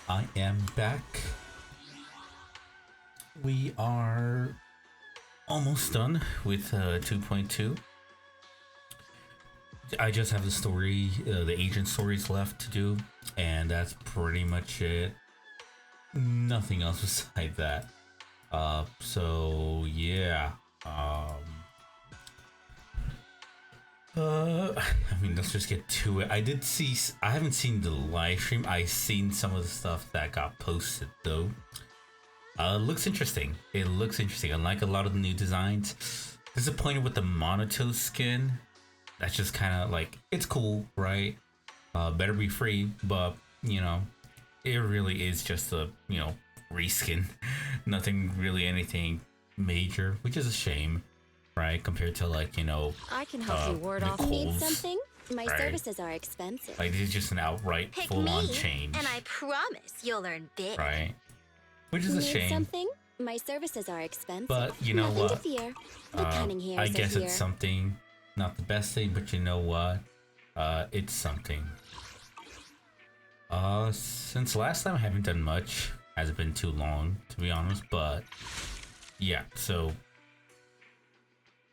I am back. We are almost done with 2.2. I just have the story, the agent stories left to do, and that's pretty much it. Nothing else beside that. So yeah. I mean, let's just get to it. I haven't seen the live stream. I seen some of the stuff that got posted though. Looks interesting. It looks interesting. Unlike a lot of the new designs, disappointed with the Monoto skin. That's just kind of like, it's cool, right? Better be free, but you know, it really is just a, reskin. Nothing really anything major, which is a shame, right? Compared to like, I can help you ward off. Need something? My services are expensive. Like, this is just an outright full-on change. And I promise you'll earn big. Right? Which is a shame. Something? My services are expensive. But you know what? To fear. The cunning hairs I guess are it's something. Not the best thing, but you know what? It's something. Since last time I haven't done much. Hasn't been too long, to be honest, but yeah, so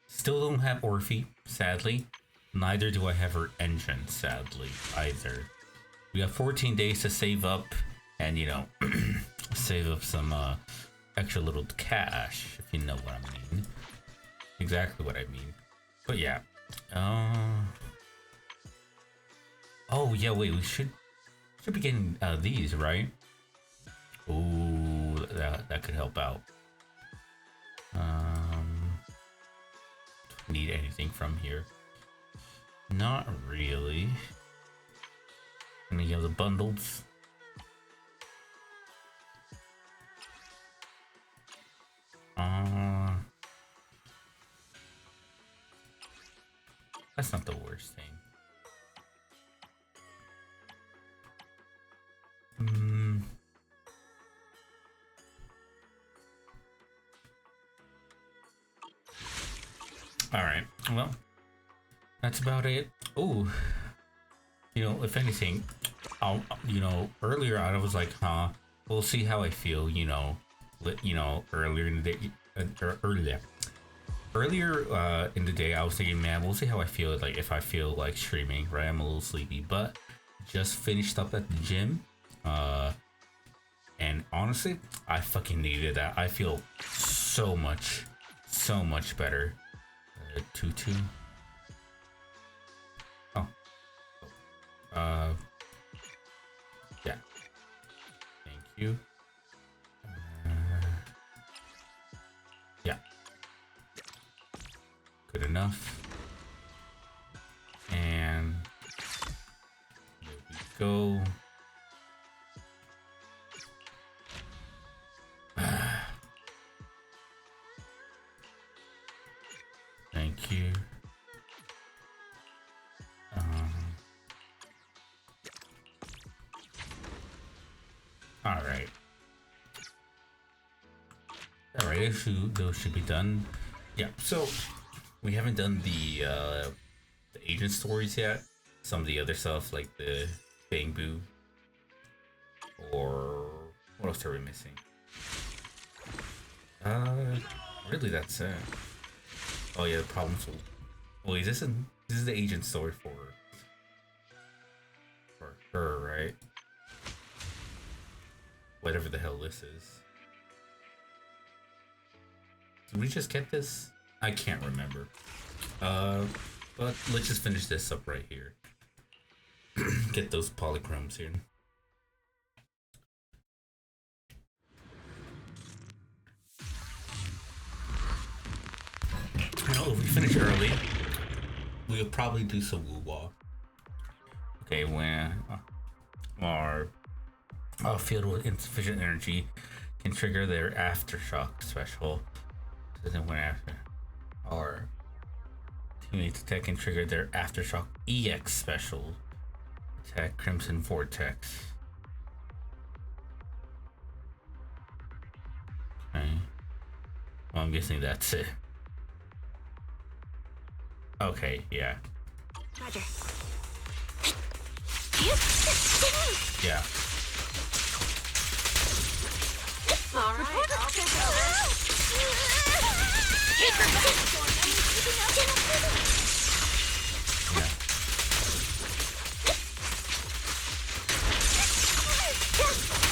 still don't have Orphe, sadly. Neither do I have her engine, sadly, either. We have 14 days to save up and, save up some extra little cash, if you know what I mean. Exactly what I mean. But yeah. Oh yeah, wait, we should be getting these, right? Ooh, that could help out. Need anything from here? Not really. Any of the bundles? That's not the worst thing. Alright, well, that's about it. Oh, if anything, earlier I was like, we'll see how I feel, earlier in the day, earlier in the day, I was thinking, man, we'll see how I feel, like, if I feel like streaming, right? I'm a little sleepy, but just finished up at the gym, and honestly, I fucking needed that. I feel so much better. 2-2. Oh. Yeah. Thank you. Yeah. Good enough. And there we go. Thank you. All right. Those should be done. Yeah. So we haven't done the agent stories yet. Some of the other stuff like the Bangbu, or what else are we missing? Really, that's it. Oh yeah, the problem solved. Wait, this is the agent story for her, right? Whatever the hell this is. Did we just get this? I can't remember. But let's just finish this up right here. Get those polychromes here. If we finish early, we'll probably do some woo-wah. Okay, when our field with insufficient energy can trigger their aftershock special. So then when after our teammates attack can trigger their aftershock EX special. Attack Crimson Vortex. Okay. Well, I'm guessing that's it. Okay, yeah. Roger. Yeah.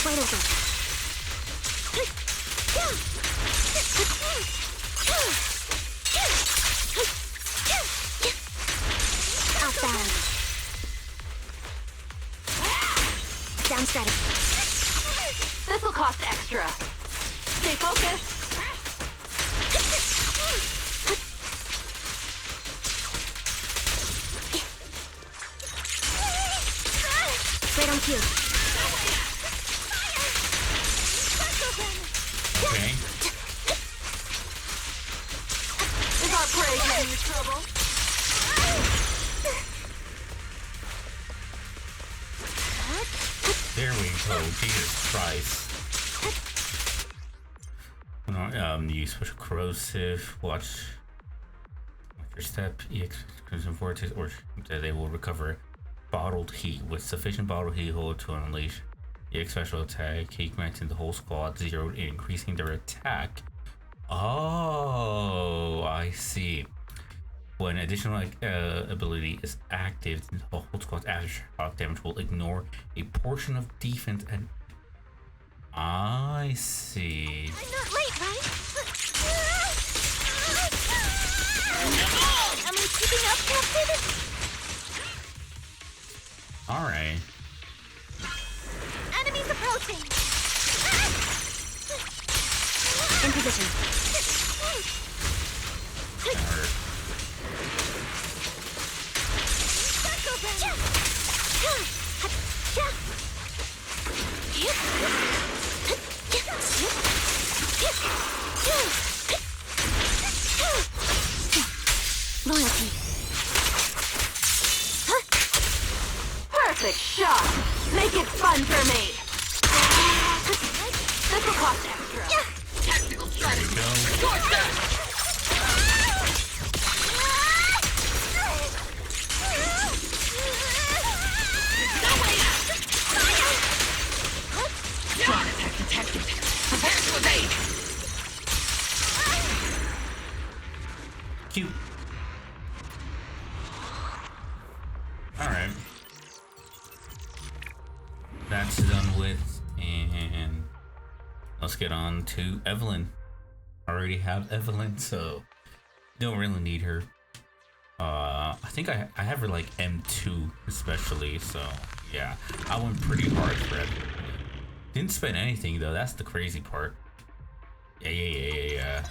Wait over. Outbound. Down strategy. This'll cost extra. Stay focused. Right on cue. Okay. Is our prey giving you trouble? There we go. Jesus Christ. Use special corrosive. Watch your step. EX crimson vortex, or they will recover bottled heat with sufficient bottled heat hold to unleash EX special attack. Heat granting the whole squad 0, increasing their attack. Oh, I see. When additional ability is active, the whole squad's aftershock damage will ignore a portion of defense and... I see. I'm not late, right? Am I keeping up, Captain? Alright. Enemies approaching! In position. That hurt. Loyalty. Perfect shot. Make it fun for me. This'll cost extra. Tactical strategy. Torch that. No way out. Strong attack detected. Prepare to evade. Cute. Alright. That's done with, and let's get on to Evelyn. I already have Evelyn, so don't really need her. I think I have her like M2 especially, so yeah. I went pretty hard for it. Didn't spend anything though, that's the crazy part. Yeah.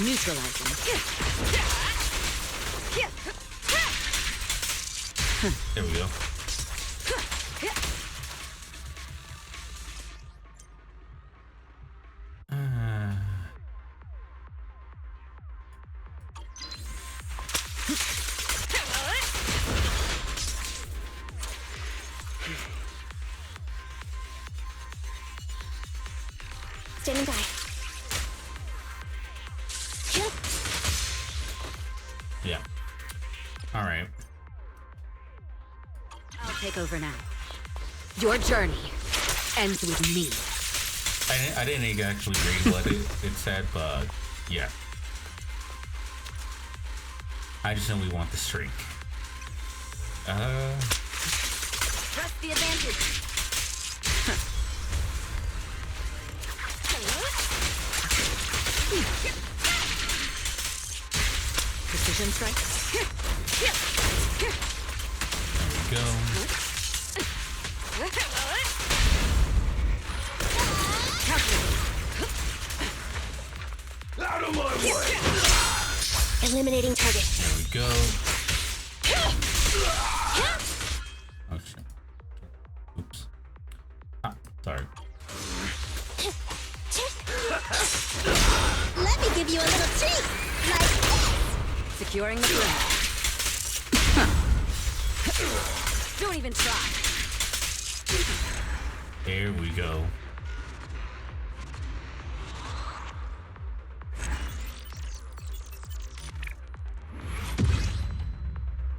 Neutralizing. There we go. Standing by. Yeah. Alright. I'll take over now. Your journey ends with me. I didn't actually read what it said, but yeah. I just know we want the streak. Press the advantage. Precision strike. There we go. Out of my way! Eliminating target. There we go. Oh shit. Oops. Ah, sorry. Let me give you a little treat. Like this. Securing the perimeter. Don't even try. There we go.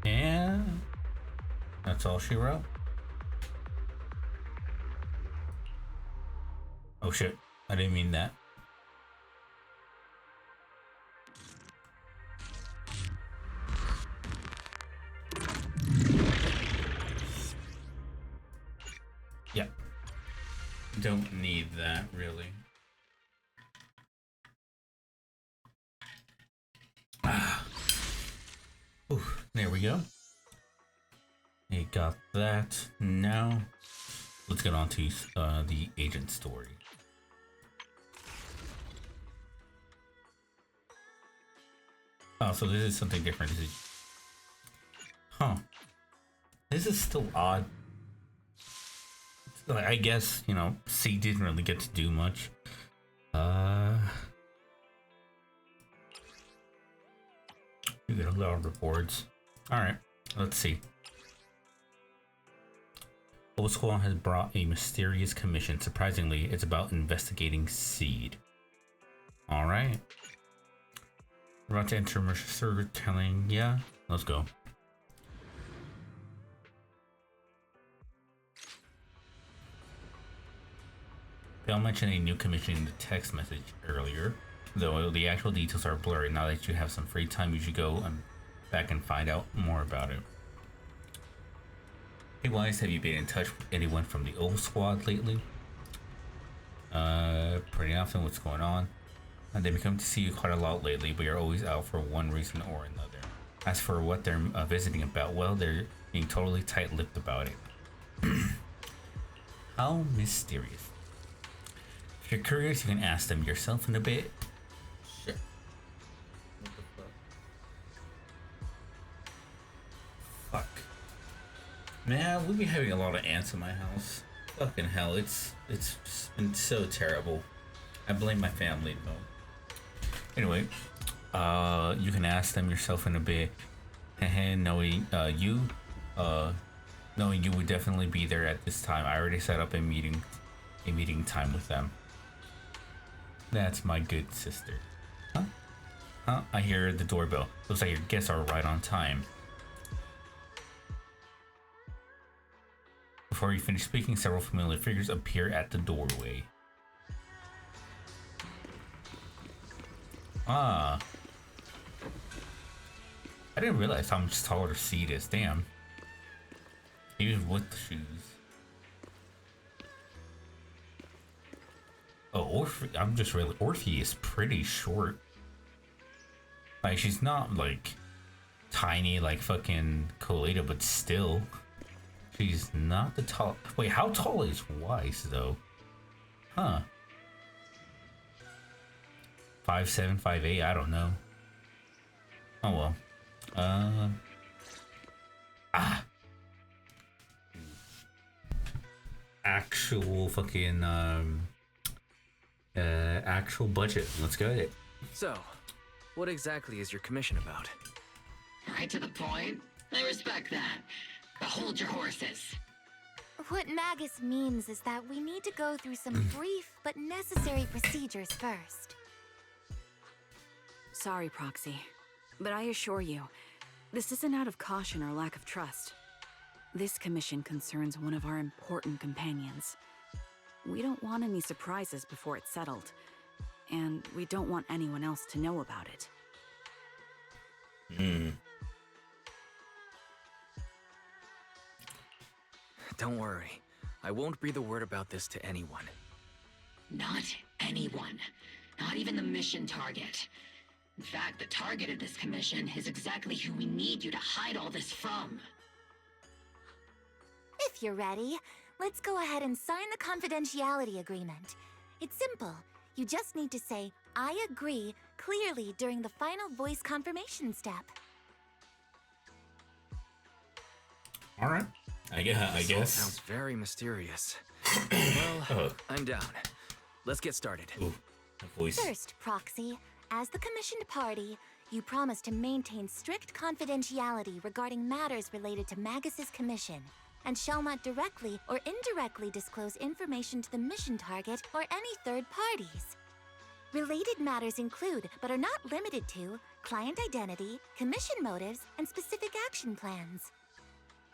And that's all she wrote. Oh shit, I didn't mean that. Yeah. Don't need that, really. Ah. Ooh, there we go. You got that. Now, let's get on to the agent story. Oh, so this is something different. This is... Huh. This is still odd. I guess, you know, C didn't really get to do much. You get a lot of reports. Alright, let's see. Old Squad has brought a mysterious commission. Surprisingly, it's about investigating Seed. Alright. We're about to enter Mercer server telling, yeah, let's go. They'll mention a new commission in the text message earlier, though the actual details are blurry. Now that you have some free time, you should go back and find out more about it. Hey Wise, have you been in touch with anyone from the old squad lately? Pretty often. What's going on? They've been coming to see you quite a lot lately, but you're always out for one reason or another. As for what they're visiting about, well, they're being totally tight-lipped about it. How mysterious. If you're curious, you can ask them yourself in a bit. Sure. What the fuck? Fuck. Man, we've been having a lot of ants in my house. Fucking hell, it's just been so terrible. I blame my family though. Anyway, you can ask them yourself in a bit. Knowing knowing you would definitely be there at this time. I already set up a meeting time with them. That's my good sister. Huh? Huh? I hear the doorbell. Looks like your guests are right on time. Before you finish speaking, several familiar figures appear at the doorway. Ah. I didn't realize how much taller Seed is. Damn. Even with the shoes. Oh, I'm just really... Orphe is pretty short. Like, she's not, like, tiny like fucking Colada, but still. She's not the tall... Wait, how tall is Wise, though? Huh. 5'7", 5'8", I don't know. Oh, well. Actual fucking, actual budget. Let's go with it. So, what exactly is your commission about? Right to the point. I respect that. But hold your horses. What Magus means is that we need to go through some brief but necessary procedures first. Sorry, Proxy, but I assure you, this isn't out of caution or lack of trust. This commission concerns one of our important companions. We don't want any surprises before it's settled, and we don't want anyone else to know about it. Don't worry. I won't breathe a word about this to anyone. Not anyone. Not even the mission target. In fact, the target of this commission is exactly who we need you to hide all this from. If you're ready, let's go ahead and sign the confidentiality agreement. It's simple. You just need to say, I agree, clearly during the final voice confirmation step. Alright. I guess. Sounds very mysterious. Well, I'm down. Let's get started. Ooh, voice. First, Proxy, as the commissioned party, you promise to maintain strict confidentiality regarding matters related to Magus's commission, and shall not directly or indirectly disclose information to the mission target or any third parties. Related matters include, but are not limited to, client identity, commission motives, and specific action plans.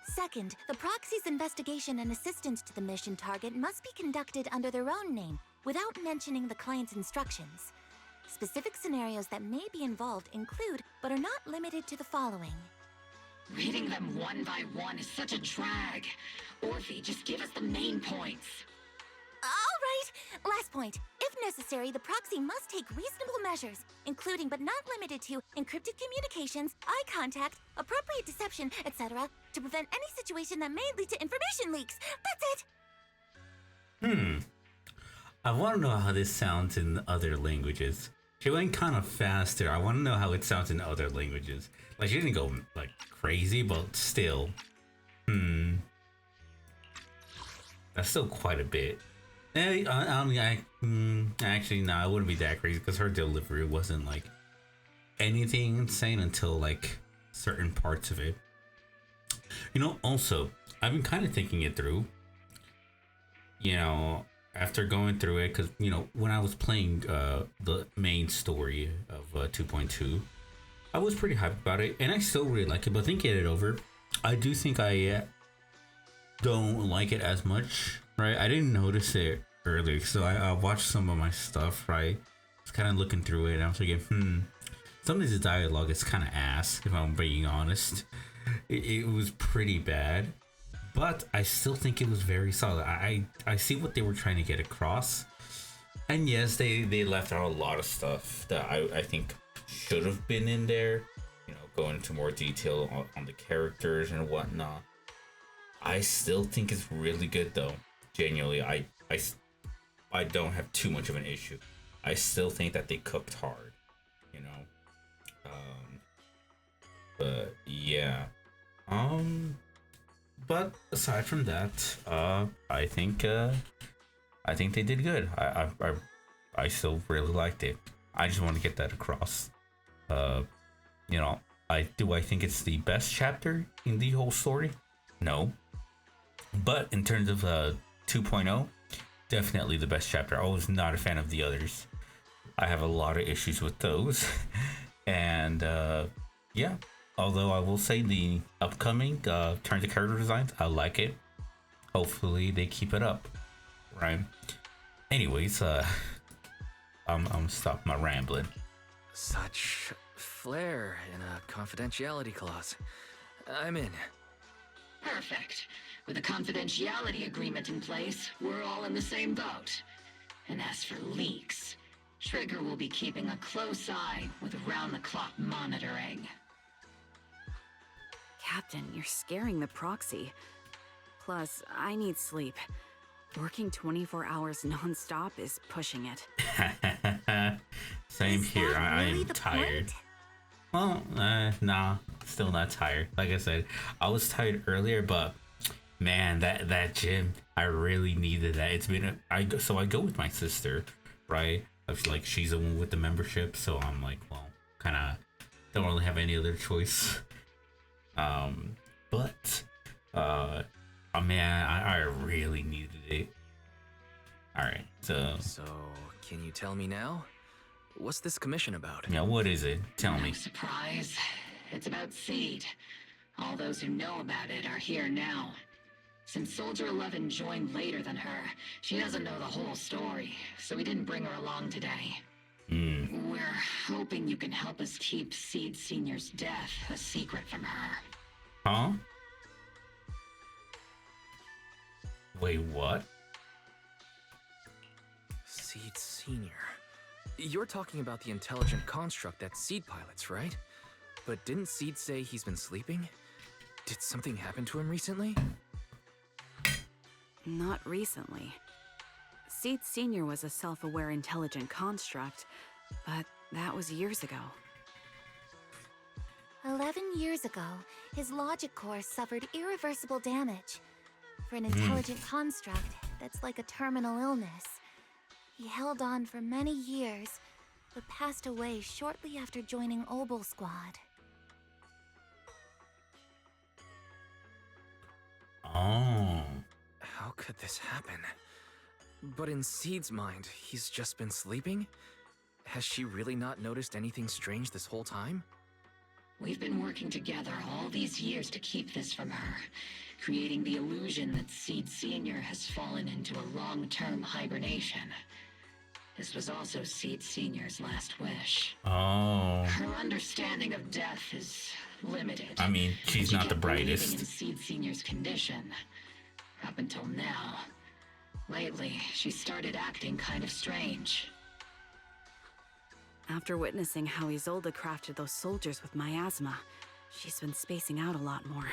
Second, the proxy's investigation and assistance to the mission target must be conducted under their own name, without mentioning the client's instructions. Specific scenarios that may be involved include, but are not limited to, the following. Reading them one by one is such a drag. Orphe, just give us the main points. All right! Last point. If necessary, the proxy must take reasonable measures, including but not limited to encrypted communications, eye contact, appropriate deception, etc., to prevent any situation that may lead to information leaks. That's it! I want to know how this sounds in other languages. She went kind of faster. I want to know how it sounds in other languages. Like, she didn't go, like, crazy, but still. That's still quite a bit. Actually, no, it wouldn't be that crazy because her delivery wasn't like anything insane until like certain parts of it. You know, also, I've been kind of thinking it through. You know, after going through it, because, you know, when I was playing the main story of 2.2, I was pretty hyped about it, and I still really like it. But thinking it over, I do think I don't like it as much. Right, I didn't notice it earlier, so I watched some of my stuff. Right, I was kind of looking through it, and I was thinking, some of this dialogue is kind of ass, if I'm being honest. It was pretty bad, but I still think it was very solid. I see what they were trying to get across, and yes, they left out a lot of stuff that I think should have been in there. You know, go into more detail on the characters and whatnot. I still think it's really good though. Genuinely, I don't have too much of an issue. I still think that they cooked hard, you know. But yeah. But aside from that, I think they did good. I still really liked it. I just want to get that across. You know, I think it's the best chapter in the whole story? No. But in terms of 2.0, definitely the best chapter. I was not a fan of the others. I have a lot of issues with those. And yeah, although I will say the upcoming turn to character designs, I like it. Hopefully they keep it up, right? Anyways, I'm stop my rambling. Such flair in a confidentiality clause. I'm in. Perfect. With a confidentiality agreement in place, we're all in the same boat. And as for leaks, Trigger will be keeping a close eye with round-the-clock monitoring. Captain, you're scaring the proxy. Plus, I need sleep. Working 24 hours non-stop is pushing it. Same Is here. that I really am the tired. point? Well, nah, still not tired. Like I said, I was tired earlier, but man, that gym, I really needed that. It's been I go with my sister, right? I was like, she's the one with the membership, so I'm like, well, kind of don't really have any other choice. But oh man, I really needed it. All right, so can you tell me now? What's this commission about? yeah, what is it? Tell me. No surprise. It's about Seed. All those who know about it are here now. Since Soldier 11 joined later than her, she doesn't know the whole story, so we didn't bring her along today. We're hoping you can help us keep Seed Senior's death a secret from her. Huh? Wait, what? Seed Senior. You're talking about the intelligent construct that Seed pilots, right? But didn't Seed say he's been sleeping? Did something happen to him recently? Not recently. Seed Senior was a self-aware intelligent construct, but that was years ago. 11 years ago, his logic core suffered irreversible damage. For an intelligent construct, that's like a terminal illness. He held on for many years, but passed away shortly after joining Obel Squad. Oh. How could this happen? But in Seed's mind, he's just been sleeping? Has she really not noticed anything strange this whole time? We've been working together all these years to keep this from her, creating the illusion that Seed Senior has fallen into a long-term hibernation. This was also Seed Senior's last wish. Oh. Her understanding of death is limited. I mean, she's not the Believing in brightest. Seed Senior's condition. Up until now. Lately, she started acting kind of strange. After witnessing how Isolde crafted those soldiers with miasma, she's been spacing out a lot more.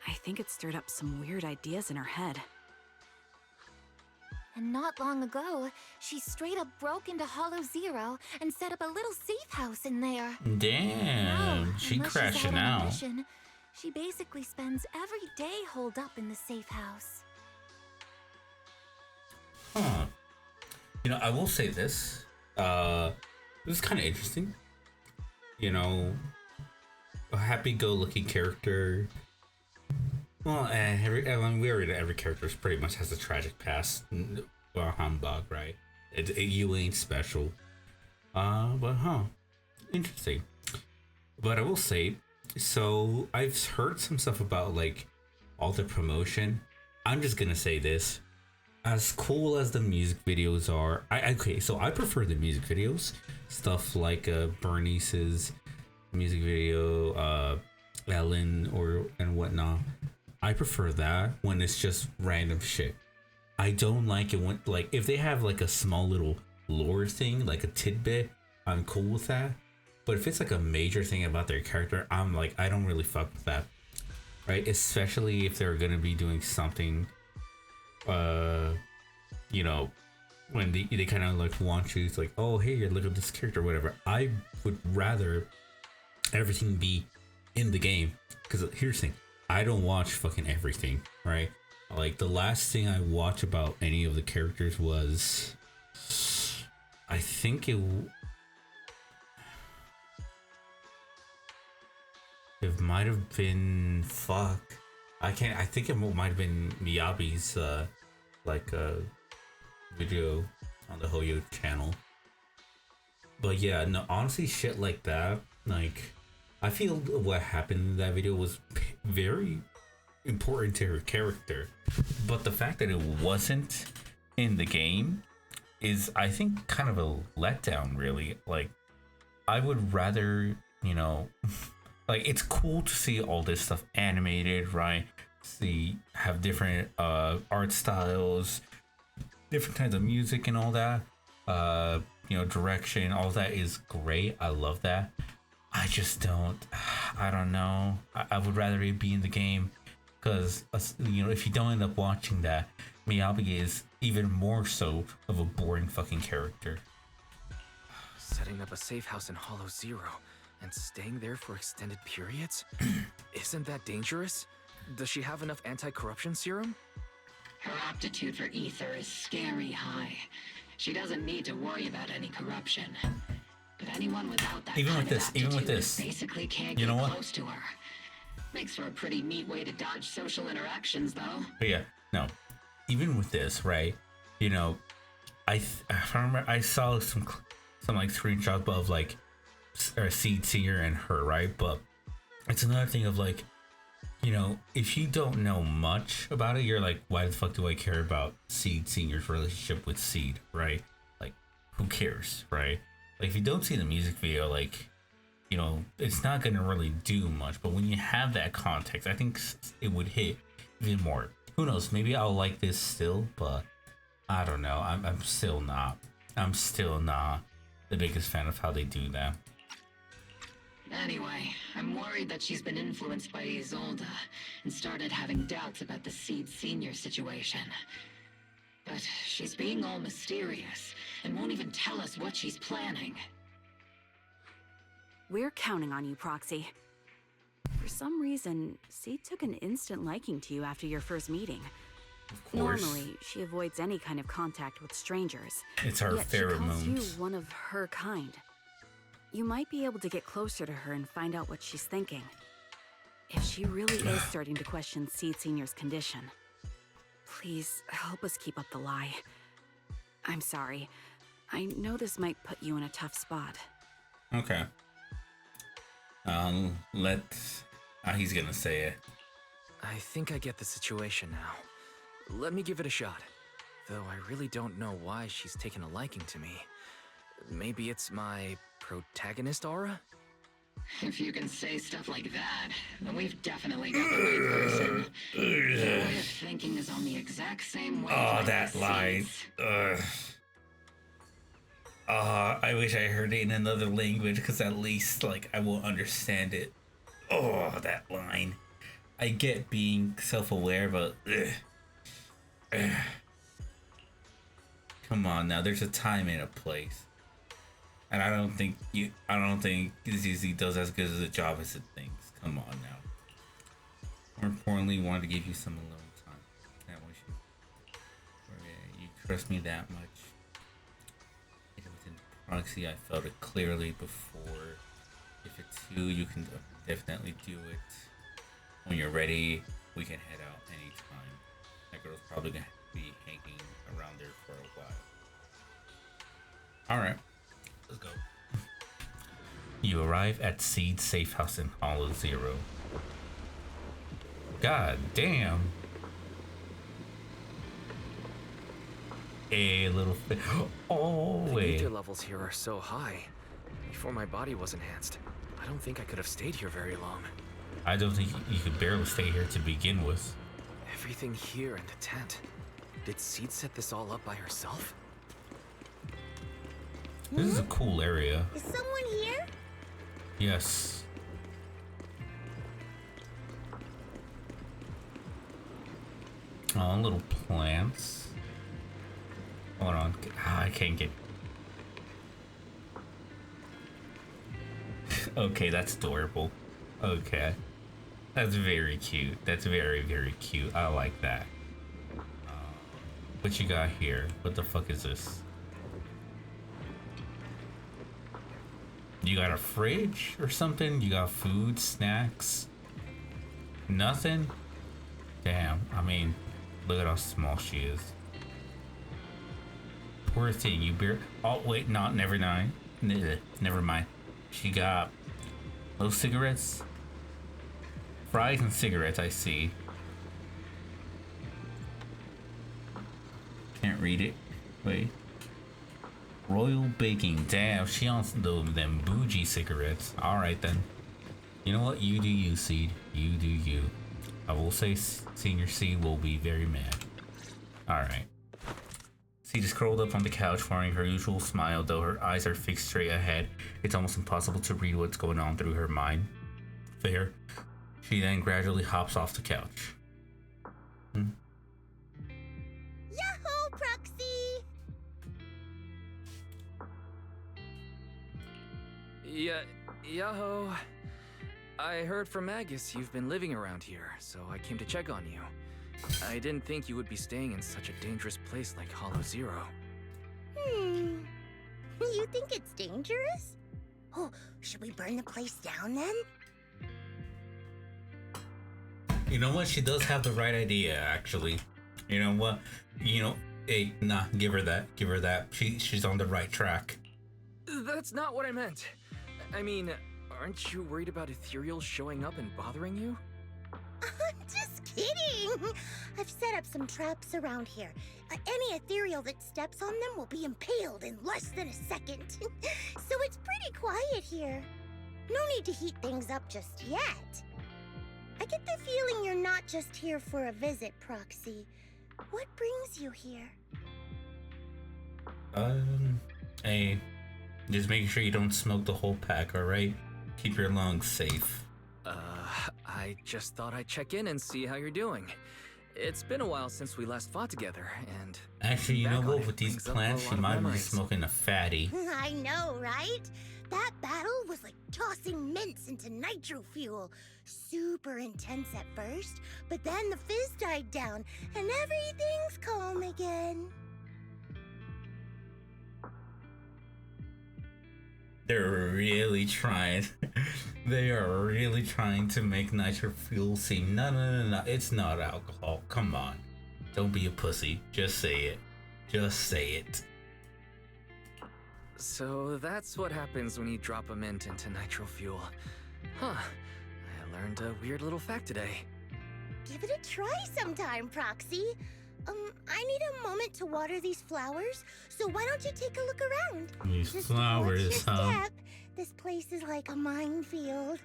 I think it stirred up some weird ideas in her head. And not long ago, she straight up broke into Hollow Zero and set up a little safe house in there. Damn, she unless she's crashing out on a out. mission, she basically spends every day holed up in the safe house. Huh. You know, I will say this. This is kind of interesting. You know, a happy-go-lucky character. Well, we already know every character pretty much has a tragic past. Well, humbug, right? You ain't special. But interesting. But I will say, so I've heard some stuff about like all the promotion. I'm just gonna say this. As cool as the music videos are, okay, so I prefer the music videos. Stuff like Bernice's music video, Ellen and whatnot. I prefer that when it's just random shit. I don't like it when, like, if they have like a small little lore thing, like a tidbit, I'm cool with that. But if it's like a major thing about their character, I'm like, I don't really fuck with that, right? Especially if they're gonna be doing something, you know, when they kind of like want you to like, oh hey, look at this character, or whatever. I would rather everything be in the game, because here's the thing. I don't watch fucking everything, right? Like, the last thing I watched about any of the characters was... I think it might have been... Fuck. I think it might have been Miyabi's, video on the Hoyo channel. But yeah, no, honestly, shit like that, like... I feel what happened in that video was very important to her character, but the fact that it wasn't in the game is, I think, kind of a letdown, really. Like, I would rather, you know, like, it's cool to see all this stuff animated, right? Have different art styles, different kinds of music and all that, you know, direction, all that is great. I love that. I just I don't know. I would rather it be in the game, because, you know, if you don't end up watching that, Miyabi is even more so of a boring fucking character. Setting up a safe house in Hollow Zero and staying there for extended periods? Isn't that dangerous? Does she have enough anti-corruption serum? Her aptitude for ether is scary high. She doesn't need to worry about any corruption. But anyone without that even kind with this, of even with aptitude this, basically can't you get know what? close to her. Makes for a pretty neat way to dodge social interactions, though. But yeah, no. Even with this, right? You know, I remember I saw some like screenshots of like Seed Senior and her, right? But it's another thing of like, you know, if you don't know much about it, you're like, why the fuck do I care about Seed Senior's relationship with Seed, right? Like, who cares, right? Like, if you don't see the music video, like, you know, it's not gonna really do much. But when you have that context, I think it would hit even more. Who knows? Maybe I'll like this still, but I don't know. I'm still not. I'm still not the biggest fan of how they do that. Anyway, I'm worried that she's been influenced by Isolde and started having doubts about the Seed Senior situation. But she's being all mysterious and won't even tell us what she's planning. We're counting on you, Proxy. For some reason, Seed took an instant liking to you after your first meeting. Of course. Normally, she avoids any kind of contact with strangers. It's her Yet she calls you pheromones. one of her kind. You might be able to get closer to her and find out what she's thinking. If she really is starting to question Seed Senior's condition, please help us keep up the lie. I'm sorry. I know this might put you in a tough spot. Okay. He's gonna say it. I think I get the situation now. Let me give it a shot. though I really don't know why she's taken a liking to me. Maybe it's my protagonist aura? If you can say stuff like that, then we've definitely got the right person. Your way of thinking is on the exact same way. Oh, that line. I wish I heard it in another language, because at least, like, I will understand it. Oh, that line. I get being self-aware, but... Come on now, there's a time and a place. And I don't think ZZZ does as good as a job as it thinks. Come on now. More importantly, wanted to give you some alone time. That was you trust me that much. Within proxy, I felt it clearly before. If it's you can definitely do it. When you're ready, we can head out anytime. That girl's probably gonna be hanging around there for a while. Alright. Let's go. You arrive at Seed's safe house in Hollow Zero. God damn. A little bit. Oh, the wait. danger levels here are so high. Before my body was enhanced, I don't think I could have stayed here very long. I don't think you could barely stay here to begin with. Everything here in the tent. Did Seed set this all up by herself? This is a cool area. Is someone here? Yes. Oh, little plants. Hold on. I can't get... Okay, that's adorable. Okay. That's very cute. That's very, very cute. I like that. What you got here? What the fuck is this? You got a fridge or something? You got food, snacks? Nothing? Damn, I mean, look at how small she is. Poor thing, you beer. Oh, wait, no, never mind. Never mind. She got those cigarettes. Fries and cigarettes, I see. Can't read it. Wait. Royal Baking. Damn, she on them bougie cigarettes. Alright then. You know what? You do you, Seed. You do you. I will say Senior Seed will be very mad. Alright. Seed is curled up on the couch wearing her usual smile, though her eyes are fixed straight ahead. It's almost impossible to read what's going on through her mind. Fair. She then gradually hops off the couch. Yahoo, Proxy! Yeah, Yaho. I heard from Agus you've been living around here, so I came to check on you. I didn't think you would be staying in such a dangerous place like Hollow Zero. You think it's dangerous? Oh, should we burn the place down then? You know what? She does have the right idea, actually. You know what? Hey, nah, give her that. Give her that. She's on the right track. That's not what I meant. I mean, aren't you worried about ethereals showing up and bothering you? Just kidding! I've set up some traps around here. Any ethereal that steps on them will be impaled in less than a second. So it's pretty quiet here. No need to heat things up just yet. I get the feeling you're not just here for a visit, Proxy. What brings you here? Hey, just making sure you don't smoke the whole pack, alright? Keep your lungs safe. I just thought I'd check in and see how you're doing. It's been a while since we last fought together, and... Actually, you know what? With these plants, she might be smoking a fatty. I know, right? That battle was like tossing mints into nitro fuel. Super intense at first, but then the fizz died down, and everything's calm again. They're really trying. They are really trying to make nitro fuel seem... No. It's not alcohol. Come on. Don't be a pussy. Just say it. Just say it. So that's what happens when you drop a mint into nitro fuel. Huh. I learned a weird little fact today. Give it a try sometime, Proxy. I need a moment to water these flowers, so why don't you take a look around? These Just flowers, watch your huh? step. This place is like a minefield.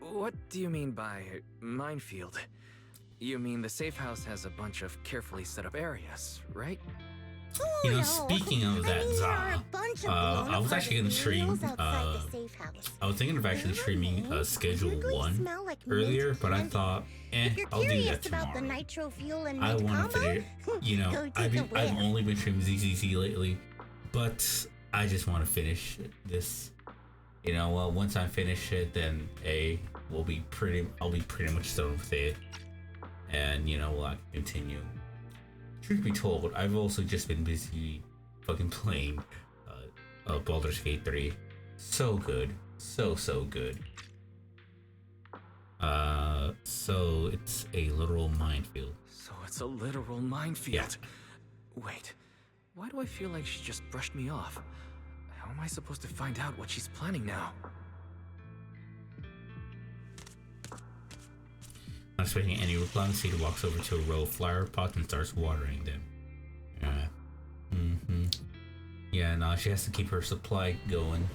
What do you mean by minefield? You mean the safe house has a bunch of carefully set up areas, right? Oh, You know, no. speaking of that, I mean, there are Za, a bunch of I was actually gonna stream, outside the safe house. I was thinking of actually streaming Schedule Weirdly 1 smell like earlier, mint but I candy. thought, If you're I'll do curious that about the tomorrow. nitro fuel and I mint want to combo, finish, you know, go I've take a whiff. only been streaming ZZZ lately, but I just want to finish this. You know, well, once I finish it, then I'll be pretty much done with it, and you know, I can continue. Truth be told, I've also just been busy fucking playing Baldur's Gate 3. So good, so good. So it's a literal minefield. So it's a literal minefield. Wait, why do I feel like she just brushed me off? How am I supposed to find out what she's planning now? Not expecting any reply, Cedar walks over to a row of flower pots and starts watering them. Yeah, no, she has to keep her supply going.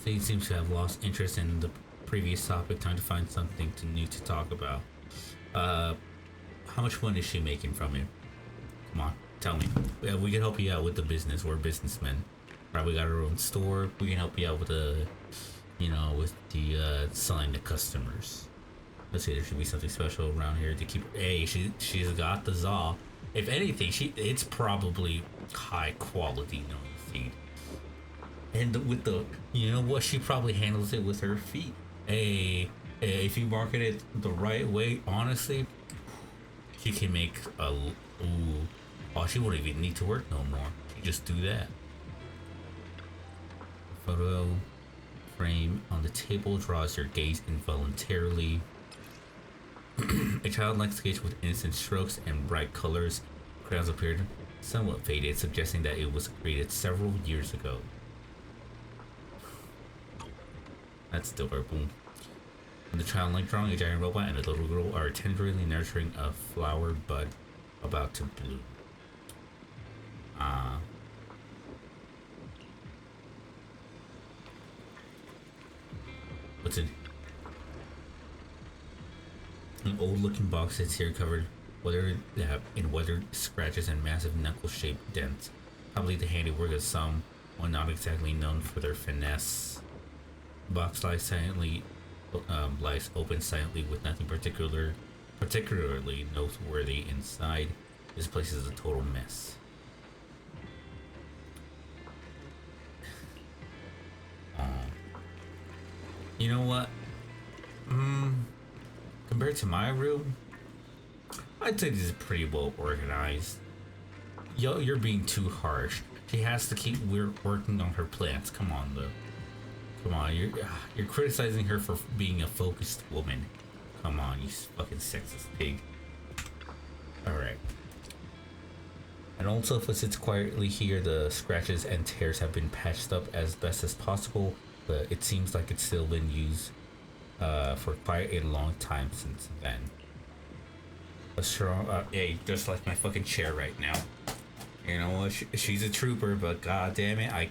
He seems to have lost interest in the previous topic, time to find something new to talk about. How much money is she making from it? Come on, tell me. Yeah, we can help you out with the business. We're businessmen. Right, we got our own store. We can help you out with the, you know, with the selling to customers. Let's see, there should be something special around here to keep. Hey, she's got the ZA. If anything, it's probably high quality no feed. And with the, you know what, she probably handles it with her feet. Hey, if you market it the right way, honestly, she can make a, ooh, oh, she wouldn't even need to work no more. She just do that. Photo frame on the table draws your gaze involuntarily. A childlike sketch with innocent strokes and bright colors. Crayons appeared somewhat faded, suggesting that it was created several years ago. That's adorable. The childlike drawing, a giant robot and a little girl are tenderly nurturing a flower bud about to bloom. What's it? An old-looking box sits here, covered in weathered scratches and massive knuckle-shaped dents. Probably the handiwork of someone not exactly known for their finesse. The box lies open silently with nothing particularly noteworthy inside. This place is a total mess. You know what? Compared to my room, I'd say this is pretty well organized. Yo, you're being too harsh. She has to keep working on her plants. Come on, though. Come on, you're criticizing her for being a focused woman. Come on, you fucking sexist pig. Alright. And also, if it sits quietly here, the scratches and tears have been patched up as best as possible, but it seems like it's still been used for quite a long time since then. A strong, hey, just like my fucking chair right now. You know what? She's a trooper, but god damn it, I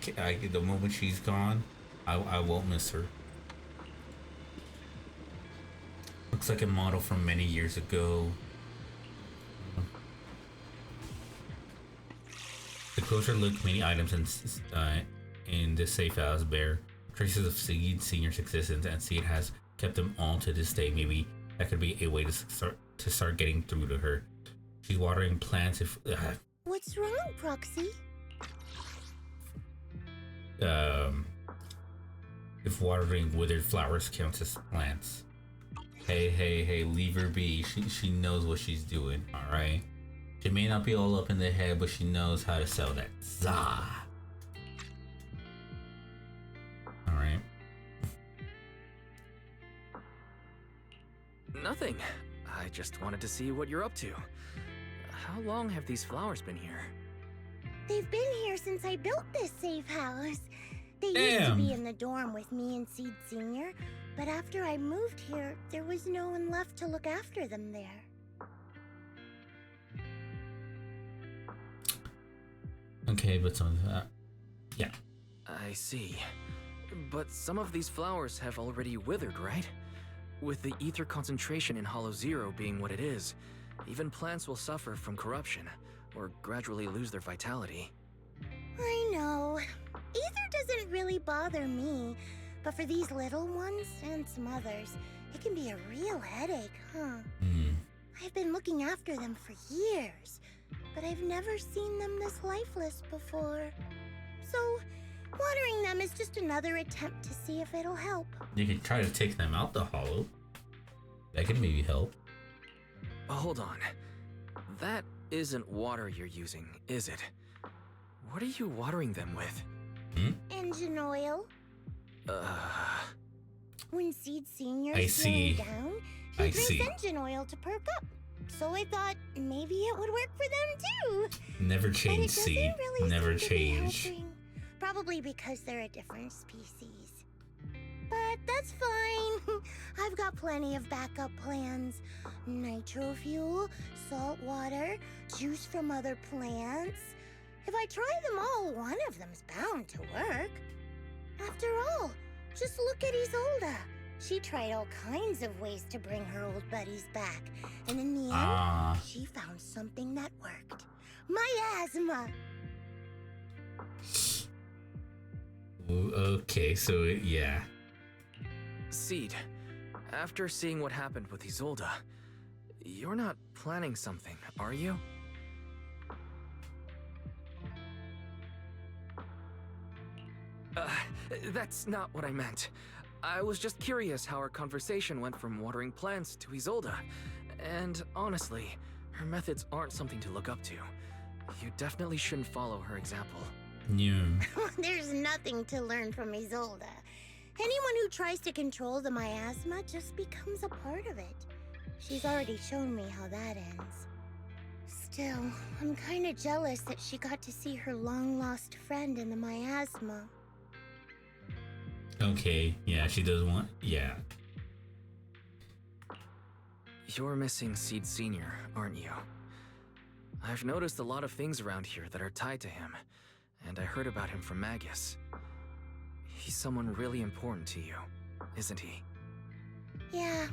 the moment she's gone, I won't miss her. Looks like a model from many years ago. The closer look, many items in this safe house bear traces of Seed Senior's existence, and Seed has kept them all to this day. Maybe that could be a way to start getting through to her. She's watering plants if... What's wrong, Proxy? If watering withered flowers counts as plants. Hey, leave her be. She knows what she's doing, alright? She may not be all up in the head, but she knows how to sell that ZA. Alright. Nothing. I just wanted to see what you're up to. How long have these flowers been here? They've been here since I built this safe house. They used to be in the dorm with me and Seed Senior, But after I moved here, there was no one left to look after them there. Okay, but some of that. Yeah. I see. But some of these flowers have already withered, right? With the ether concentration in Hollow Zero being what it is, even plants will suffer from corruption, or gradually lose their vitality. I know. Ether doesn't really bother me, but for these little ones and some others, it can be a real headache, huh? I've been looking after them for years, but I've never seen them this lifeless before. So, watering them is just another attempt to see if it'll help. You can try to take them out the hollow. That could maybe help. Hold on. That isn't water you're using, is it? What are you watering them with? Engine oil. When Seed Senior I is see. down, I he drinks see. engine oil to perk up. So I thought maybe it would work for them too. Never But it change, doesn't Seed. really Never seem to be change. helping. Probably because they're a different species. But that's fine. I've got plenty of backup plans. Nitro fuel, salt water, juice from other plants. If I try them all, one of them's bound to work. After all, just look at Isolda. She tried all kinds of ways to bring her old buddies back. And in the end, she found something that worked. Miasma! Okay, so yeah. Seed, after seeing what happened with Isolda, you're not planning something, are you? That's not what I meant. I was just curious how our conversation went from watering plants to Isolda. And honestly, her methods aren't something to look up to. You definitely shouldn't follow her example. Yeah. There's nothing to learn from Isolda. Anyone who tries to control the miasma just becomes a part of it. She's already shown me how that ends. Still, I'm kinda jealous that she got to see her long-lost friend in the miasma. Okay, yeah, she does want. Yeah. You're missing Seed Senior, aren't you? I've noticed a lot of things around here that are tied to him, and I heard about him from Magus. He's someone really important to you, isn't he? Yeah.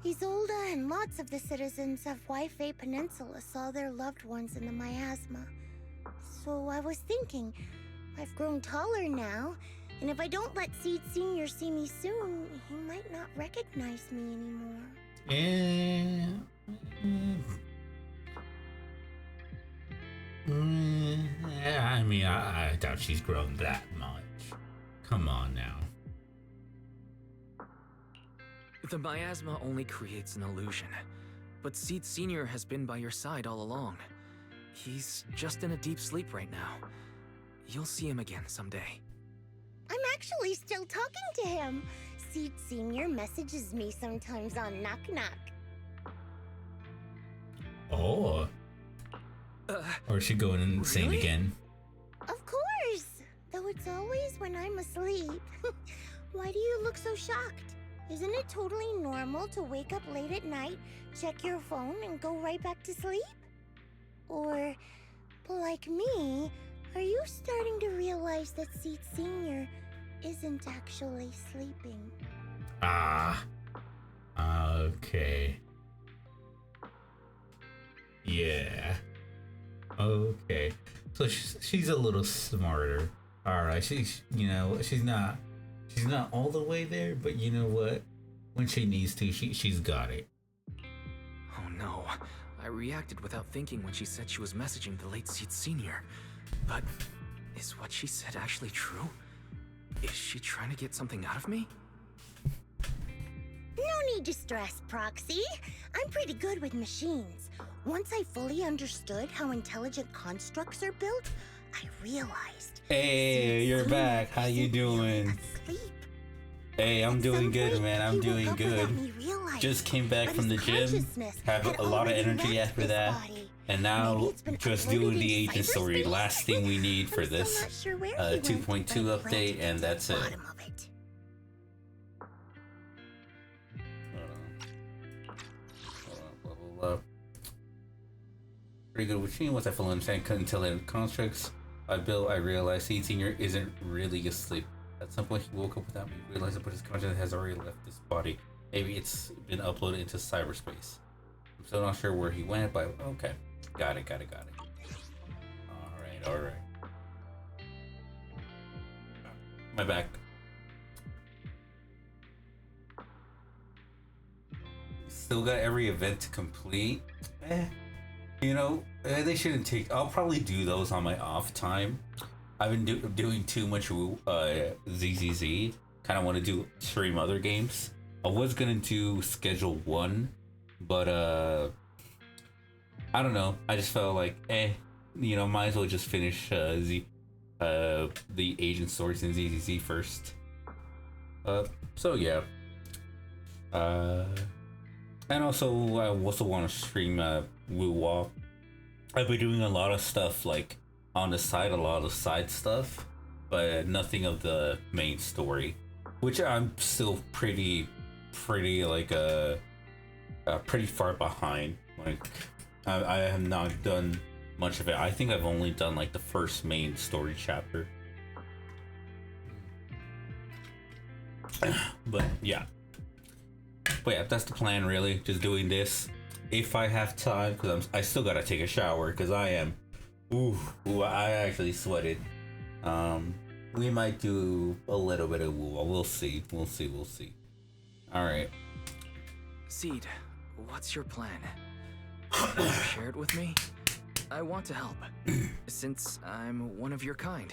Isolda and lots of the citizens of Waifei Peninsula saw their loved ones in the miasma. So I was thinking, I've grown taller now, and if I don't let Seed Senior see me soon, he might not recognize me anymore. I mean, I doubt she's grown that much. Come on now. The miasma only creates an illusion, but Seed Senior has been by your side all along. He's just in a deep sleep right now. You'll see him again someday. I'm actually still talking to him. Seed Senior messages me sometimes on Knock Knock. Oh. Or is she going insane really? again? Of course! Though it's always when I'm asleep. Why do you look so shocked? Isn't it totally normal to wake up late at night, check your phone, and go right back to sleep? Or, like me, are you starting to realize that Seed Senior isn't actually sleeping? Okay. Yeah. Okay. So she's a little smarter. Alright, she's not all the way there, but you know what? When she needs to, she's got it. Oh no, I reacted without thinking when she said she was messaging the late Seed Senior. But is what she said actually true? Is she trying to get something out of me? No need to stress, Proxy. I'm pretty good with machines. Once I fully understood how intelligent constructs are built, I realized. Hey, you're back. How you doing? Asleep. Hey, I'm doing good, man. I'm He doing woke up without good. me realizing, Just came back but from the his gym. consciousness Have had a lot of already energy left after his that. body. And Maybe now it's been just uploaded doing the into agent story. cyberspace. Last thing we need for I'm still this not sure where he went, 2.2 but I plan to update, get and to the that's it. bottom of it. pretty good machine. Once I fully understand intelligent constructs I built, I realized Seed Senior isn't really asleep. At some point, he woke up without me, realized that his consciousness has already left his body. Maybe it's been uploaded into cyberspace. I'm still not sure where he went, but okay. Got it. Alright. My back. Still got every event to complete. They shouldn't take. I'll probably do those on my off time. I've been doing too much ZZZ. Kind of want to stream other games. I was gonna do Schedule 1, but I don't know. I just felt like, might as well just finish the agent stories in ZZZ first. So yeah. And also, I also want to stream Woo Wah. I've been doing a lot of stuff like on the side, a lot of side stuff, but nothing of the main story, which I'm still pretty like pretty far behind. Like I have not done much of it. I think I've only done like the first main story chapter. But yeah, that's the plan really. Just doing this if I have time, because I still gotta take a shower because I am. I actually sweated. We might do a little bit of woo. We'll see. All right. Seed, what's your plan? Will you share it with me? I want to help, since I'm one of your kind.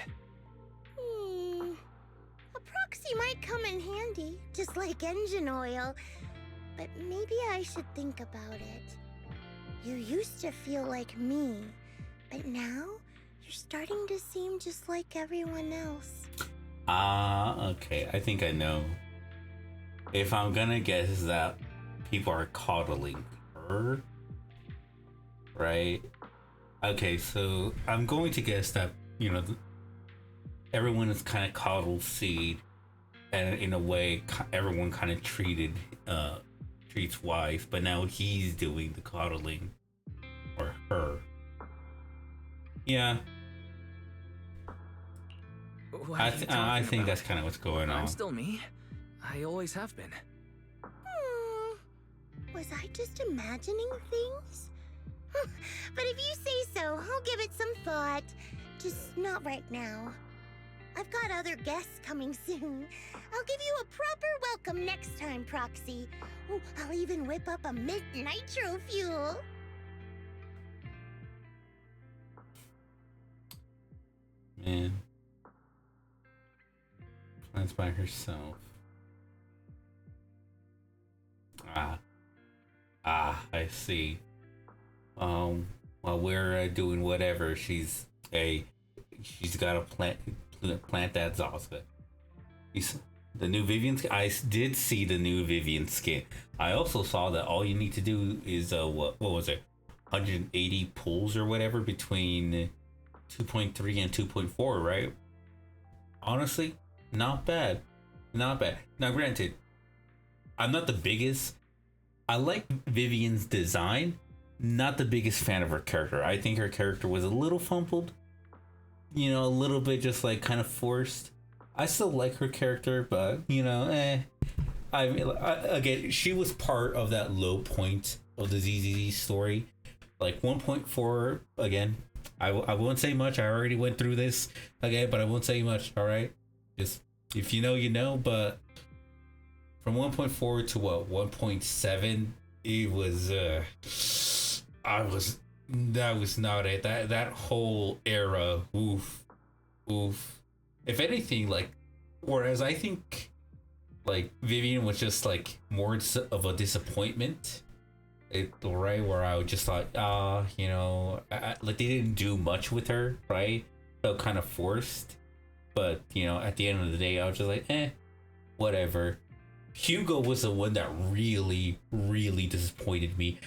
A proxy might come in handy, just like engine oil. But maybe I should think about it. You used to feel like me, but now you're starting to seem just like everyone else. Okay. I think I know. If I'm gonna guess that people are coddling her, right? Okay, so I'm going to guess that, everyone is kind of coddled Seed, and in a way, everyone kind of treats wife, but now he's doing the coddling, or her. Yeah. I think that's kind of what's going on. I'm still me. I always have been. Was I just imagining things? But if you say so, I'll give it some thought. Just not right now. I've got other guests coming soon. I'll give you a proper welcome next time, Proxy. Oh, I'll even whip up a mint nitro fuel. Man. Plans by herself. I see. While we're doing whatever, she's got a plant that Zaza. The new Vivian skin. I did see the new Vivian skin. I also saw that all you need to do is what was it, 180 pulls or whatever between 2.3 and 2.4, right? Honestly, not bad. Now granted, I'm not the biggest. I like Vivian's design. Not the biggest fan of her character. I think her character was a little fumbled. A little bit just like kind of forced. I still like her character, but again, she was part of that low point of the ZZZ story. Like 1.4, again, I won't say much. I already went through this again, but I won't say much. All right, just if you know, you know. But from 1.4 to 1.7, it was that was not it. That whole era, oof. If anything, like, whereas I think like Vivian was just like more of a disappointment. Right, where I was just like, like they didn't do much with her, right? Felt kind of forced. But at the end of the day, I was just like, whatever. Hugo was the one that really, really disappointed me.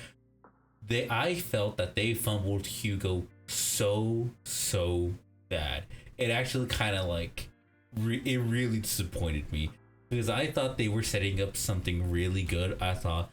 I felt that they fumbled Hugo so bad. It actually kind of like it really disappointed me, because I thought they were setting up something really good. I thought,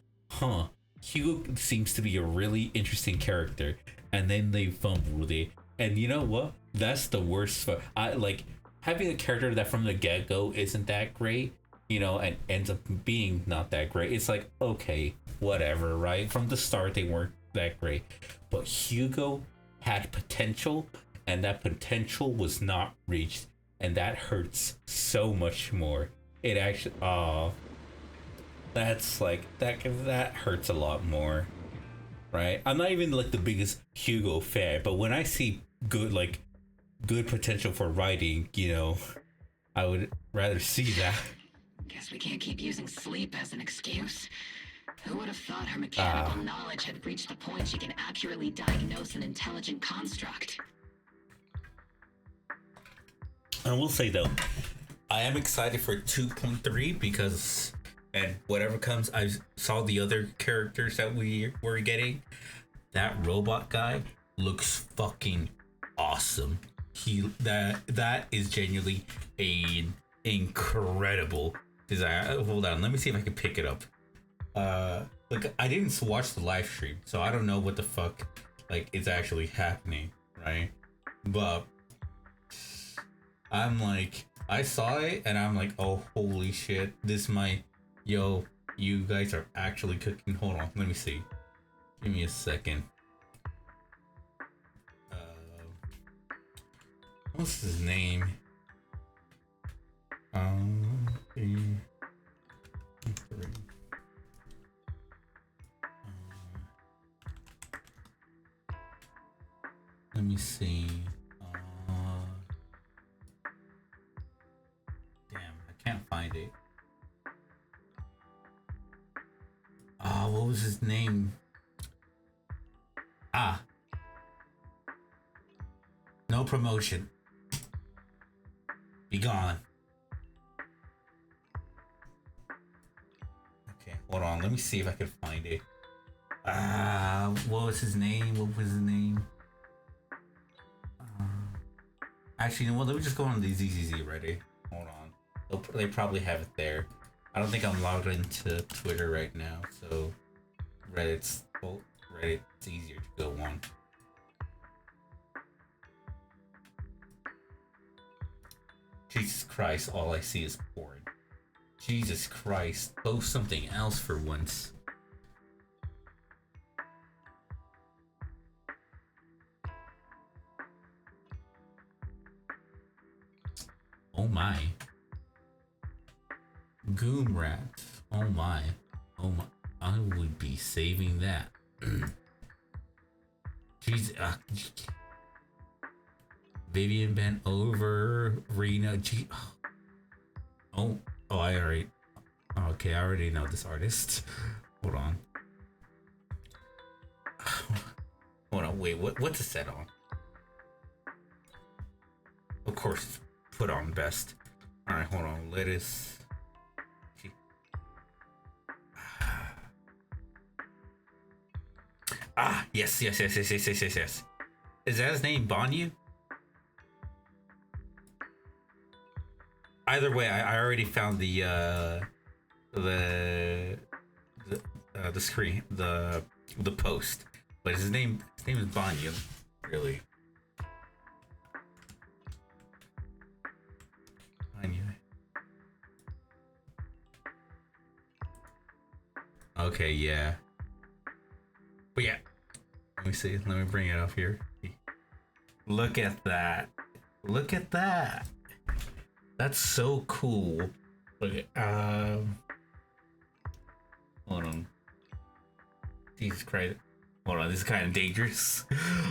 Hugo seems to be a really interesting character, and then they fumbled it. And you know what? That's the worst. I like having a character that from the get go isn't that great, you know, and ends up being not that great. It's like, okay, whatever, right? From the start, they weren't that great, but Hugo had potential, and that potential was not reached, and that hurts so much more. It actually, that's like that hurts a lot more, right? I'm not even like the biggest Hugo fan, but when I see good potential for writing, you know, I would rather see that. Guess we can't keep using sleep as an excuse. Who would have thought her mechanical knowledge had reached the point she can accurately diagnose an intelligent construct? I will say though, I am excited for 2.3 because, and whatever comes, I saw the other characters that we were getting. That robot guy looks fucking awesome. That is genuinely an incredible design. Hold on, let me see if I can pick it up. Look, I didn't watch the live stream, so I don't know what the fuck like is actually happening, right? But I'm like, I saw it and I'm like, oh holy shit, this might, yo, you guys are actually cooking. Hold on, let me see. Give me a second. What's his name? Let me see. Damn, I can't find it. What was his name? No promotion. Be gone. Okay, hold on. Let me see if I can find it. What was his name? Actually, you know what? Let me just go on the ZZZ Reddit. Hold on. They probably have it there. I don't think I'm logged into Twitter right now, so Reddit's easier to go on. Jesus Christ, all I see is porn. Jesus Christ, post something else for once. Oh my. Goom rat. Oh my. Oh my. I would be saving that. Jesus. Vivian bent over. Rena. Oh, I already. Okay, I already know this artist. Hold on. Hold on. Wait. What's it set on? Of course, put on best. All right. Hold on. Lettuce. Yes. Is that his name, Banyu? Either way, I already found the screen, the post, but his name is Banyu, really. Banyu. Okay, yeah. But yeah, let me see. Let me bring it up here. Look at that. Look at that. That's so cool. Look at, hold on. Jesus Christ. Hold on, this is kind of dangerous.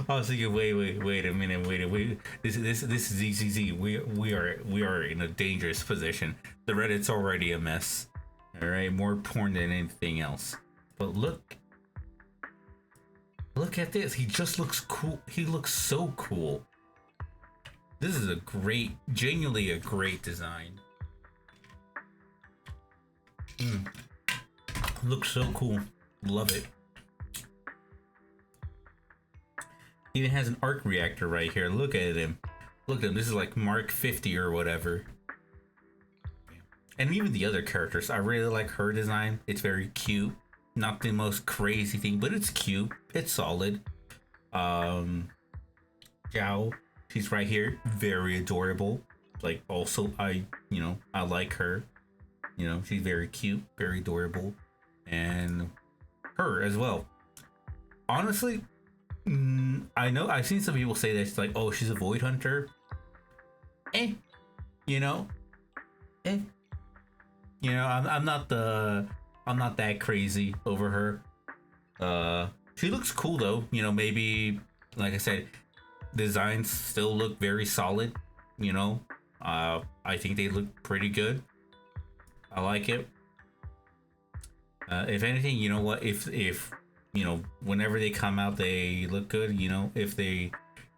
I was thinking, wait a minute. This is ZZZ. We are in a dangerous position. The Reddit's already a mess. All right, more porn than anything else. But look at this. He just looks cool. He looks so cool. This is genuinely a great design. Looks so cool. Love it. Even has an arc reactor right here. Look at him. Look at him. This is like Mark 50 or whatever. And even the other characters. I really like her design. It's very cute. not the most crazy thing, but it's cute. It's solid. Zhao, she's right here, very adorable. Like, also, I like her. She's very cute, very adorable, and her as well. Honestly, I know I've seen some people say that it's like, oh, she's a void hunter. I'm not that crazy over her. She looks cool though. Maybe, like I said, designs still look very solid. I think they look pretty good. I like it. If anything, you know what? If whenever they come out, they look good. If they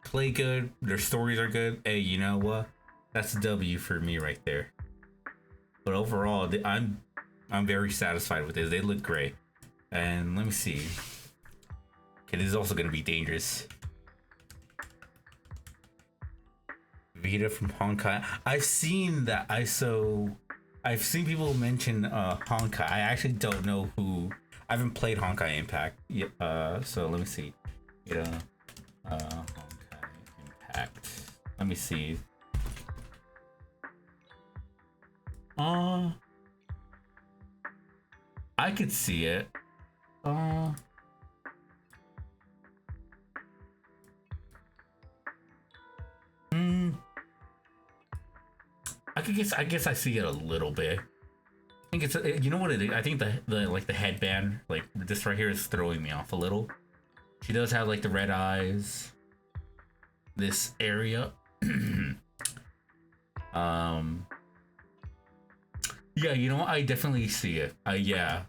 play good, their stories are good. Hey, you know what? That's a W for me right there. But overall, I'm very satisfied with this. They look great. And let me see. Okay, this is also gonna be dangerous. Vita from Honkai. I've seen that. I've seen people mention Honkai. I actually don't know who. I haven't played Honkai Impact yet. So let me see. Honkai Impact. Let me see. I could see it. I guess I see it a little bit. I think it's you know what it is. I think the headband, like this right here, is throwing me off a little. She does have like the red eyes. This area. Yeah, I definitely see it. Yeah.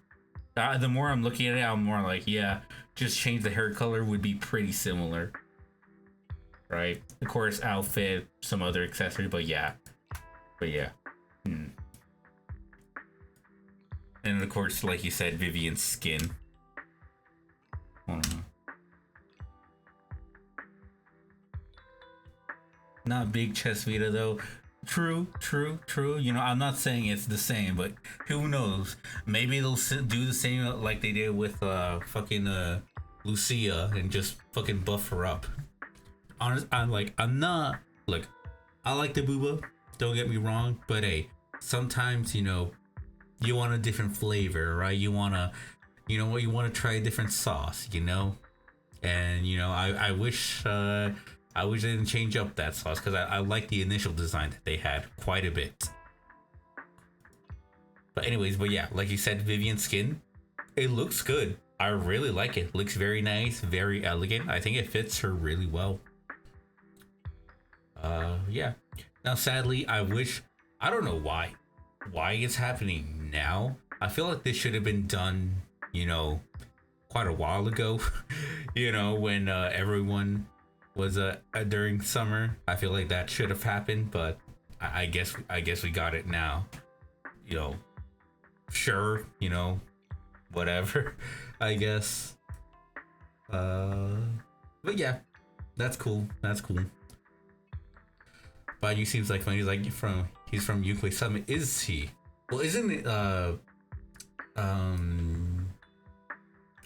The more I'm looking at it, I'm more like, yeah, just change the hair color would be pretty similar. Right? Of course, outfit, some other accessory, but yeah. And of course, like you said, Vivian's skin. Not big chest Vita though. True. I'm not saying it's the same, but who knows? Maybe they'll do the same like they did with fucking Lucia and just fucking buff her up. Honest, I like the booba. Don't get me wrong, but hey, sometimes you want a different flavor, right? You wanna try a different sauce, and I wish they didn't change up that sauce because I like the initial design that they had quite a bit. But yeah, like you said, Vivian's skin, it looks good. I really like it. Looks very nice, very elegant. I think it fits her really well. Yeah. Now, sadly, I don't know why it's happening now. I feel like this should have been done, quite a while ago, when everyone was during summer. I feel like that should have happened, but I guess we got it now. Sure, whatever, I guess. But yeah, that's cool. Baidu seems like fun. He's from Yukway Summit. Is he? Well, isn't it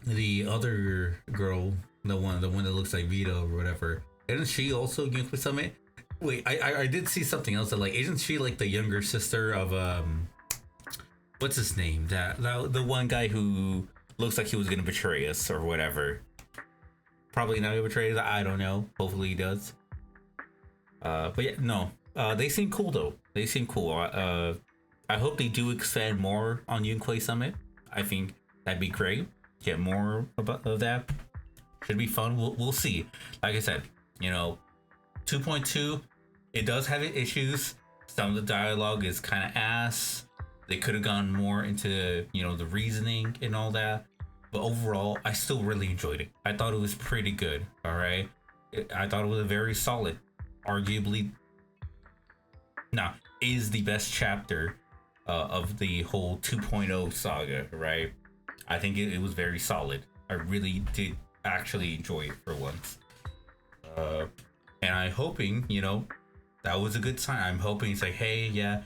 the other girl, the one that looks like Vita or whatever? Isn't she also Yukway Summit? Wait, I did see something else that isn't she like the younger sister of what's his name? That the one guy who looks like he was gonna betray us or whatever. Probably not gonna betray us. I don't know. Hopefully he does. But yeah, no. They seem cool though. They seem cool. I hope they do expand more on Yukway Summit. I think that'd be great. Get more of that. Should be fun. We'll see. Like I said, 2.2, it does have issues. Some of the dialogue is kind of ass. They could have gone more into the reasoning and all that. But overall, I still really enjoyed it. I thought it was pretty good. All right. I thought it was a very solid. Arguably, is the best chapter of the whole 2.0 saga, right? I think it was very solid. I really did actually enjoy it for once. And I'm hoping, that was a good sign. I'm hoping it's like, hey, yeah,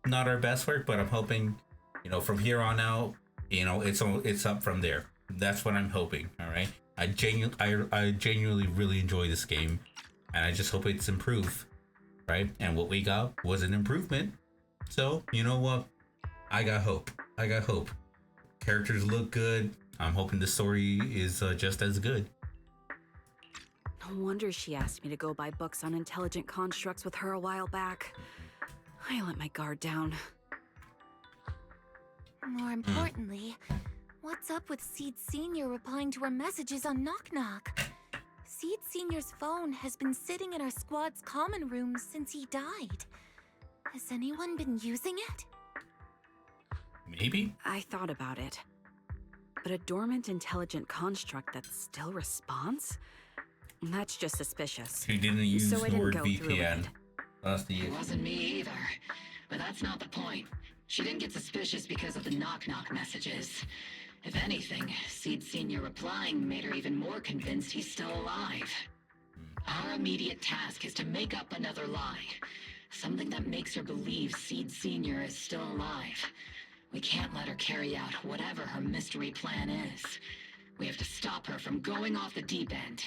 not our best work, but I'm hoping, from here on out, you know, it's up from there. That's what I'm hoping. All right. I genuinely really enjoy this game, and I just hope it's improved, right? And what we got was an improvement. So you know what? I got hope. Characters look good. I'm hoping the story is just as good. No wonder she asked me to go buy books on intelligent constructs with her a while back. I let my guard down. More importantly, what's up with Seed Sr. replying to our messages on Knock Knock? Seed Sr.'s phone has been sitting in our squad's common room since he died. Has anyone been using it? Maybe. I thought about it. But a dormant intelligent construct that still responds? That's just suspicious. She didn't use So I the didn't word go through with VPN. it. That's the It wasn't me either. But that's not the point. She didn't get suspicious because of the knock-knock messages. If anything, Seed Sr. replying made her even more convinced he's still alive. Our immediate task is to make up another lie. Something that makes her believe Seed Sr. is still alive. We can't let her carry out whatever her mystery plan is. We have to stop her from going off the deep end.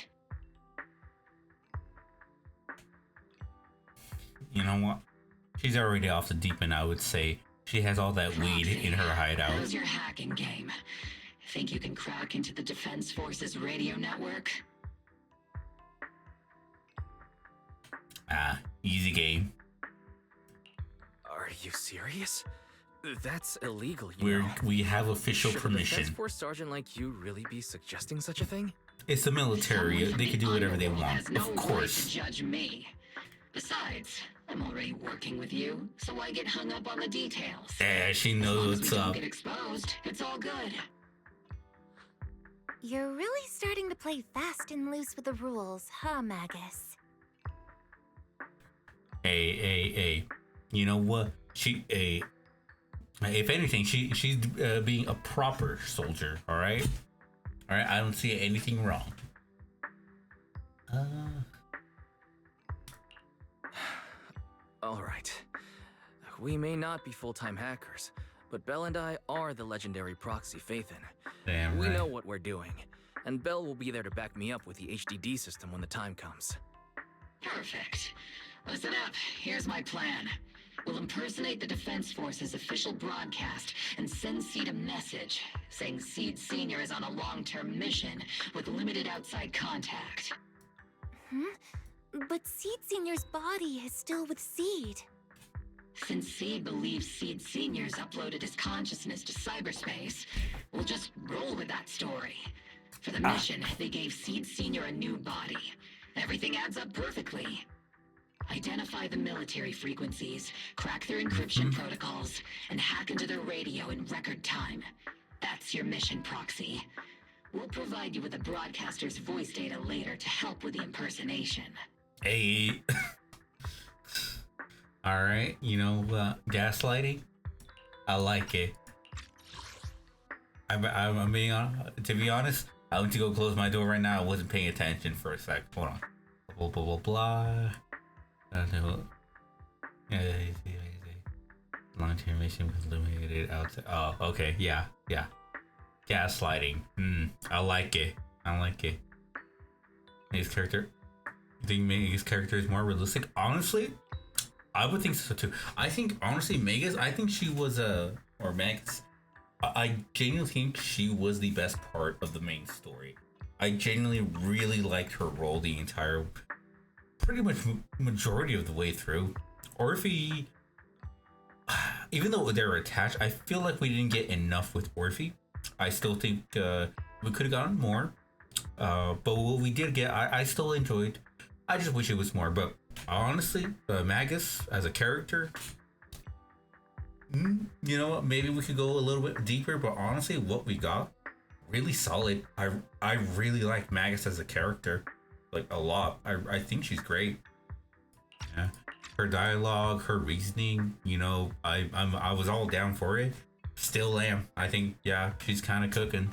You know what? She's already off the deep end, I would say. She has all that weed in her hideout. How's your hacking game? Think you can crack into the Defense Forces radio network? Easy game. Are you serious? That's illegal, you know. We have official Should a permission. Defense Force sergeant like you really be suggesting such a thing? It's the military. Someone from They can the do whatever they underworld want. has no Of right to course. judge me. Besides, I'm already working with you, so I get hung up on the details. Yeah, she As long knows as what's we don't up. get exposed, it's all good. You're really starting to play fast and loose with the rules, huh, Magus? Hey. You know what? If anything, she's being a proper soldier. All right. I don't see anything wrong. All right. We may not be full-time hackers, but Belle and I are the legendary proxy Phaethon. Damn We right. know what we're doing, and Belle will be there to back me up with the HDD system when the time comes. Perfect. Listen up, here's my plan. We'll impersonate the Defense Force's official broadcast and send Seed a message saying Seed Sr. is on a long-term mission with limited outside contact. But Seed Sr.'s body is still with Seed. Since Seed believes Seed Sr.'s uploaded his consciousness to cyberspace, we'll just roll with that story. For the mission, they gave Seed Sr. a new body. Everything adds up perfectly. Identify the military frequencies, crack their encryption protocols, and hack into their radio in record time. That's your mission, Proxy. We'll provide you with the broadcaster's voice data later to help with the impersonation. Hey. All right. You know, gaslighting. I like it. I'm being to be honest. I went to go close my door right now. I wasn't paying attention for a sec. Hold on. Blah blah blah blah. Long-term mission was eliminated outside. Oh, okay. Yeah. Gaslighting. I like it. His character. You think his character is more realistic? Honestly, I would think so too. I think honestly, Megas. I think she was or Max. I genuinely think she was the best part of the main story. I genuinely really liked her role the entire, pretty much majority of the way through. Orphe, even though they're attached, I feel like we didn't get enough with Orphe. I still think we could have gotten more. But what we did get, I still enjoyed. I just wish it was more. But honestly, Magus as a character, you know what? Maybe we could go a little bit deeper. But honestly, what we got, really solid. I really like Magus as a character, like a lot. I think she's great. Yeah, her dialogue, her reasoning. You know, I was all down for it. Still am. I think she's kind of cooking.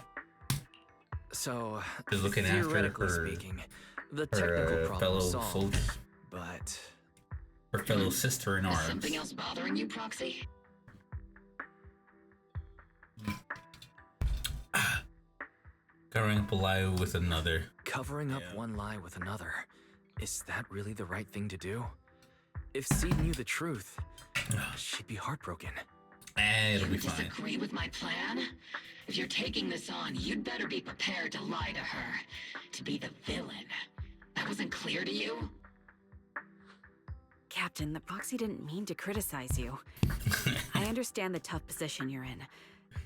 So, Just looking after theoretically her, speaking, the technical problem fellow was solved, soldiers, but her fellow sister in Is arms. something else bothering you, Proxy? Covering up a lie with another. Covering up one lie with another. Is that really the right thing to do? If Seed knew the truth, she'd be heartbroken. It'll You be fine. disagree with my plan? If you're taking this on, you'd better be prepared to lie to her. To be the villain. That wasn't clear to you? Captain, the Proxy didn't mean to criticize you. I understand the tough position you're in,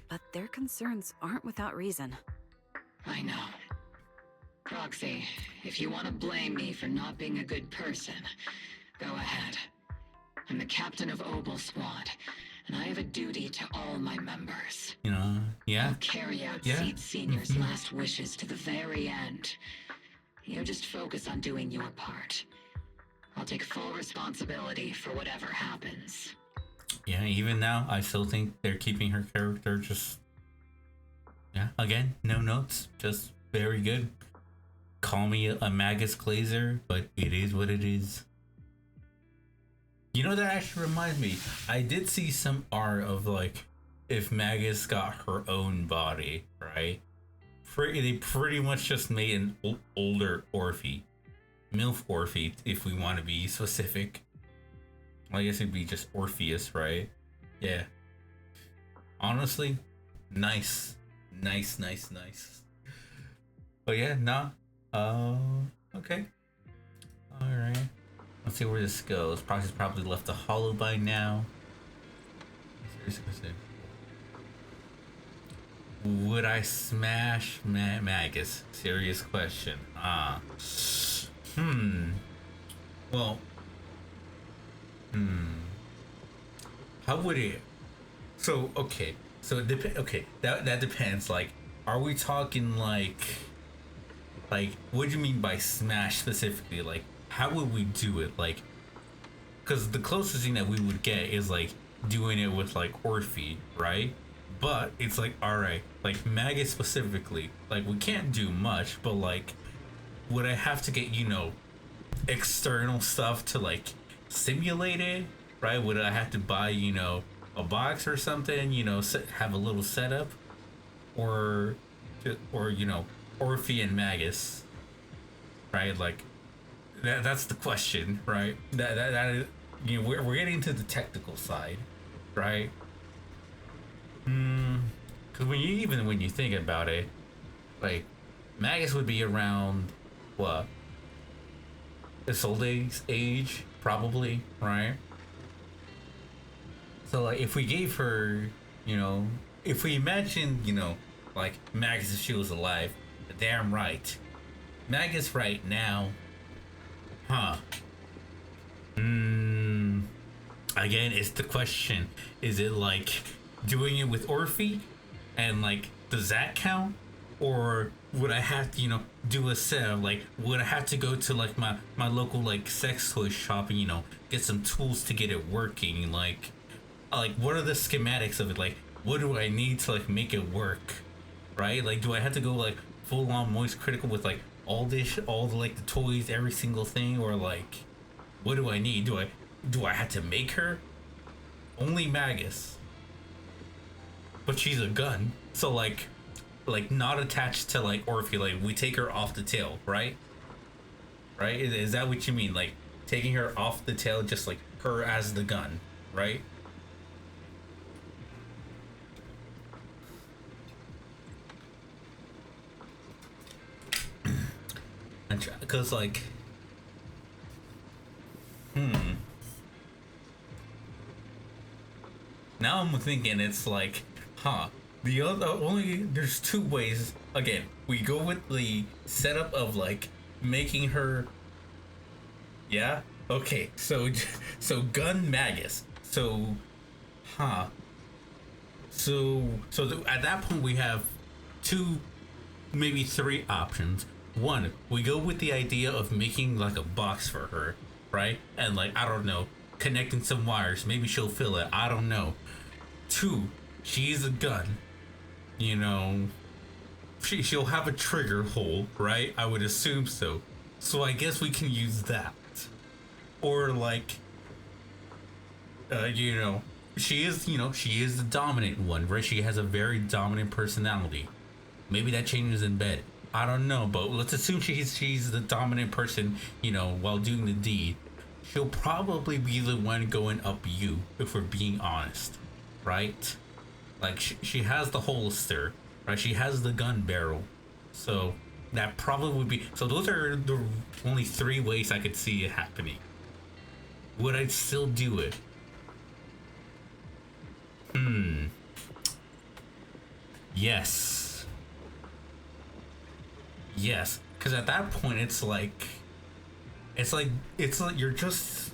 but their concerns aren't without reason. I know. Proxy, if you want to blame me for not being a good person, go ahead. I'm the captain of Obel Squad, and I have a duty to all my members. You know, yeah. I'll carry out Yeah. Seed Senior's last wishes to the very end. You just focus on doing your part. I'll take full responsibility for whatever happens. Yeah, even now, I still think they're keeping her character just... Yeah, again, no notes, just very good. Call me a Magus Glazer, but it is what it is. You know, that actually reminds me, I did see some art of, like, if Magus got her own body, right? They pretty much just made an older Orphe. MILF Orphe, if we want to be specific. I guess it'd be just Orpheus, right? Yeah. Honestly, nice. Nice. But yeah, nah. Okay. Alright. Let's see where this goes. Proxy's probably left the hollow by now. Would I smash Magus? Serious question. Well, how would it? So okay, so it depends. Okay, that depends. Like, are we talking like what do you mean by smash specifically? Like, how would we do it? Like, because the closest thing that we would get is like doing it with like Orphe, right? But it's like, all right, like Magus specifically, like we can't do much, but like, would I have to get, you know, external stuff to like simulate it, right? Would I have to buy, you know, a box or something, you know, have a little setup, or you know, Orphe and Magus, right? Like that's the question, right? That is, you know, we're getting to the technical side, right? Because when you think about it, like Magus would be around what? Isolde's age, probably, right? So like, if we gave her, you know, if we imagine, you know, like Magus if she was alive, damn right, Magus right now, again, it's the question: is it like doing it with Orphe, and like, does that count, or would I have to, you know, do a set of like, would I have to go to like my local like sex toy shop and, you know, get some tools to get it working? Like what are the schematics of it? Like, what do I need to like make it work, right? Like, do I have to go like full on moist critical with like all the like the toys, every single thing, or like, what do I need? Do I have to make her? Only Magus, but she's a gun, so like not attached to like Orphe. Like, we take her off the tail, right? Right? Is that what you mean? Like taking her off the tail, just like her as the gun, right? Because like, now I'm thinking it's like, the other only there's two ways. Again, we go with the setup of like making her. Yeah. Okay. So gun Magus. So, at that point we have two, maybe three options. One, we go with the idea of making like a box for her, right? And like, I don't know, connecting some wires. Maybe she'll feel it. I don't know. Two, she's a gun. You know, she'll have a trigger hole, right? I would assume so. So I guess we can use that. Or like, you know, she is the dominant one, right? She has a very dominant personality. Maybe that changes in bed. I don't know, but let's assume she's the dominant person, you know, while doing the deed. She'll probably be the one going up you, if we're being honest, right? Like, she has the holster, right? She has the gun barrel. So, that probably would be... So, those are the only 3 ways I could see it happening. Would I still do it? Yes. Yes. Because at that point, it's like you're just...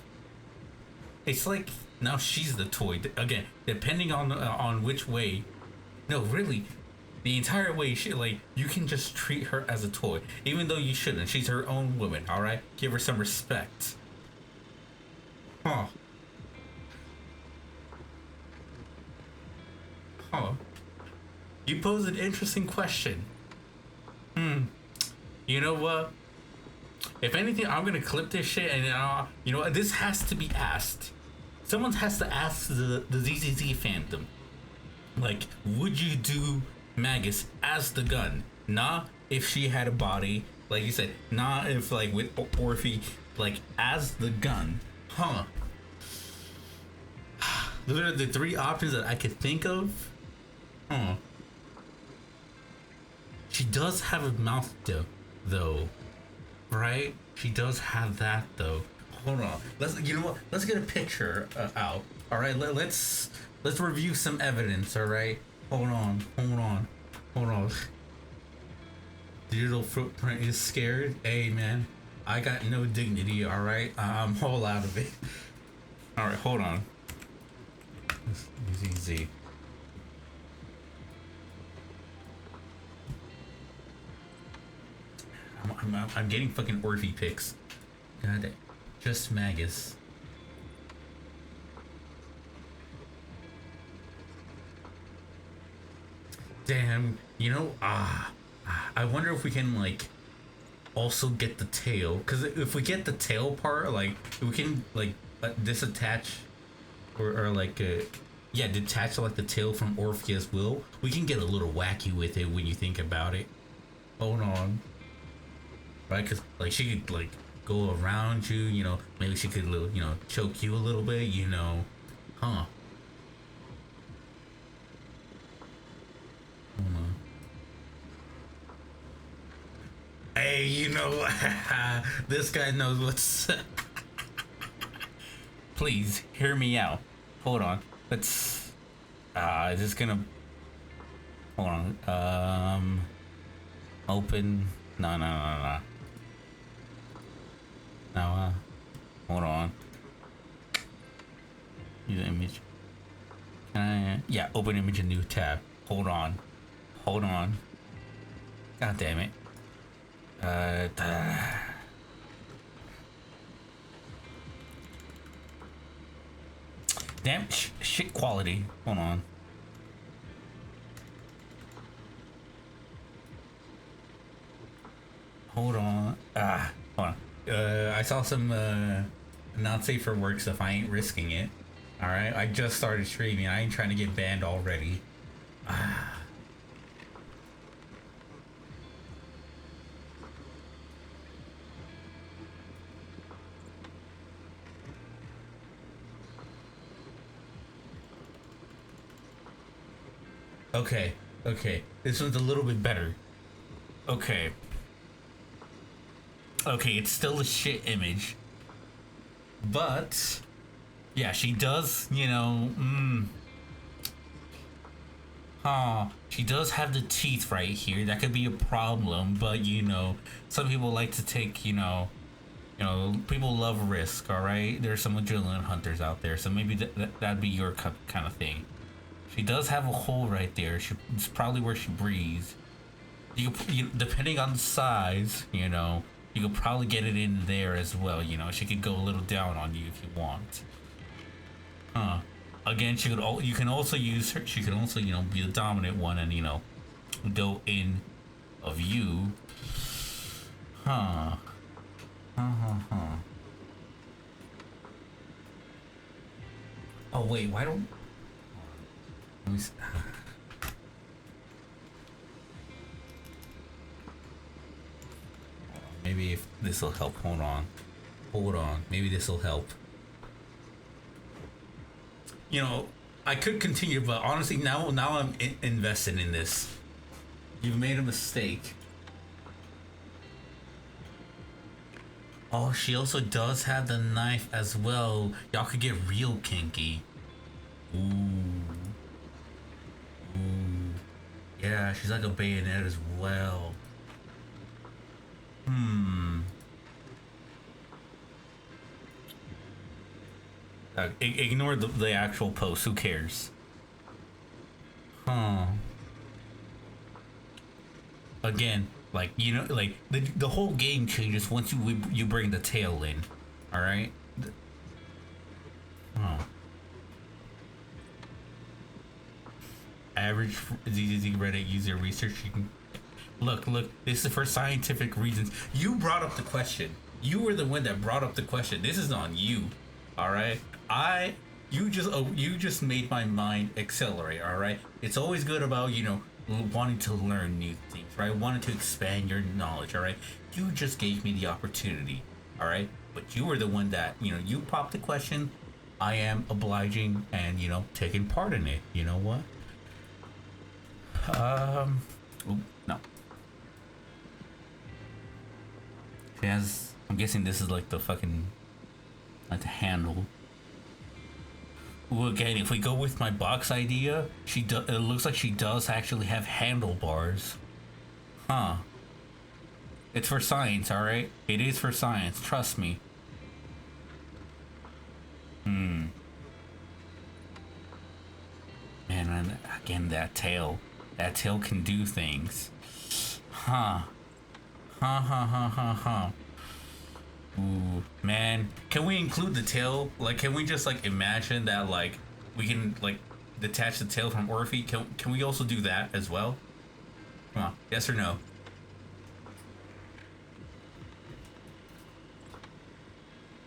It's like now she's the toy. Again, depending on which way. No, really, the entire way, you can just treat her as a toy, even though you shouldn't. She's her own woman. All right, give her some respect. Huh. You pose an interesting question. You know what? If anything, I'm gonna clip this shit, and you know, this has to be asked. Someone has to ask the ZZZ fandom. Like, would you do Magus as the gun? Nah, if she had a body, like you said. Nah, if like with Orphe, like as the gun. Huh. Those are the 3 options that I could think of. Huh. She does have a mouth though. Right? She does have that though. Hold on. You know what? Let's get a picture out. All right. Let's review some evidence. All right. Hold on. Digital footprint is scared. Hey man, I got no dignity. All right. I'm all out of it. All right. Hold on. ZZZ. I'm getting fucking Orphe pics. God damn. Just Magus. Damn, you know, I wonder if we can like also get the tail, because if we get the tail part, like we can like disattach or like yeah, detach like the tail from Orphe as well. We can get a little wacky with it when you think about it. Hold on. Right, because like she could like go around you, you know, maybe she could, you know, choke you a little bit, you know. Huh. Hold on. Hey, you know, this guy knows what's... Please, hear me out. Hold on. Let's... just gonna... Hold on. Open... No. Now, hold on. Use image. Can I? Yeah, open image in new tab. Hold on. God damn it. Damn shit quality. Hold on. Hold on. Hold on. I saw some not safe for work stuff. I ain't risking it. All right. I just started streaming. I ain't trying to get banned already. Okay. This one's a little bit better. Okay, it's still a shit image. But, yeah, she does, you know, she does have the teeth right here. That could be a problem, but, you know, some people like to take, you know, people love risk, alright? There's some adrenaline hunters out there, so maybe that'd be your kind of thing. She does have a hole right there. It's probably where she breathes. You depending on the size, you know, you could probably get it in there as well. You know, she could go a little down on you if you want. Again, you can also use her. She can also, you know, be the dominant one and, you know, go in of you. Oh wait, why don't? Maybe if this will help. Hold on. Hold on. Maybe this will help. You know, I could continue, but honestly, now I'm invested in this. You've made a mistake. Oh, she also does have the knife as well. Y'all could get real kinky. Ooh. Ooh. Yeah, she's like a bayonet as well. Ignore the actual post. Who cares? Huh. Again, like, you know, like the whole game changes once you bring the tail in. All right. Oh. Average ZZZ Reddit user research. You can look. This is for scientific reasons. You brought up the question. You were the one that brought up the question. This is on you. All right. You just made my mind accelerate. All right. It's always good about, you know, wanting to learn new things, right? Wanting to expand your knowledge. All right. You just gave me the opportunity. All right. But you were the one that, you know, you popped the question. I am obliging and, you know, taking part in it. You know what? No. She has. I'm guessing this is like the fucking, like the handle. Well, again, if we go with my box idea, it looks like she does actually have handlebars. Huh. It's for science, alright? It is for science, trust me. Man, and again, that tail. That tail can do things. Huh. Ooh, man, can we include the tail? Like, can we just like imagine that like we can like detach the tail from Orphe? Can we also do that as well? Come on, yes or no?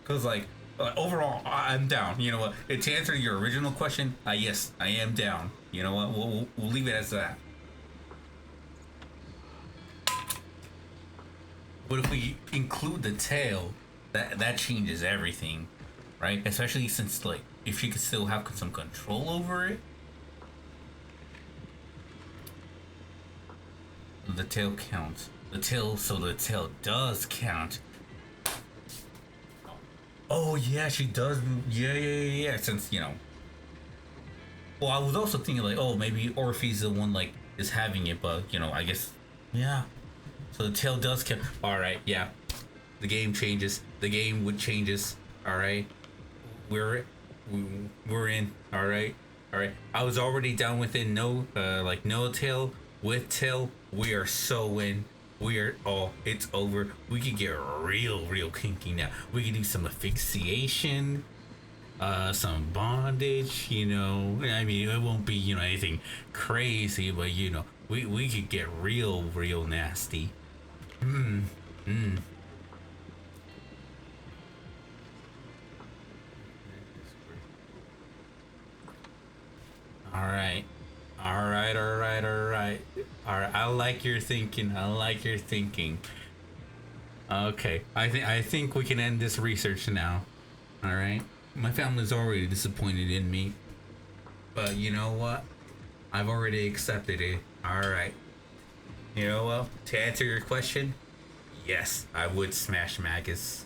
Cause like overall, I'm down. You know what? To answer your original question, yes, I am down. You know what? We'll leave it as that. But if we include the tail, that changes everything, right? Especially since, like, if she could still have some control over it. The tail counts. So the tail does count. Oh, yeah, she does. Yeah. Since, you know. Well, I was also thinking, like, oh, maybe Orphe's the one, like, is having it, but, you know, I guess, yeah. So the tail does count. Alright, yeah. The game changes. The game would changes. Alright. We're in. Alright. I was already down with it. No tail. With tail. We are so in. It's over. We could get real kinky now. We can do some asphyxiation. Some bondage, you know. I mean, it won't be, you know, anything crazy, but, you know, we could get real nasty. All right. I like your thinking. Okay. I think we can end this research now. All right. My family's already disappointed in me, but you know what? I've already accepted it. All right. You know what? To answer your question, yes, I would smash Magus.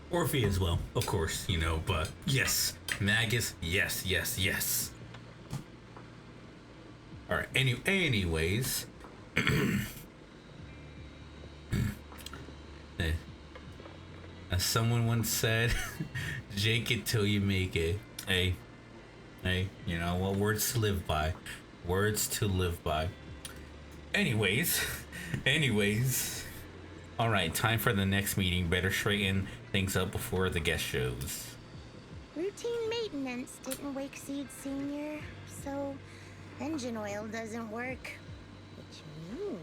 Orphe as well, of course, you know, but yes, Magus, yes. All right. Anyways, as someone once said, "Jake it till you make it." Hey, you know what? Words to live by. Anyways. All right, time for the next meeting. Better straighten things up before the guest shows. Routine maintenance didn't wake Seed Senior, so engine oil doesn't work. Which means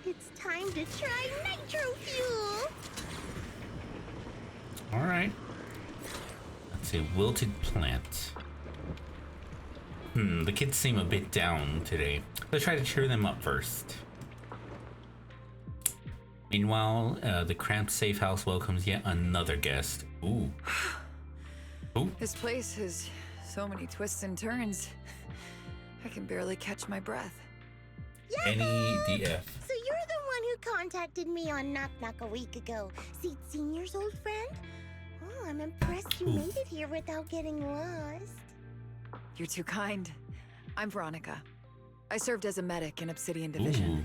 it's time to try nitro fuel. All right. That's a wilted plant. The kids seem a bit down today. Let's try to cheer them up first. Meanwhile, the cramped safe house welcomes yet another guest. Ooh. Ooh. This place has so many twists and turns. I can barely catch my breath. NEDF. So you're the one who contacted me on Knock Knock a week ago. Seed Senior's old friend? Oh, I'm impressed you made it here without getting lost. You're too kind. I'm Veronica. I served as a medic in Obsidian Division. Ooh.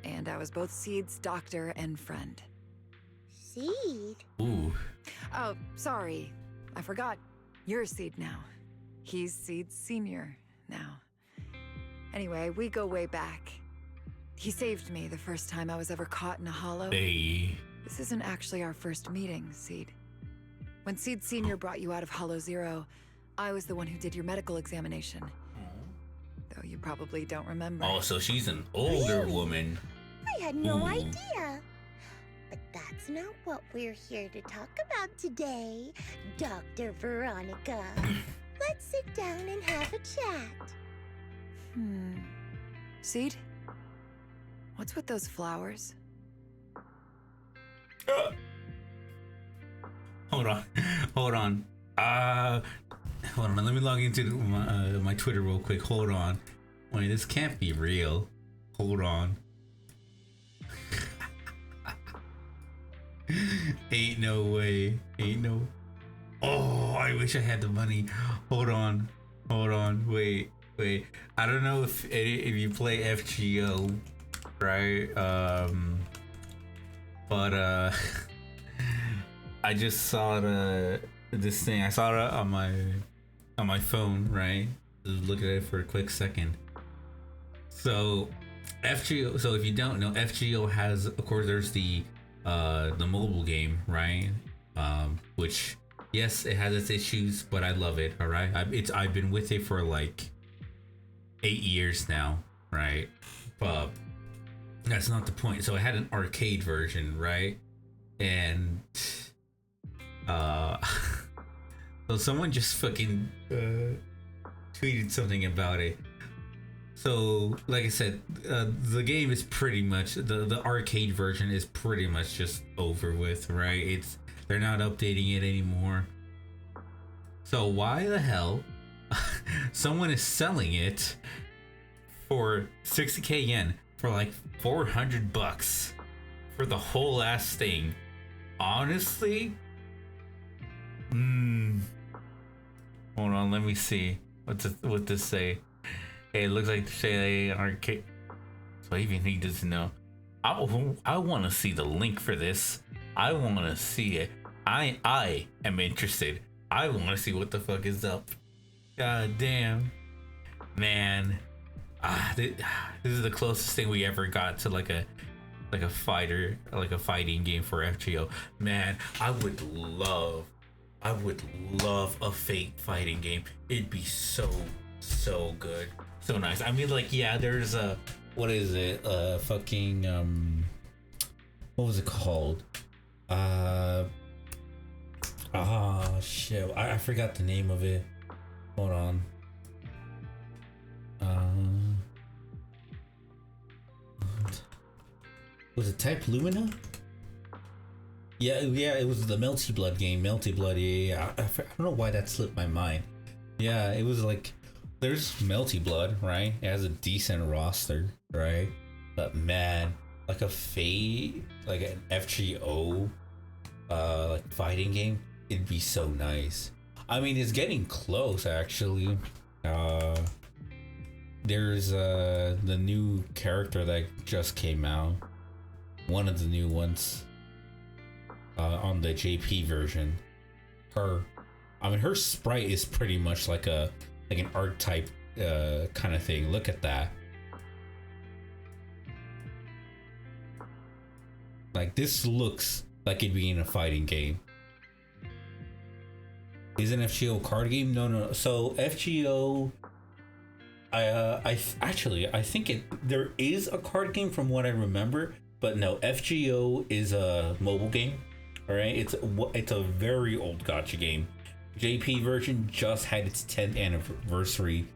And I was both Seed's doctor and friend. Seed? Ooh. Oh, sorry. I forgot. You're Seed now. He's Seed's senior now. Anyway, we go way back. He saved me the first time I was ever caught in a hollow. Hey. This isn't actually our first meeting, Seed. When Seed Senior brought you out of Hollow Zero, I was the one who did your medical examination. Though you probably don't remember. Oh, so she's an older woman. I had no Ooh. idea. But that's not what we're here to talk about today, Dr. Veronica. Let's sit down and have a chat. Seed? What's with those flowers? Hold on. Hold on. Let me log into my Twitter real quick. Hold on. Wait, this can't be real. Hold on. Ain't no way. Ain't no. Oh, I wish I had the money. Hold on. Hold on. Wait. I don't know if you play FGO, right? But I just saw this thing. I saw it on my phone, right? Just look at it for a quick second. So FGO. So if you don't know, FGO has, of course, there's the mobile game, right? Which, yes, it has its issues, but I love it. All right, I've been with it for like 8 years now, right? But that's not the point. So it had an arcade version, right? And so someone just fucking tweeted something about it. So like I said, the game is pretty much the arcade version is pretty much just over with, right? They're not updating it anymore. So why the hell someone is selling it for 60k yen for like 400 bucks for the whole ass thing? Honestly, hold on, let me see what this say. Hey, it looks like say arcade. So even he doesn't know. I want to see the link for this. I want to see it. I am interested. I want to see what the fuck is up. God damn, man. This is the closest thing we ever got to like a fighting game for FGO. Man, I would love a Fate fighting game. It'd be so good, so nice. I mean, like, yeah, there's a, what is it? Fucking what was it called? Shit, I forgot the name of it. Hold on. Was it Type Lumina? Yeah, it was the Melty Blood game. Melty Blood, yeah. I don't know why that slipped my mind. Yeah, it was like, there's Melty Blood, right? It has a decent roster, right? But man, like a Fate, like an FGO, like fighting game, it'd be so nice. I mean, it's getting close actually. There's the new character that just came out. One of the new ones on the JP version. Her sprite is pretty much like an archetype kind of thing. Look at that. Like, this looks like it'd be in a fighting game. Is an FGO card game? No. So FGO, I think there is a card game from what I remember, but no, FGO is a mobile game. All right, it's a very old gacha game. JP version just had its 10th anniversary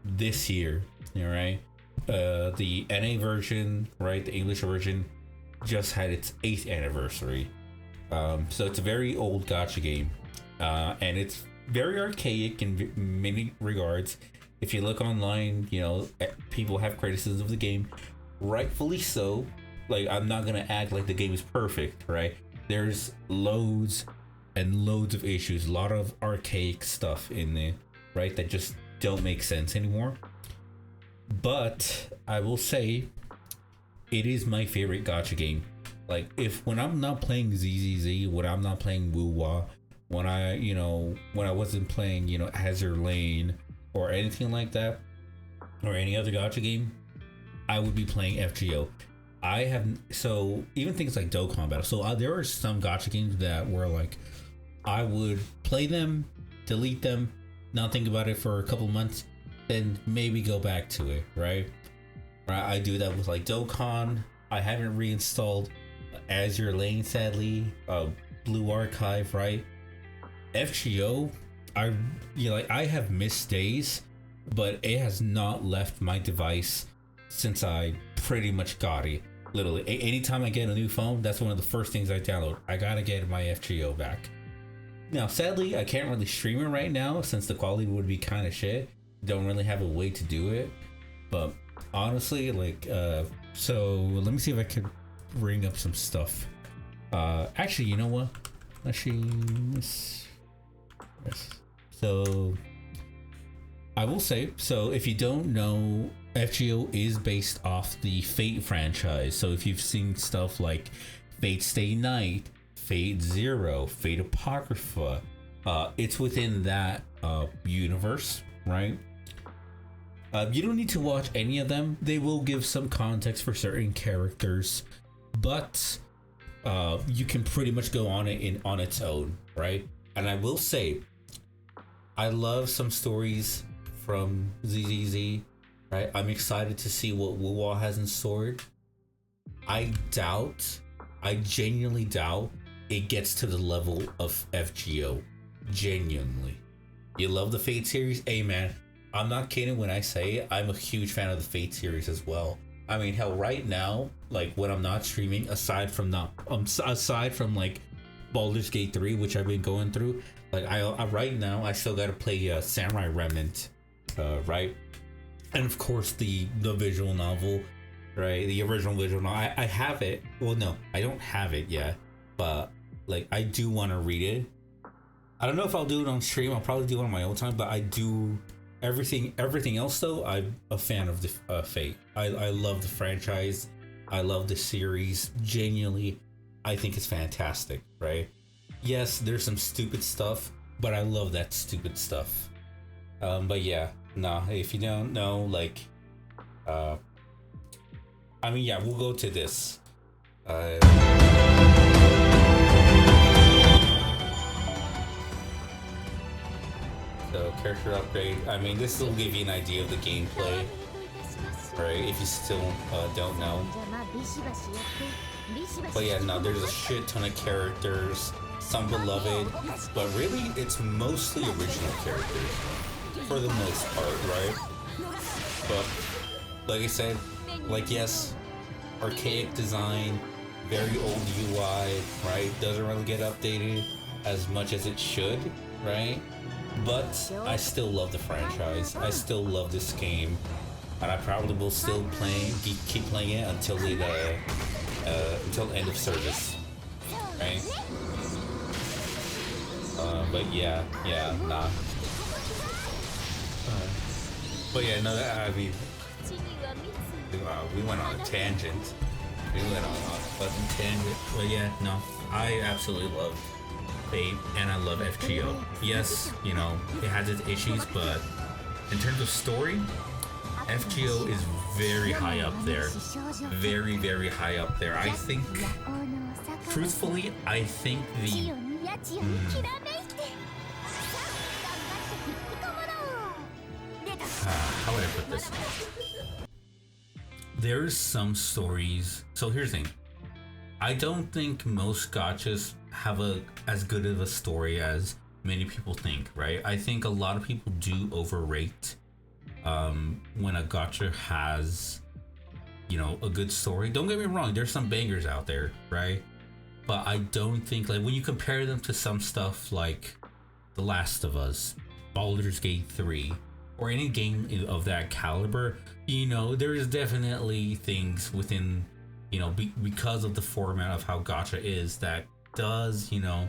this year. All right, the NA version, right, the English version, just had its 8th anniversary. So it's a very old gacha game, and it's very archaic in many regards. If you look online, you know, people have criticisms of the game, rightfully so. Like, I'm not gonna act like the game is perfect, right? There's loads and loads of issues, a lot of archaic stuff in there, right, that just don't make sense anymore. But I will say, it is my favorite gacha game. Like, when I'm not playing ZZZ, when I'm not playing Wuwa, when I wasn't playing, you know, Azure Lane or anything like that, or any other gacha game, I would be playing FGO. So even things like Dokkan Battle. So there are some gacha games that were like, I would play them, delete them, not think about it for a couple months, then maybe go back to it, right? I do that with like Dokkan. I haven't reinstalled Azure Lane, sadly. Blue Archive, right? FGO, I have missed days, but it has not left my device since I pretty much got it. Literally, anytime I get a new phone, that's one of the first things I download. I gotta get my FGO back. Now, sadly, I can't really stream it right now since the quality would be kind of shit. Don't really have a way to do it. But honestly, like, so let me see if I can bring up some stuff. Actually, you know what? So I will say, so if you don't know, FGO is based off the Fate franchise. So if you've seen stuff like Fate Stay Night, Fate Zero, Fate Apocrypha, it's within that universe, right? You don't need to watch any of them. They will give some context for certain characters, but you can pretty much go on it on its own, right? And I will say, I love some stories from ZZZ, right? I'm excited to see what Wuwa has in store. I genuinely doubt it gets to the level of FGO. Genuinely. You love the Fate series? Hey man, I'm not kidding when I say I'm a huge fan of the Fate series as well. I mean, hell, right now, like when I'm not streaming, aside from like Baldur's Gate 3, which I've been going through, like I right now I still gotta play Samurai Remnant, right? And of course the visual novel, right? The original visual novel. I have it. Well, no, I don't have it yet, but like I do want to read it. I don't know if I'll do it on stream. I'll probably do it on my own time, but I do everything else though. I'm a fan of the Fate. I love the franchise. I love the series. Genuinely, I think it's fantastic, right? Yes, there's some stupid stuff, but I love that stupid stuff. But yeah, nah, if you don't know, like, I mean, yeah, we'll go to this. So, character upgrade. I mean, this will give you an idea of the gameplay, right? If you still don't know. But yeah, no, there's a shit ton of characters, some beloved, but really it's mostly original characters for the most part, right? But like I said, like, yes, archaic design, very old UI, right? Doesn't really get updated as much as it should, right? But I still love the franchise. I still love this game, and I probably will still keep playing it until it until end of service, right? But yeah, nah. But yeah, no, I mean, we went on a tangent. We went on a fucking tangent. But yeah, no, I absolutely love Fate and I love FGO. Yes, you know, it has its issues, but in terms of story, FGO is very high up there. Very, very high up there. I think, truthfully, I think the... how would I put this? There's some stories... So here's the thing. I don't think most gachas have as good of a story as many people think, right? I think a lot of people do overrate when a gacha has you know, a good story. Don't get me wrong, there's some bangers out there, right? But I don't think, like, when you compare them to some stuff like The Last of Us, Baldur's Gate 3, or any game of that caliber, you know, there is definitely things within, you know, because of the format of how gacha is, that does, you know,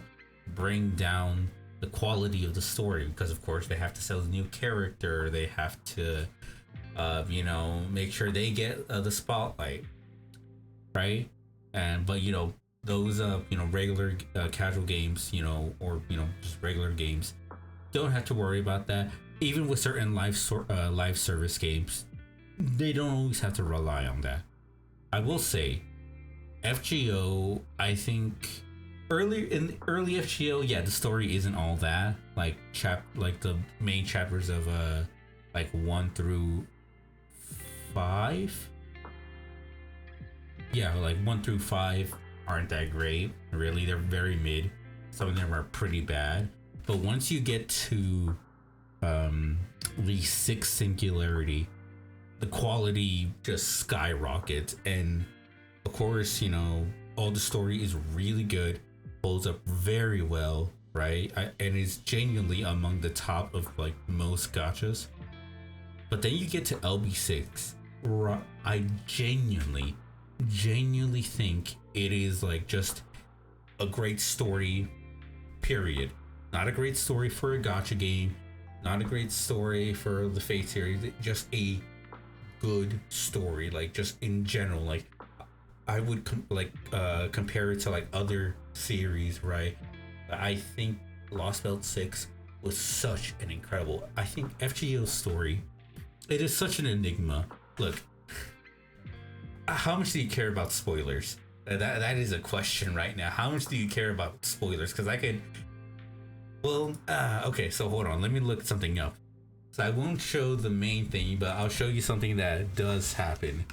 bring down the quality of the story, because of course they have to sell the new character, they have to you know, make sure they get the spotlight, right? And but you know, those you know, regular casual games, you know, or you know, just regular games, don't have to worry about that. Even with certain live service games, they don't always have to rely on that. I will say FGO, I think early FGO, yeah, the story isn't all that, like the main chapters of like 1 through 5, yeah, like 1 through 5 aren't that great, really. They're very mid. Some of them are pretty bad, but once you get to the 6th Singularity, the quality just skyrockets. And of course, you know, all the story is really good, holds up very well, right? And is genuinely among the top of like most gachas. But then you get to LB6, I genuinely think it is like just a great story, period. Not a great story for a gacha game, not a great story for the Fate series, just a good story, like just in general. Like I would compare it to like other series, right? I think Lost Belt 6 was such an incredible, I think FGO's story, it is such an enigma. Look, how much do you care about spoilers? That is a question right now. How much do you care about spoilers? Because I could, well, okay, so hold on, let me look something up. So I won't show the main thing, but I'll show you something that does happen.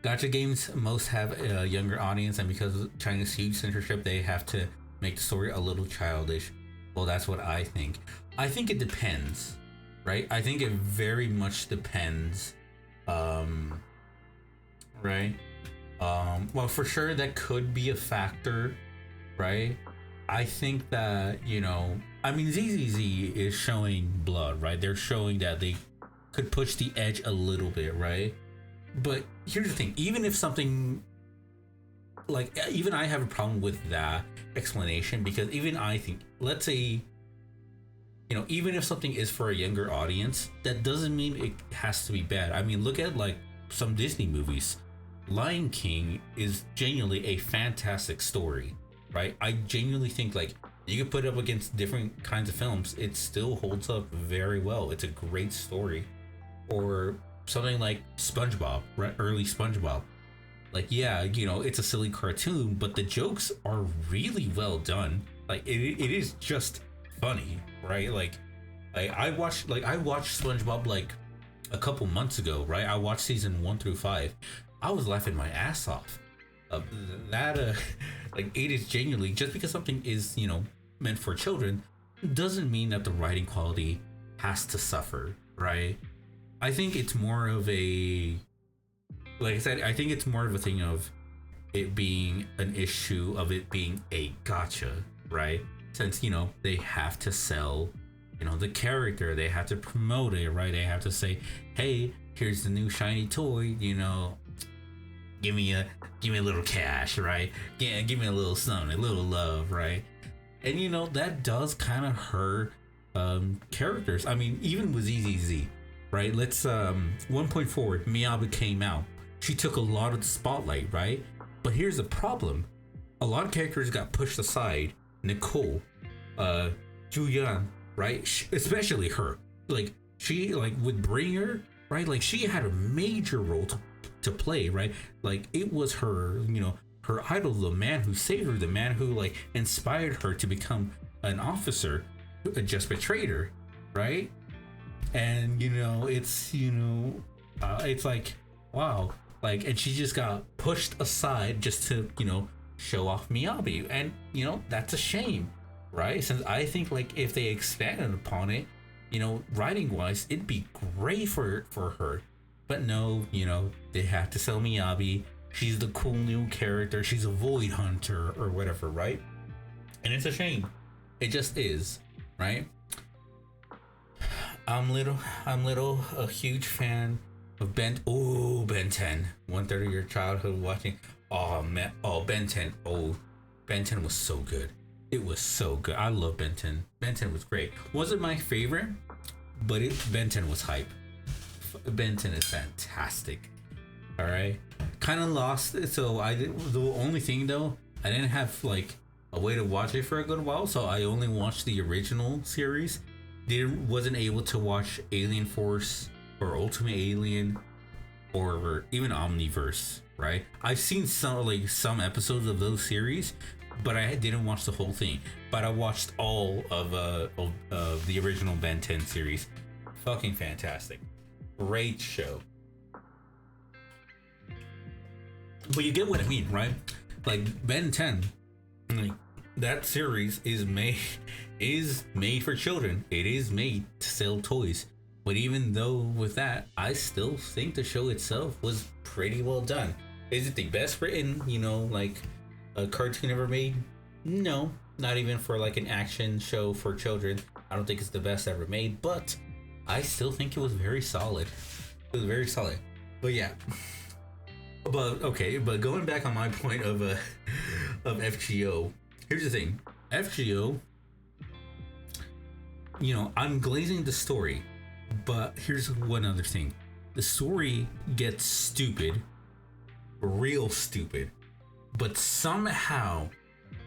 Gacha games most have a younger audience, and because of China's huge censorship, they have to make the story a little childish. Well, that's what I think. I think it depends, right? I think it very much depends, right? Well, for sure, that could be a factor, right? I think that, you know, I mean, ZZZ is showing blood, right? They're showing that they could push the edge a little bit, right? But here's the thing, even if something, like, even I have a problem with that explanation, because even I think, let's say, you know, even if something is for a younger audience, that doesn't mean it has to be bad. I mean, look at like some Disney movies. Lion King is genuinely a fantastic story, right? I genuinely think like you could put it up against different kinds of films, it still holds up very well. It's a great story. Or something like SpongeBob, right? Early SpongeBob. Like, yeah, you know, it's a silly cartoon, but the jokes are really well done. Like, it is just funny, right? Like I watched SpongeBob like a couple months ago, right? I watched season 1 through 5. I was laughing my ass off. Like, it is genuinely, just because something is, you know, meant for children doesn't mean that the writing quality has to suffer, right? I think it's more of a, like I said, I think it's more of a thing of it being an issue of it being a gacha, right? Since, you know, they have to sell, you know, the character, they have to promote it, right? They have to say, hey, here's the new shiny toy, you know, give me a little cash, right? Yeah, give me a little something, a little love, right? And, you know, that does kind of hurt characters. I mean, even with ZZZ, right? Let's 1.4, Miyabi came out. She took a lot of the spotlight, right? But here's the problem. A lot of characters got pushed aside. Nicole, Julian, right? Especially her. Like, she, like, with Bringer, right? Like, she had a major role to play, right? Like, it was her, you know, her idol, the man who saved her, the man who, like, inspired her to become an officer, just betrayed her, right? And, you know, it's, you know, it's like, wow, like, and she just got pushed aside just to, you know, show off Miyabi. And, you know, that's a shame, right? Since I think like if they expanded upon it, you know, writing wise, it'd be great for her. But no, you know, they have to sell Miyabi. She's the cool new character. She's a void hunter or whatever, right? And it's a shame. It just is, right? I'm a huge fan of Ben 10. 1/3 of your childhood watching. Oh man, Ben 10. Ben 10 was so good. It was so good. I love Ben 10. Ben 10 was great. Wasn't my favorite, but Ben 10 was hype. Ben 10 is fantastic. All right, kind of lost it. So the only thing though, I didn't have like a way to watch it for a good while, so I only watched the original series. Wasn't able to watch Alien Force or Ultimate Alien or even Omniverse, right? I've seen some episodes of those series, but I didn't watch the whole thing. But I watched all of the original Ben 10 series. Fucking fantastic. Great show. But you get what I mean, right? Like Ben 10, like that series is made for children. It is made to sell toys. But even though with that, I still think the show itself was pretty well done. Is it the best written, you know, like a cartoon ever made? No, not even for like an action show for children. I don't think it's the best ever made, but I still think it was very solid. It was very solid. But yeah. But okay, but going back on my point of FGO, here's the thing. FGO, you know, I'm glazing the story, but here's one other thing. The story gets stupid, real stupid, but somehow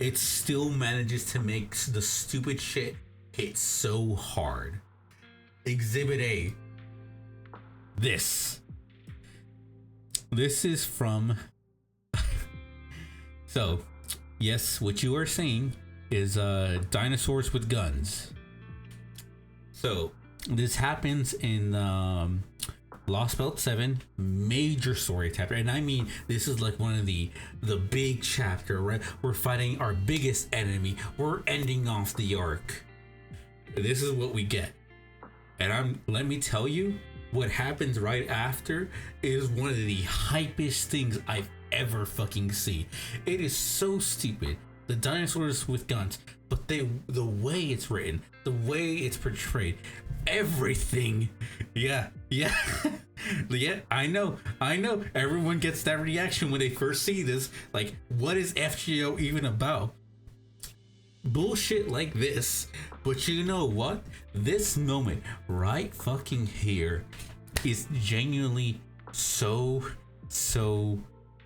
it still manages to make the stupid shit hit so hard. Exhibit A. This is from so yes, what you are saying is dinosaurs with guns. So this happens in Lost Belt 7, major story chapter, and I mean this is like one of the big chapter, right? We're fighting our biggest enemy. We're ending off the arc. This is what we get, and let me tell you, what happens right after is one of the hypest things I've ever fucking seen. It is so stupid. The dinosaurs with guns, but the way it's written, the way it's portrayed, everything. Yeah. Yeah, I know. Everyone gets that reaction when they first see this. Like, what is FGO even about? Bullshit like this. But you know what? This moment right fucking here is genuinely so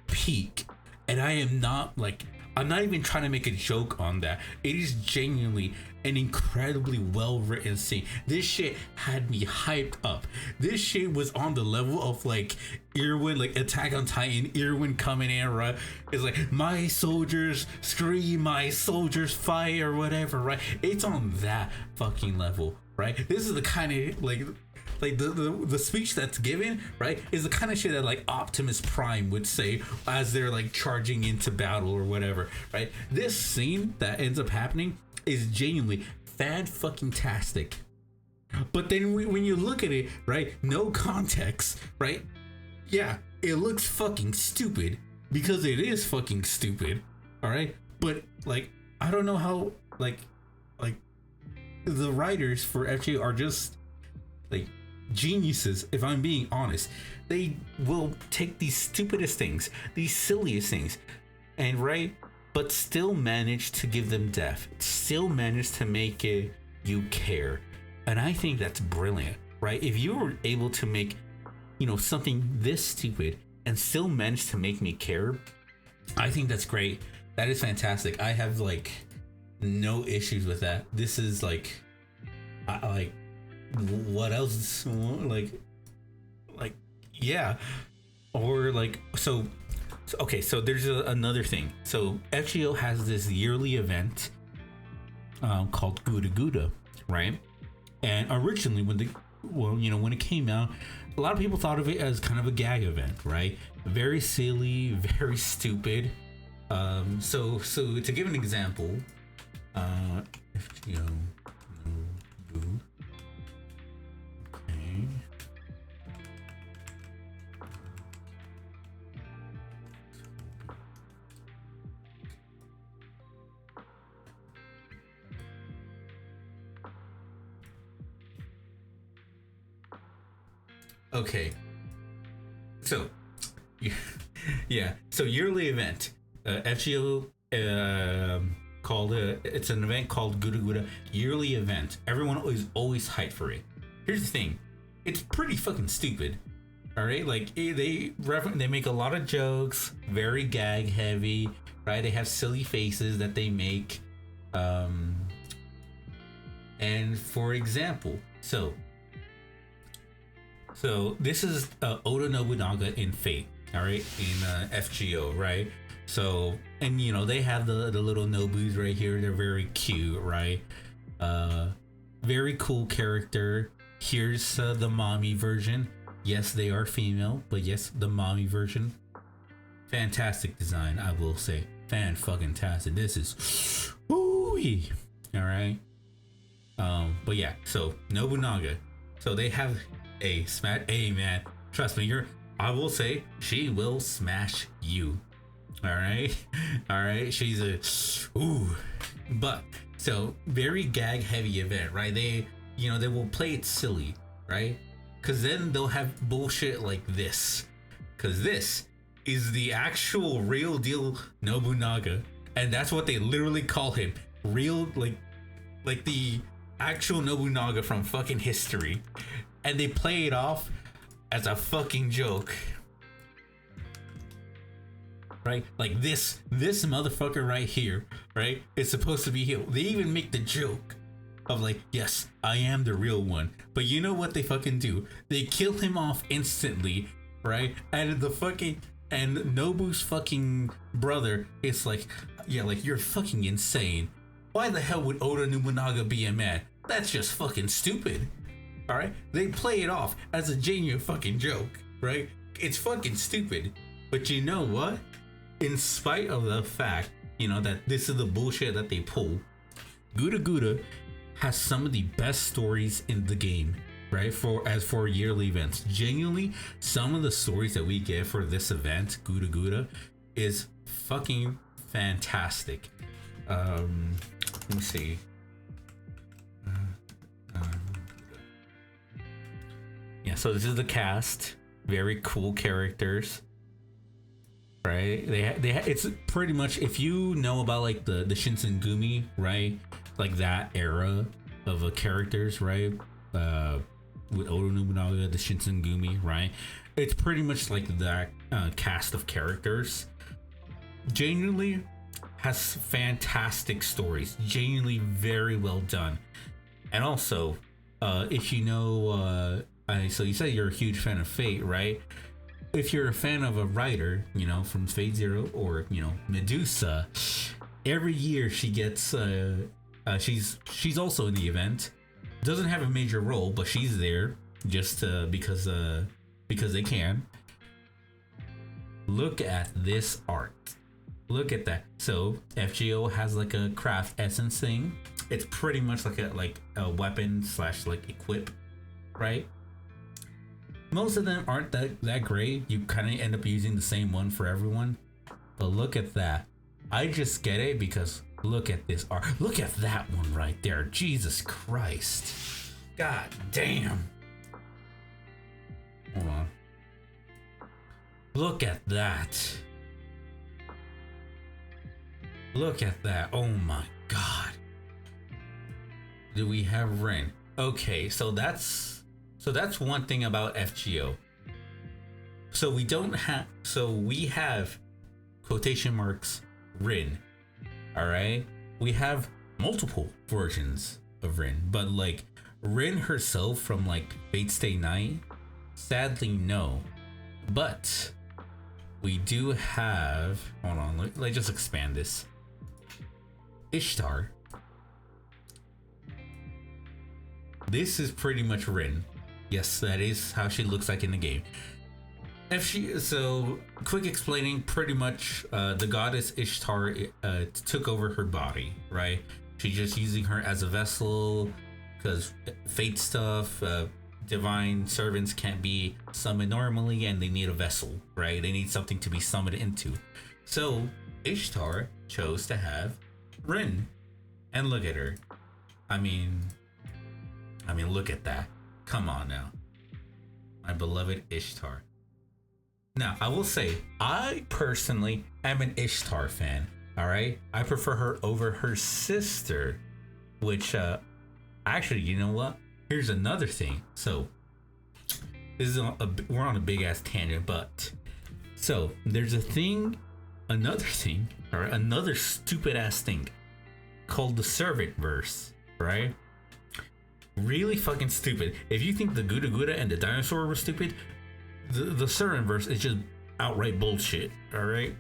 peak. And I'm not even trying to make a joke on that. It is genuinely an incredibly well written scene. This shit had me hyped up. This shit was on the level of like Irwin, like Attack on Titan, Irwin coming in, right? It's like, my soldiers scream, my soldiers fight, or whatever, right? It's on that fucking level, right? This is the kind of like the speech that's given, right, is the kind of shit that like Optimus Prime would say as they're like charging into battle or whatever, right? This scene that ends up happening is genuinely fan-fucking-tastic. But then when you look at it, right, no context, right, yeah, it looks fucking stupid because it is fucking stupid, all right? But like, I don't know how like the writers for FJ are just like geniuses, if I'm being honest. They will take these stupidest things, these silliest things, and right, but still manage to give them depth, still manage to make it you care. And I think that's brilliant, right? If you were able to make, you know, something this stupid and still manage to make me care, I think that's great. That is fantastic. I have like no issues with that. This is like, what else? Like, yeah. Or like, so okay, so there's another thing. So FGO has this yearly event called Gouda Gouda, right? And originally when it came out, a lot of people thought of it as kind of a gag event, right? Very silly, very stupid. So to give an example, FGO Nobu. Okay. Okay. So, yeah. So yearly event, FGO called it's an event called Gura Gura yearly event. Everyone is always hyped for it. Here's the thing, it's pretty fucking stupid. All right, like they make a lot of jokes, very gag heavy, right? They have silly faces that they make. And for example, so this is Oda Nobunaga in Fate, all right, in FGO, right? So, and you know, they have the little Nobus right here. They're very cute, right? Very cool character. Here's the mommy version. Yes, they are female, but yes, the mommy version. Fantastic design, I will say. Fan-fucking-tastic. This is woo-wee. All right. But yeah, so Nobunaga. So they have a smash. Hey man, trust me, I will say she will smash you. All right, all right. She's a but so very gag heavy event, right? They will play it silly, right? Because then they'll have bullshit like this. Because this is the actual real deal Nobunaga, and that's what they literally call him. Real, like the actual Nobunaga from fucking history, and they play it off as a fucking joke, right? Like this motherfucker right here, right? It's supposed to be him. They even make the joke of like, yes, I am the real one. But you know what they fucking do? They kill him off instantly, right? And Nobu's fucking brother is like, yeah, like, you're fucking insane. Why the hell would Oda Nobunaga be a man? That's just fucking stupid. All right? They play it off as a genuine fucking joke, right? It's fucking stupid. But you know what? In spite of the fact, that this is the bullshit that they pull, Gura Gura has some of the best stories in the game, right? For yearly events. Genuinely, some of the stories that we get for this event, Gura Gura, is fucking fantastic. Let me see. Yeah, so this is the cast. Very cool characters, right? It's pretty much, if you know about like the Shinsengumi, right? Like that era of characters, right? With Oda Nobunaga, the Shinsengumi, right? It's pretty much like that cast of characters. Genuinely has fantastic stories. Genuinely very well done. And also, if you know, so you said you're a huge fan of Fate, right? If you're a fan of a writer, from Fate Zero or Medusa, every year she gets she's also in the event. Doesn't have a major role, but she's there just because they can. Look at this art. Look at that. So FGO has like a craft essence thing. It's pretty much like a weapon / like equip, right? Most of them aren't that great. You kind of end up using the same one for everyone. But look at that. I just get it because look at this art. Look at that one right there. Jesus Christ. God damn. Hold on. Look at that. Look at that. Oh my God. Do we have Rin? Okay, so that's one thing about FGO. So we have quotation marks Rin. All right, we have multiple versions of Rin, but like Rin herself from like Fate Stay Night, sadly no. But we do have, hold on, let's just expand this. Ishtar. This is pretty much Rin. Yes, that is how she looks like in the game. So quick explaining, pretty much the goddess Ishtar took over her body, right? She's just using her as a vessel because fate stuff, divine servants can't be summoned normally, and they need a vessel, right? They need something to be summoned into. So Ishtar chose to have Rin, and look at her. I mean, look at that. Come on now, my beloved Ishtar. Now, I will say, I personally am an Ishtar fan. All right, I prefer her over her sister, which actually, you know what? Here's another thing. So this is we're on a big ass tangent, but so there's another thing, or another stupid ass thing called the servant verse, right? Really fucking stupid. If you think the Gouda Gouda and the dinosaur were stupid, the servant verse is just outright bullshit. All right.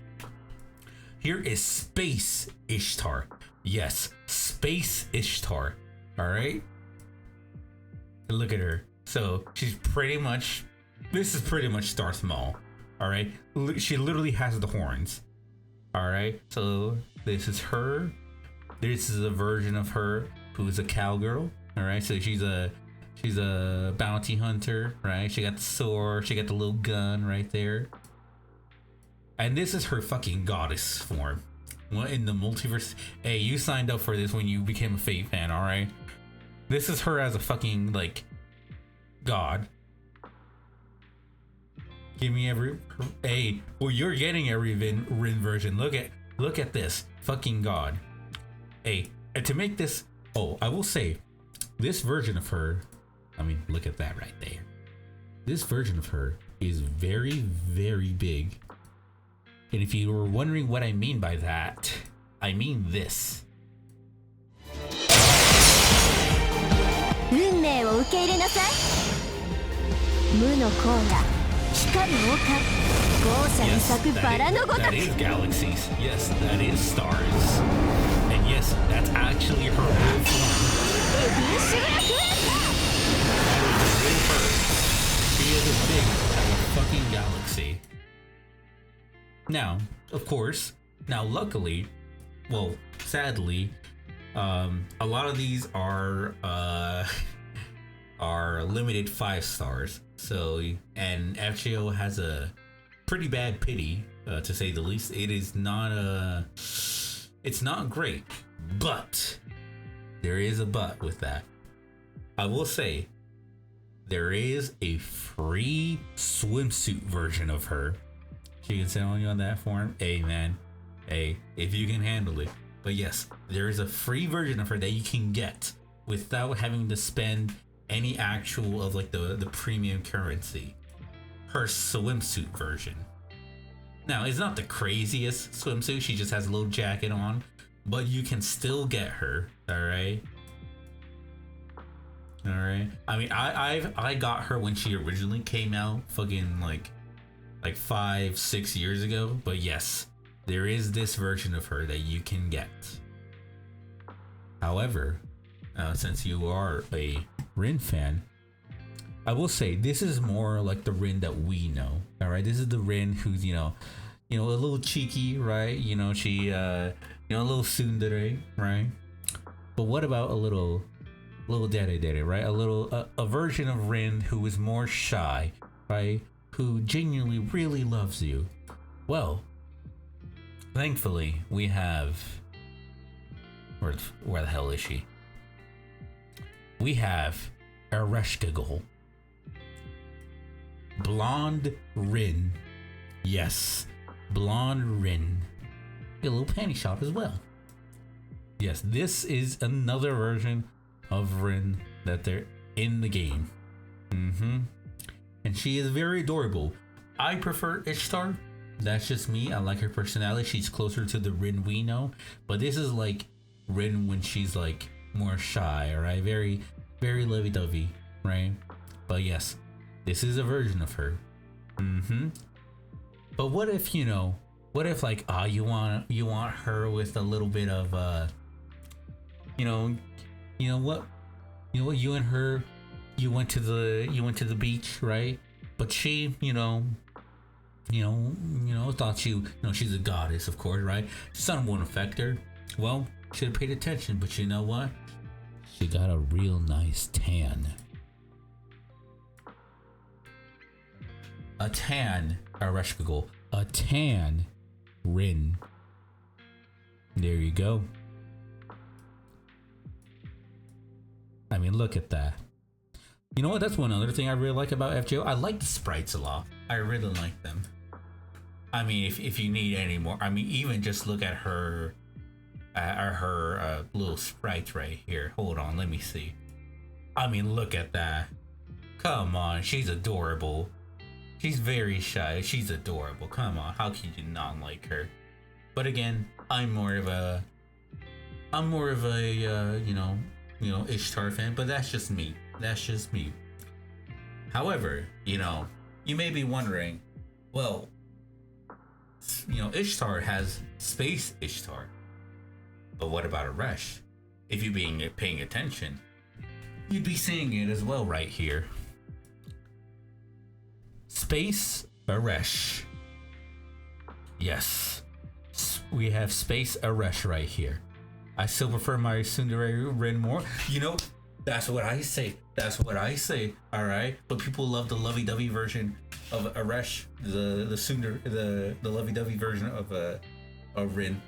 Here is Space Ishtar. Yes, Space Ishtar. All right. Look at her. So she's pretty much. This is pretty much Darth Maul. All right. She literally has the horns. All right. So this is her. This is a version of her who is a cowgirl. All right. So she's a bounty hunter. Right. She got the sword. She got the little gun right there. And this is her fucking goddess form. What in the multiverse? Hey, you signed up for this when you became a Fate fan, all right? This is her as a fucking, like, god. Give me every... Hey, well, you're getting every Rin version. Look at this. Fucking god. Hey, and to make this... Oh, I will say, this version of her... I mean, look at that right there. This version of her is very, very big. And if you were wondering what I mean by that, I mean this. 運命を受け入れなさい。無の甲羅、光る王冠、豪奢に咲くバラのごとく。That is galaxies. Yes, that is stars. And yes, that's actually her real form. エディ・シュラクエット。 That is her. She is as big as a fucking galaxy. Now, of course, luckily, well, sadly, a lot of these are limited 5 stars. So, and FGO has a pretty bad pity, to say the least. It's not great, but there is a but with that. I will say there is a free swimsuit version of her. She can sell you on that form. Hey, man. Hey, if you can handle it. But yes, there is a free version of her that you can get without having to spend any actual of like the premium currency. Her swimsuit version. Now, it's not the craziest swimsuit. She just has a little jacket on. But you can still get her. Alright? Alright? I mean, I got her when she originally came out. Fucking like 5-6 years ago, but yes, there is this version of her that you can get. However, since you are a Rin fan, I will say this is more like the Rin that we know. All right, this is the Rin who's a little cheeky, right? She a little tsundere, right? But what about a little dere, right? A version of Rin who is more shy, right? Who genuinely really loves you. Well, thankfully we have... Where the hell is she? We have Ereshkigal. Blonde Rin. Yes, blonde Rin. A little panty shop as well. Yes, this is another version of Rin that they're in the game. And she is very adorable. I prefer Ishtar. That's just me. I like her personality. She's closer to the Rin we know. But this is like Rin when she's like more shy, alright? Very, very lovey-dovey, right? But yes, this is a version of her. But what if, like, you want her with a little bit of, you and her, you went to the beach, right? But she, thought she's a goddess, of course, right? Sun won't affect her. Well, should have paid attention, but you know what? She got a real nice tan. A tan, Areshkagul. A tan, Rin. There you go. I mean, look at that. You know what? That's one other thing I really like about FGO. I like the sprites a lot. I really like them. I mean, if you need any more, I mean, even just look at her little sprite right here. Hold on, let me see. I mean, look at that. Come on, she's adorable. She's very shy. She's adorable. Come on, how can you not like her? But again, I'm more of a you know, Ishtar fan. But that's just me. That's just me. However, you know, you may be wondering, well, you know, Ishtar has Space Ishtar. But what about Aresh? If you're paying attention, you'd be seeing it as well right here. Space Aresh. Yes. We have Space Aresh right here. I still prefer my Tsundere Rin more. You know, that's what I say. That's what I say. All right. But people love the lovey-dovey version of Aresh, the lovey-dovey version of Rin.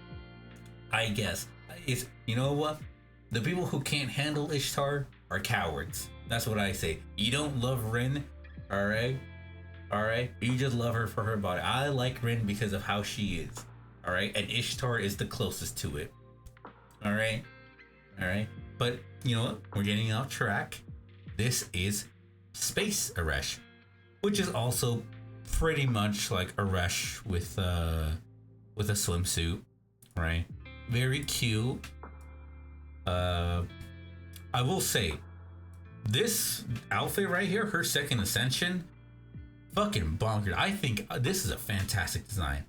I guess it's, you know what? The people who can't handle Ishtar are cowards. That's what I say. You don't love Rin, all right? All right. You just love her for her body. I like Rin because of how she is. All right. And Ishtar is the closest to it. All right. All right. But you know what? We're getting off track. This is Space Aresh, which is also pretty much like Aresh with a swimsuit, right? Very cute. I will say, this outfit right here, her second ascension, fucking bonkers. I think this is a fantastic design.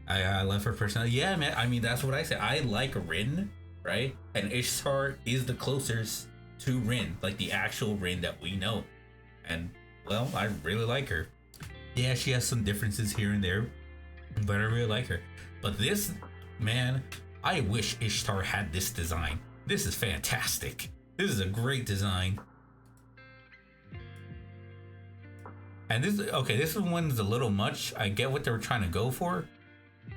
I love her personality. Yeah, man. I mean, that's what I say. I like Rin, right? And Ishtar is the closest to Rin, like the actual Rin that we know. And well, I really like her. Yeah, she has some differences here and there, but I really like her. But this, man, I wish Ishtar had this design. This is fantastic. This is a great design. And this, okay, this one is a little much. I get what they were trying to go for,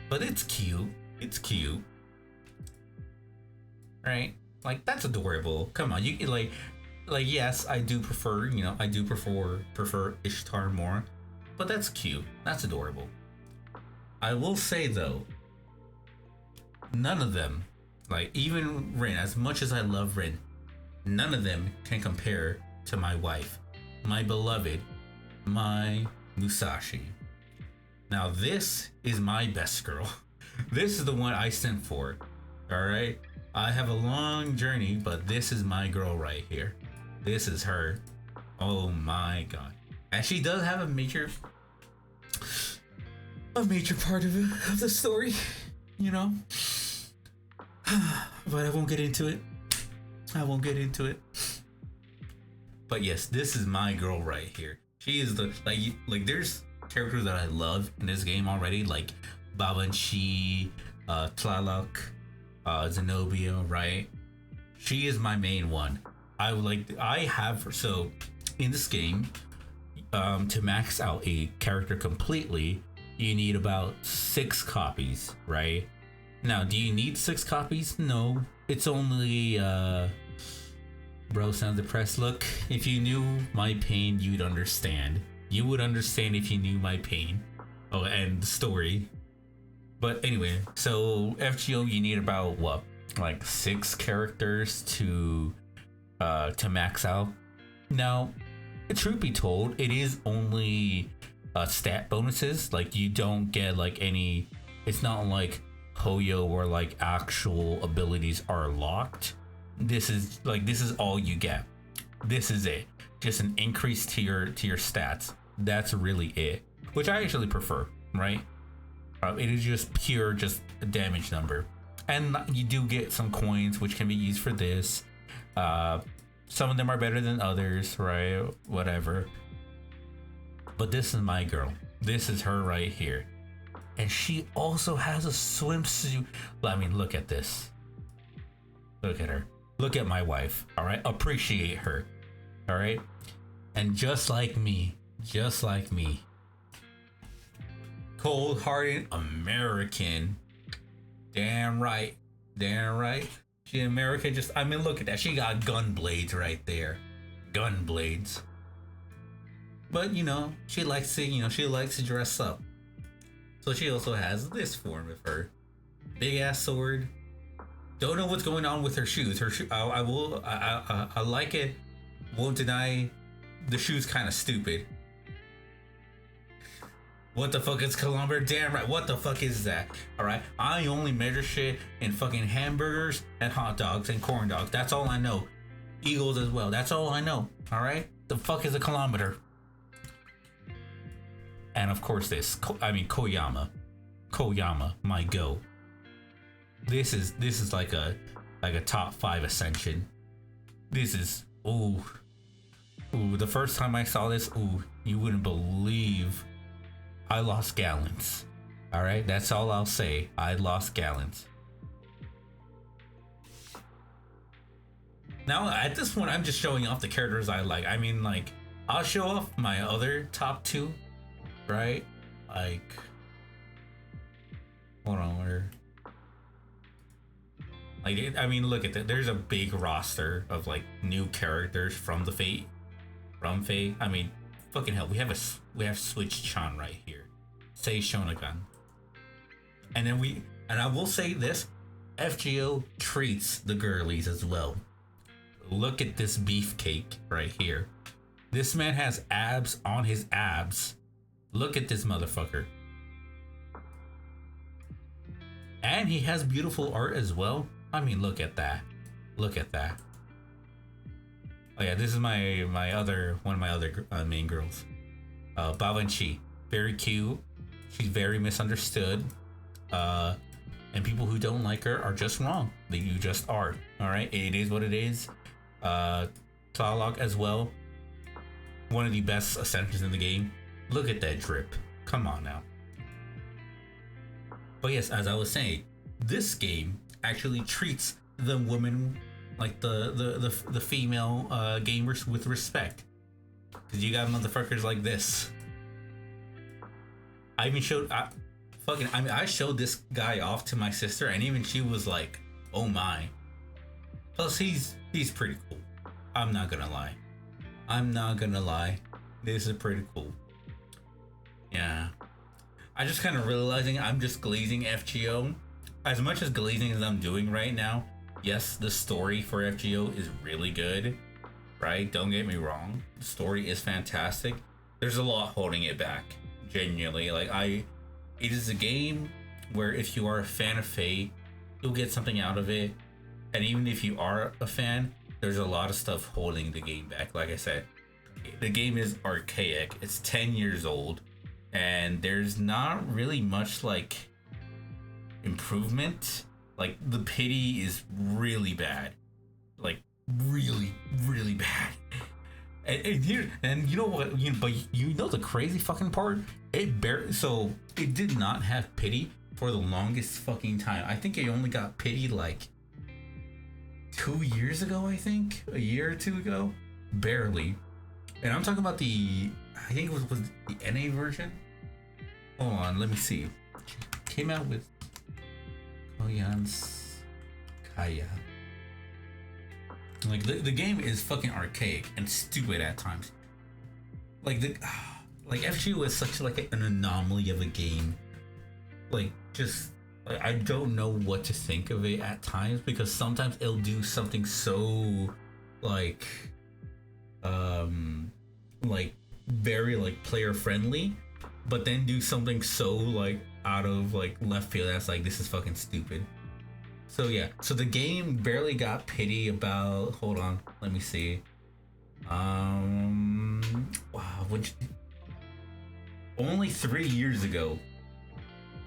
but it's cute. It's cute. Right? Like, that's adorable. Come on, you like yes, I do prefer, you know, I do prefer Ishtar more, but that's cute. That's adorable. I will say though, none of them, like even Rin, as much as I love Rin, none of them can compare to my wife, my beloved, my Musashi. Now this is my best girl. This is the one I sent for. All right. I have a long journey, but this is my girl right here. This is her. Oh my god. And she does have a major part of the story, you know. But I won't get into it. But yes, this is my girl right here. She is the like there's characters that I love in this game already, like Babanshi, Tlaloc, Zenobia, right? She is my main one. I have so in this game, to max out a character completely, you need about 6 copies, right? Now, do you need 6 copies? No, it's only bro sounds depressed. Look, if you knew my pain, you'd understand. You would understand if you knew my pain. Oh, and the story. But anyway, so FGO, you need about what, like 6 characters to max out. Now, truth be told, it is only stat bonuses. Like, you don't get like any. It's not like Hoyo where like actual abilities are locked. This is all you get. This is it. Just an increase to your stats. That's really it. Which I actually prefer, right? It is just pure just a damage number. And you do get some coins which can be used for this. Some of them are better than others, right? Whatever. But this is my girl. This is her right here. And she also has a swimsuit. I mean, look at this. Look at her. Look at my wife. All right. Appreciate her. All right. And just like me, cold-hearted American. Damn right. She American. Just, I mean, look at that. She got gun blades right there. Gun blades. But you know, she likes to dress up. So she also has this form of her. Big ass sword. Don't know what's going on with her shoes. I like it. Won't deny the shoes kind of stupid. What the fuck is kilometer? Damn right. What the fuck is that? Alright. I only measure shit in fucking hamburgers and hot dogs and corn dogs. That's all I know. Eagles as well. That's all I know. Alright? The fuck is a kilometer? And of course Koyama, my go. This is like a top 5 ascension. This is ooh. The first time I saw this, you wouldn't believe I lost gallons. All right, that's all I'll say. I lost gallons. Now at this point, I'm just showing off the characters I like. I mean, like, I'll show off my other top 2. Right? Like, hold on, where? Like, I mean, look at that. There's a big roster of like new characters from Fate. I mean, fucking hell, we have Switch Chan right here. Sei Shonagon. And then I will say this, FGO treats the girlies as well. Look at this beefcake right here. This man has abs on his abs. Look at this motherfucker. And he has beautiful art as well. I mean, look at that. Look at that. Oh yeah, this is one of my other main girls. Bawenchi. Very cute. She's very misunderstood. And people who don't like her are just wrong. You just are. Alright? It is what it is. Tlalok as well. One of the best ascensions in the game. Look at that drip. Come on now. But yes, as I was saying, this game actually treats the women, like the female gamers, with respect. Cause you got motherfuckers like this. I even showed, I showed this guy off to my sister, and even she was like, "Oh my." Plus, he's pretty cool. I'm not gonna lie. This is pretty cool. Yeah, I just kind of realizing I'm just glazing FGO. As much as glazing as I'm doing right now, yes, the story for FGO is really good, right? Don't get me wrong, the story is fantastic. There's a lot holding it back, genuinely. Like, it is a game where if you are a fan of Fate, you'll get something out of it. And even if you are a fan, there's a lot of stuff holding the game back. Like I said, the game is archaic. It's 10 years old. And there's not really much like improvement. Like, the pity is really bad, like really bad. And you know what? But you know the crazy fucking part? It did not have pity for the longest fucking time. I think it only got pity like 2 years ago. I think a year or two ago, barely. And I'm talking about I think it was the NA version. Hold on, let me see. Came out with Koyan's Kaya. Like, the game is fucking archaic and stupid at times. Like FGO is such like an anomaly of a game. Like, just I don't know what to think of it at times, because sometimes it'll do something so like very like player friendly, but then do something so like out of like left field that's like, this is fucking stupid. So yeah, so the game barely got pity about, hold on, let me see. Wow, only 3 years ago.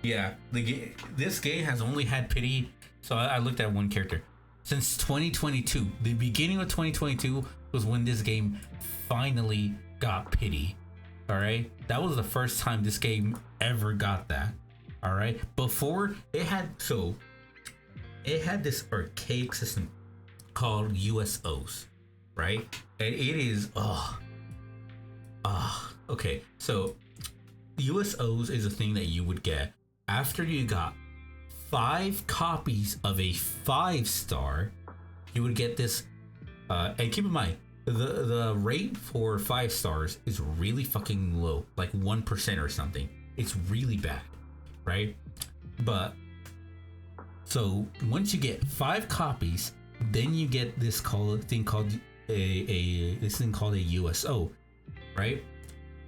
Yeah, this game has only had pity. So I looked at one character since 2022. The beginning of 2022 was when this game finally got pity. All right, that was the first time this game ever got that. All right. Before it had this archaic system called USOs, right? And it is okay. So USOs is a thing that you would get after you got 5 copies of a 5-star. You would get this, and keep in mind the rate for 5 stars is really fucking low, like 1% or something. It's really bad, right? But so once you get 5 copies, then you get this thing called a USO, right?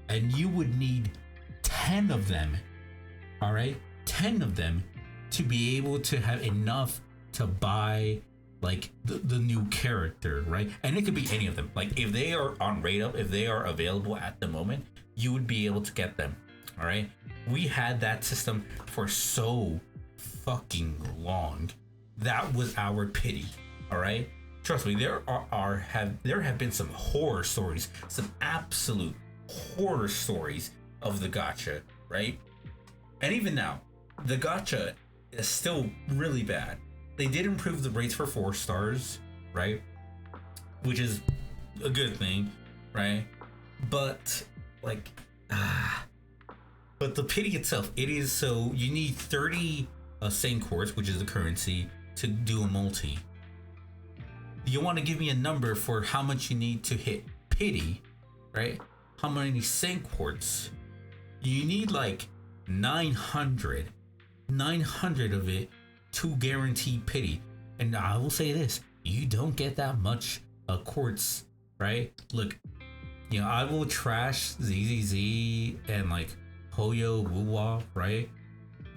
And you would need 10 of them, all right? 10 of them to be able to have enough to buy like the new character, right? And it could be any of them. Like if they are on rate up, if they are available at the moment, you would be able to get them, all right? We had that system for so fucking long. That was our pity, all right? Trust me, there have been some horror stories, some absolute horror stories of the gacha, right? And even now, the gacha is still really bad. They did improve the rates for 4 stars, right? Which is a good thing, right? But like, but the pity itself, it is so you need 30 Sankors, which is the currency, to do a multi. You want to give me a number for how much you need to hit pity, right? How many Sankors? You need like 900 of it to guarantee pity. And I will say this, you don't get that much quartz, right? Look, you know, I will trash ZZZ and like Hoyo Wuwa, right?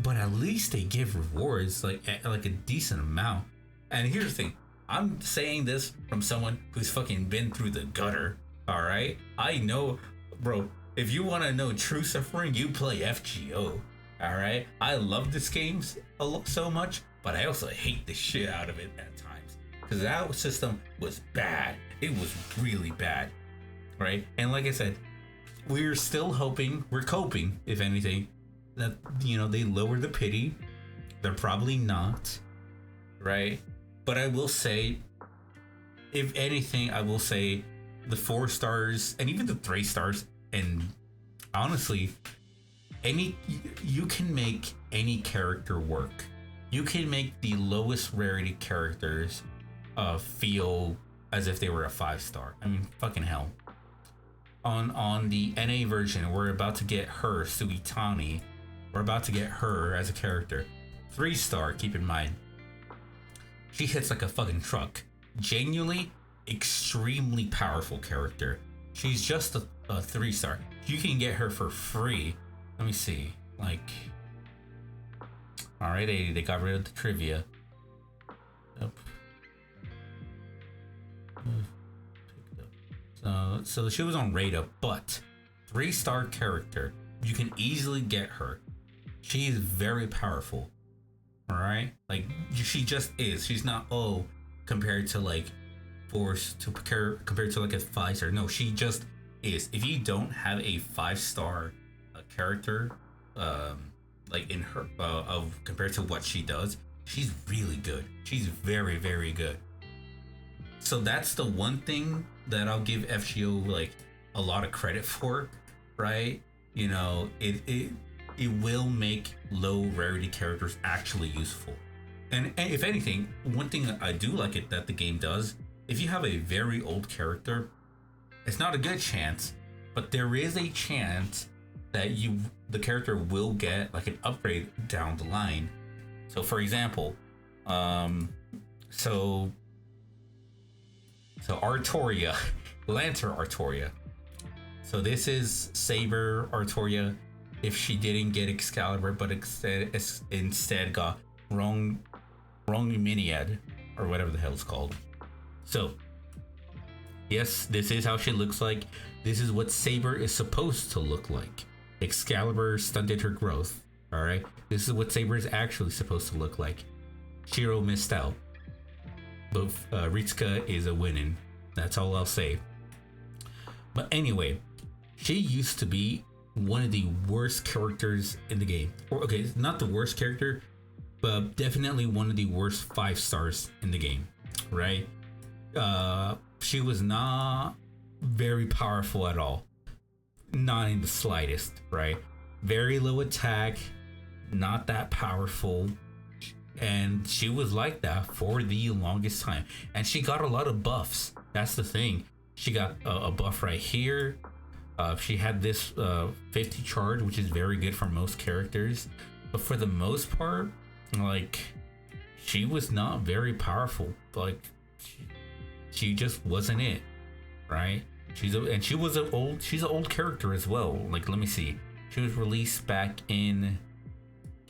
But at least they give rewards like a decent amount. And here's the thing, I'm saying this from someone who's fucking been through the gutter, all right? I know, bro, if you want to know true suffering, you play FGO. All right, I love this game so much, but I also hate the shit out of it at times because that system was bad. It was really bad, right? And like I said, we're still hoping, we're coping, if anything, that you know they lower the pity. They're probably not, right? But I will say, if anything, I will say the 4 stars and even the 3 stars, and honestly, you can make any character work. You can make the lowest rarity characters feel as if they were a 5-star. I mean, fucking hell. On the NA version, we're about to get her, Suitani. We're about to get her as a character. 3-star, keep in mind. She hits like a fucking truck. Genuinely, extremely powerful character. She's just a 3-star. You can get her for free. Let me see, like, all right, they got rid of the trivia. Yep. So she was on rate up, but 3-star character, you can easily get her. She is very powerful, all right? Like, she just is. She's not, compared to like compared to like a 5-star. No, she just is. If you don't have a 5-star character like in her compared to what she does, she's really good. She's very, very good. So that's the one thing that I'll give FGO like a lot of credit for, right? You know, it will make low rarity characters actually useful. And if anything, one thing that I do like it that the game does, if you have a very old character, it's not a good chance, but there is a chance that the character will get like an upgrade down the line. So for example, so Artoria, Lancer Artoria. So this is Saber Artoria if she didn't get Excalibur, but instead got wrong Miniad or whatever the hell it's called. So yes, this is how she looks like. This is what Saber is supposed to look like. Excalibur stunted her growth. All right, this is what Saber is actually supposed to look like. Shiro missed out, but Ritsuka is a winning. That's all I'll say. But anyway, she used to be one of the worst characters in the game. Or okay, not the worst character, but definitely one of the worst 5 stars in the game, right? She was not very powerful at all. Not in the slightest, right? Very low attack, not that powerful. And she was like that for the longest time. And she got a lot of buffs. That's the thing. She got a buff right here. She had this 50 charge, which is very good for most characters. But for the most part, like, she was not very powerful. Like, she just wasn't it, right? She's an old character as well. Like, let me see. She was released back in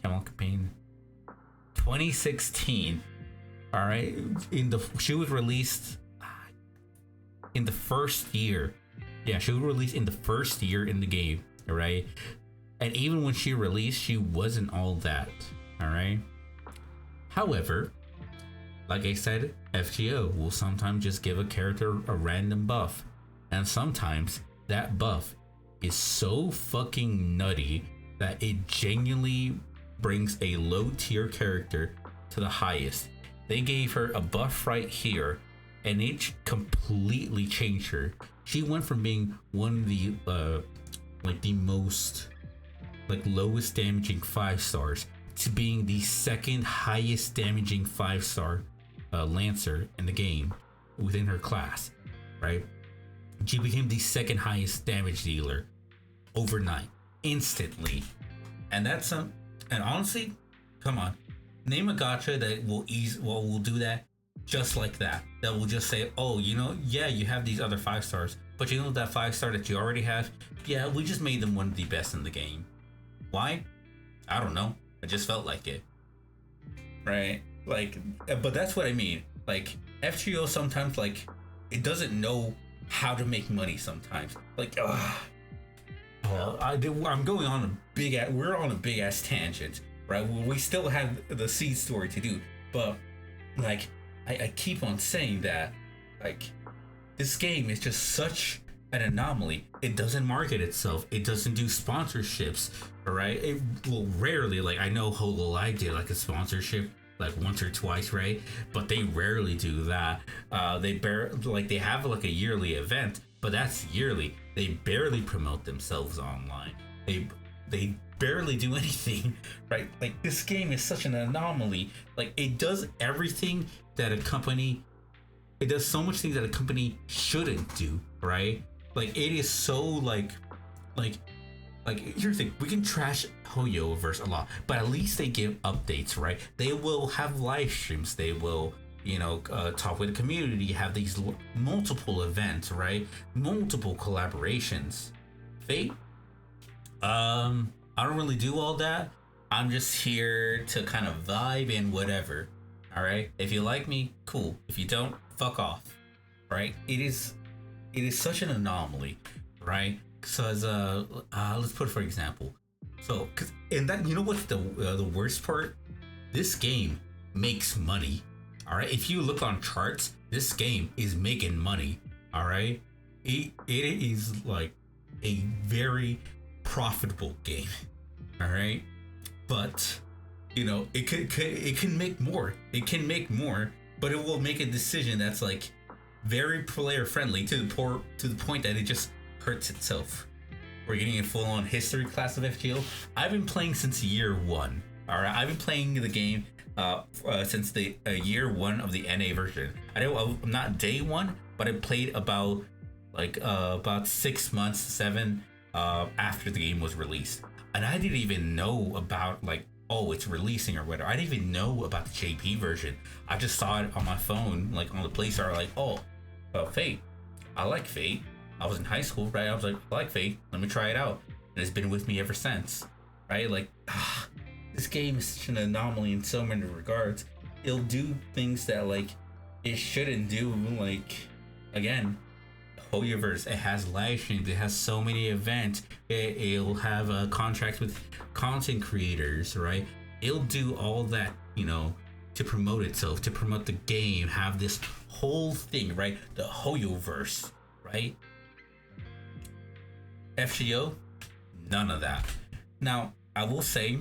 campaign 2016. All right, she was released in the first year. Yeah, she was released in the first year in the game. All right, and even when she released, she wasn't all that. All right. However, like I said, FGO will sometimes just give a character a random buff. And sometimes that buff is so fucking nutty that it genuinely brings a low tier character to the highest. They gave her a buff right here and it completely changed her. She went from being one of the like the most like lowest damaging 5 stars to being the second highest damaging 5-star Lancer in the game within her class, right? She became the second highest damage dealer overnight, instantly. And that's and honestly, come on, name a gacha that will do that just like that. That will just say, oh, you know, yeah, you have these other 5 stars, but you know that 5-star that you already have, yeah, we just made them one of the best in the game. Why? I don't know. I just felt like it, right? Like, but that's what I mean. Like, FGO sometimes, like, it doesn't know how to make money sometimes. Like, I'm going on we're on a big ass tangent, right? We still have the seed story to do, but like, I keep on saying that, like, this game is just such an anomaly. It doesn't market itself. It doesn't do sponsorships, all right? It will rarely, like, I know Hololive did like a sponsorship like once or twice, right? But they rarely do that. They have like a yearly event, but that's yearly. They barely promote themselves online. They barely do anything, right? Like, this game is such an anomaly. Like, it does everything that a company, it does so much things that a company shouldn't do, right? Like, it is so like here's the thing, we can trash Hoyoverse a lot, but at least they give updates, right? They will have live streams, they will, you know, talk with the community, have these multiple events, right? Multiple collaborations. Fate, I don't really do all that. I'm just here to kind of vibe and whatever. All right, if you like me, cool. If you don't, fuck off. Right? It is such an anomaly, right? Because let's put for example. So, and that, you know what's the worst part? This game makes money. All right, if you look on charts, this game is making money. All right, it is like a very profitable game. All right, but you know, it can make more. It can make more, but it will make a decision that's like very player friendly to the point that it just hurts itself. We're getting a full-on history class of FGO. I've been playing since year 1. All right, I've been playing the game since the year 1 of the NA version. I'm not day 1, but I played about 6 months, 7 after the game was released, and I didn't even know about like, oh, it's releasing or whatever. I didn't even know about the JP version. I just saw it on my phone, like on the Play Store, like, oh, Fate. I like Fate. I was in high school, right? I was like, I like Fate. Let me try it out. And it's been with me ever since, right? Like, this game is such an anomaly in so many regards. It'll do things that like it shouldn't do. Like, again, Hoyoverse, it has live streams, it has so many events, it'll have contracts with content creators, right? It'll do all that, you know, to promote itself, to promote the game, have this whole thing, right? The Hoyoverse, right? FGO, None of that. Now, I will say,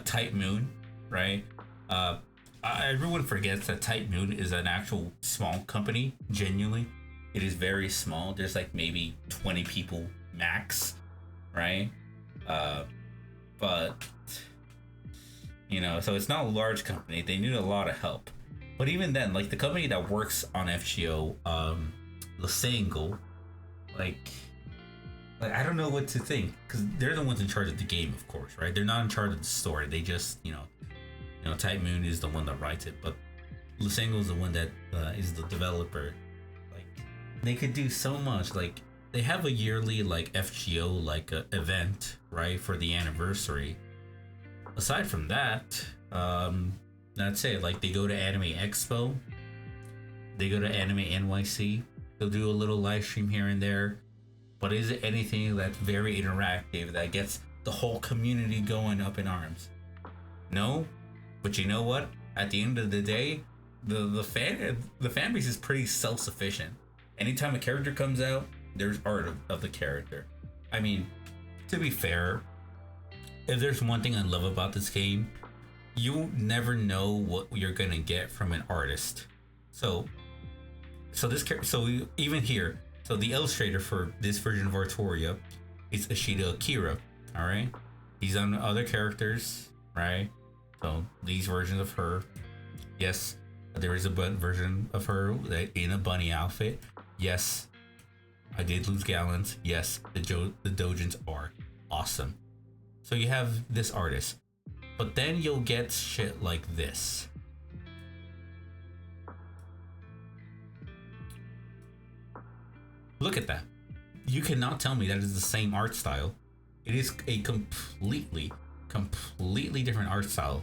Type Moon, right? Everyone forgets that Type Moon is an actual small company. Genuinely, it is very small. There's like maybe 20 people max, right? But you know, so it's not a large company. They need a lot of help. But even then, like the company that works on FGO, Lasangle, like I don't know what to think, because they're the ones in charge of the game, of course, right? They're not in charge of the story. They just, you know, Type Moon is the one that writes it, but Lasangle is the one that is the developer. Like, they could do so much. Like, they have a yearly like FGO like event, right, for the anniversary. Aside from that, that's it. Like, they go to Anime Expo, they go to Anime NYC. They'll do a little live stream here and there. But is it anything that's very interactive that gets the whole community going up in arms? No, but you know what? At the end of the day, the fan base is pretty self-sufficient. Anytime a character comes out, there's art of the character. I mean, to be fair, if there's one thing I love about this game, you never know what you're gonna get from an artist. So even here. So the illustrator for this version of Artoria is Ashita Akira, all right? He's on other characters, right? So these versions of her, yes, there is a version of her in a bunny outfit. Yes, I did lose gallons. Yes, the Dojins are awesome. So you have this artist, but then you'll get shit like this. Look at that. You cannot tell me that is the same art style. It is a completely different art style,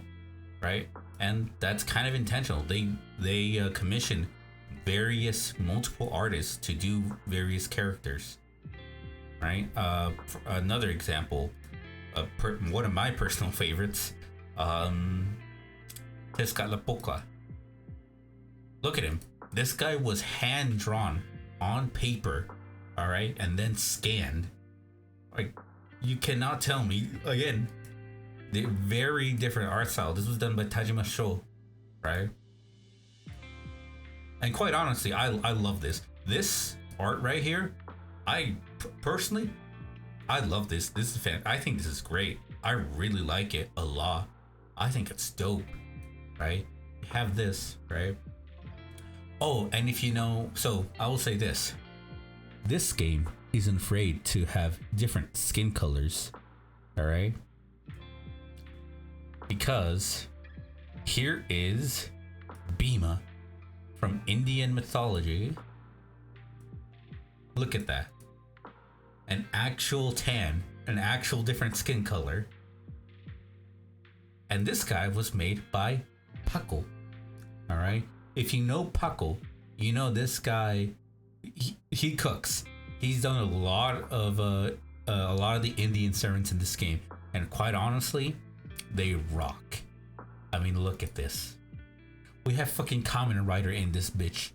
right? And that's kind of intentional. They commission multiple artists to do various characters, right? For another example, one of my personal favorites, Tezcatlipoca. Look at him. This guy was hand drawn on paper, all right, and then scanned. Like, you cannot tell me again. The very different art style. This was done by Tajima Sho, right? And quite honestly, I love this. This art right here, personally, I love this. This is I think this is great. I really like it a lot. I think it's dope, right? You have this, right? Oh, and if you know, so I will say this. This game isn't afraid to have different skin colors, all right? Because here is Bhima from Indian mythology. Look at that. An actual tan, an actual different skin color. And this guy was made by Puckle, all right? If you know Puckle, you know this guy. He cooks. He's done a lot of the Indian servants in this game, and quite honestly, they rock. I mean, look at this. We have fucking Kamen Rider in this bitch.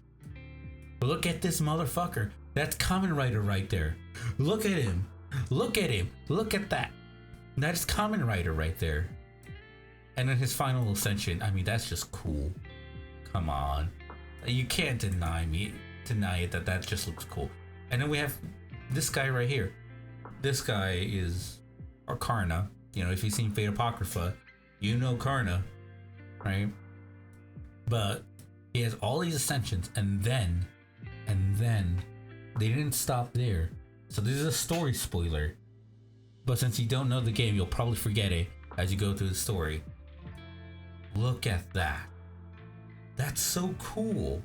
Look at this motherfucker. That's Kamen Rider right there. Look at him. Look at him. Look at that. That's Kamen Rider right there. And then his final ascension. I mean, that's just cool. Come on, you can't deny it that just looks cool. And then we have this guy right here. This guy is Karna. You know, if you've seen Fate Apocrypha, you know Karna, right? But he has all these ascensions, and then they didn't stop there. So this is a story spoiler. But since you don't know the game, you'll probably forget it as you go through the story. Look at that. That's so cool.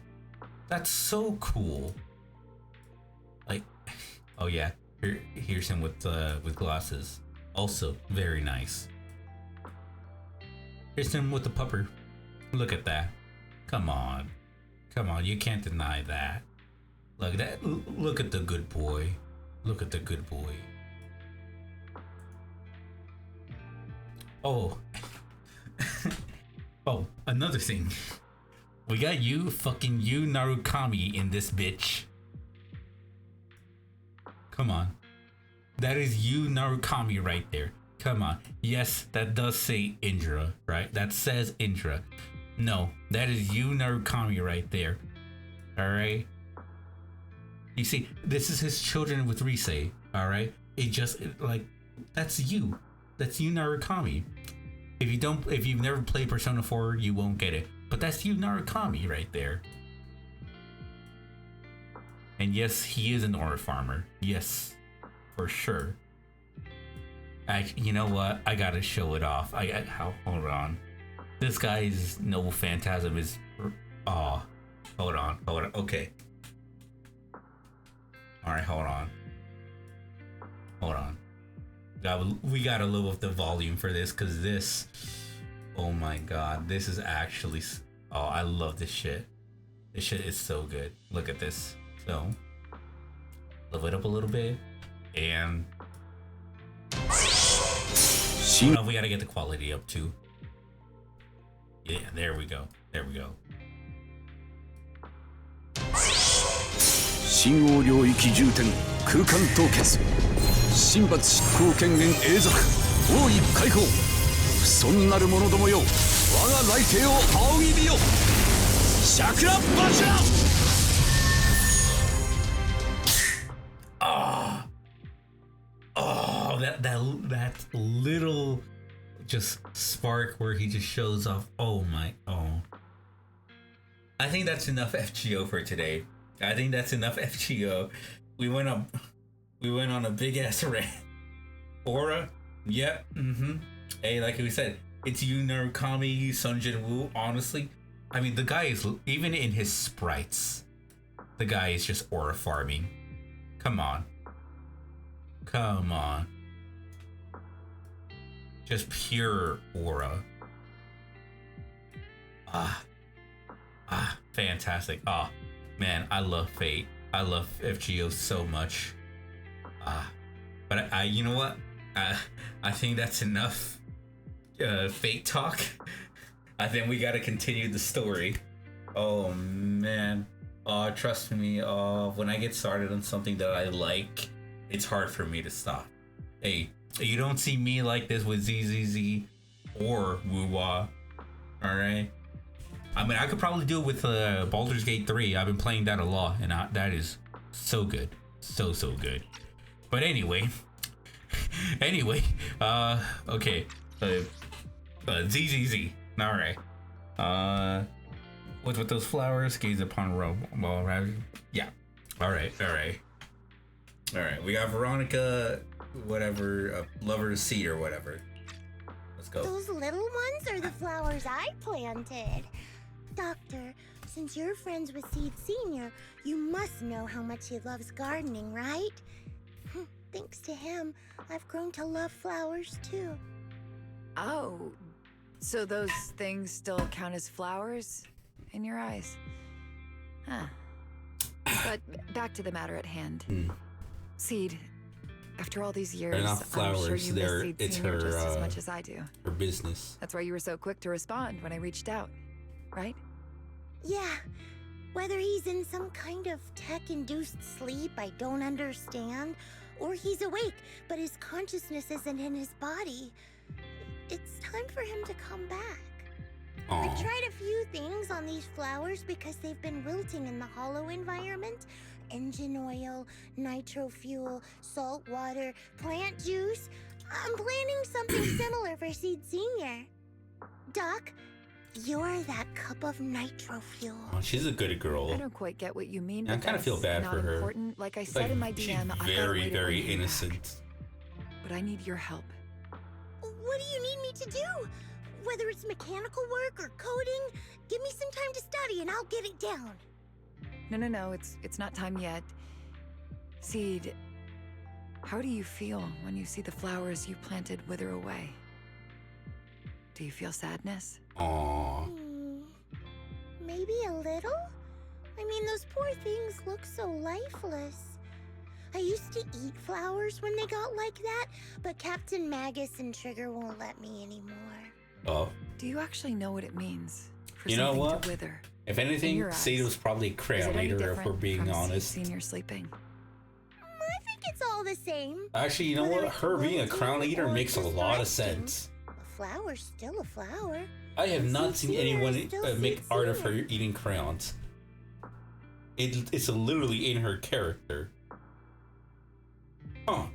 That's so cool. Like, oh yeah, here's him with glasses. Also very nice. Here's him with the pupper. Look at that. Come on, you can't deny that. Look at that. Look at the good boy. Look at the good boy. Oh. Oh, another thing. We got you Narukami in this bitch. Come on. That is you, Narukami, right there. Come on. Yes, that does say Indra, right? That says Indra. No, that is you, Narukami, right there. Alright? You see, this is his children with Rise, alright? It just, like, that's you. That's you, Narukami. If you've never played Persona 4, you won't get it. But that's you, Narukami, right there. And yes, he is an ore farmer. Yes, for sure. You know what? I gotta show it off. Hold on. This guy's Noble Phantasm is... Oh, hold on. Okay. Alright, hold on. We gotta lower up the volume for this, because this... Oh my god, this is actually... Oh, I love this shit. This shit is so good. Look at this. So, lift it up a little bit, and... Hold on, we gotta get the quality up too. Yeah, there we go. 新王領域重点空間凍結神罰執行権限永続王位解放不遜なる者どもよ我が来帝を仰ぎ見よ桜柱 that little just spark where he just shows off. Oh. I think that's enough FGO for today. I think that's enough FGO. We went on a big ass rant. Aura, yep, Hey, like we said, it's you, Narukami, Sun Jin-woo. Honestly, I mean, the guy is, even in his sprites, the guy is just aura farming. Come on. Just pure aura. Fantastic. Oh, man, I love Fate. I love FGO so much. But I you know what? I think that's enough Fate talk. I think we gotta continue the story. Oh, man. Trust me, when I get started on something that I like, it's hard for me to stop. Hey, you don't see me like this with ZZZ or Woo-Wah, alright? I mean, I could probably do it with Baldur's Gate 3. I've been playing that a lot, and that is so good. So good. But anyway, okay, ZZZ, alright. With those flowers, gaze upon a robe. Well, yeah, alright. We got Veronica, whatever, Lover's Seed or whatever. Let's go. Those little ones are the flowers I planted. Doctor, since you're friends with Seed Senior, you must know how much he loves gardening, right? Thanks to him, I've grown to love flowers too. Oh, so those things still count as flowers in your eyes? Huh. But back to the matter at hand. Seed, after all these years, they're not flowers, I'm sure you miss Seed Senior just as much as I do. Her business. That's why you were so quick to respond when I reached out, right? Yeah. Whether he's in some kind of tech-induced sleep I don't understand, or he's awake, but his consciousness isn't in his body, it's time for him to come back. Aww. I've tried a few things on these flowers because they've been wilting in the hollow environment. Engine oil, nitro fuel, salt water, plant juice. I'm planning something similar for Seed Senior. Doc, you're that cup of nitro fuel. Oh, she's a good girl. I don't quite get what you mean. I kind of feel bad for her. Important. Like I said in my DM, she's very innocent. But I need your help. What do you need me to do? Whether it's mechanical work or coding, give me some time to study and I'll get it down. No, it's not time yet. Seed, how do you feel when you see the flowers you planted wither away? Do you feel sadness? Aww. Maybe a little? I mean, those poor things look so lifeless. I used to eat flowers when they got like that, but Captain Magus and Trigger won't let me anymore. Oh. Do you actually know what it means for you know something what? to wither? If anything, Seed was probably a crayon eater, if we're being honest. Senior sleeping. I think it's all the same. Actually, you know Whether what? it's Her being a wilting crown eater or makes a just lot of resting, sense. A flower's still a flower. I have And not seen Sincere anyone is still make art of her sincere. eating crayons. It's literally in her character. Huh.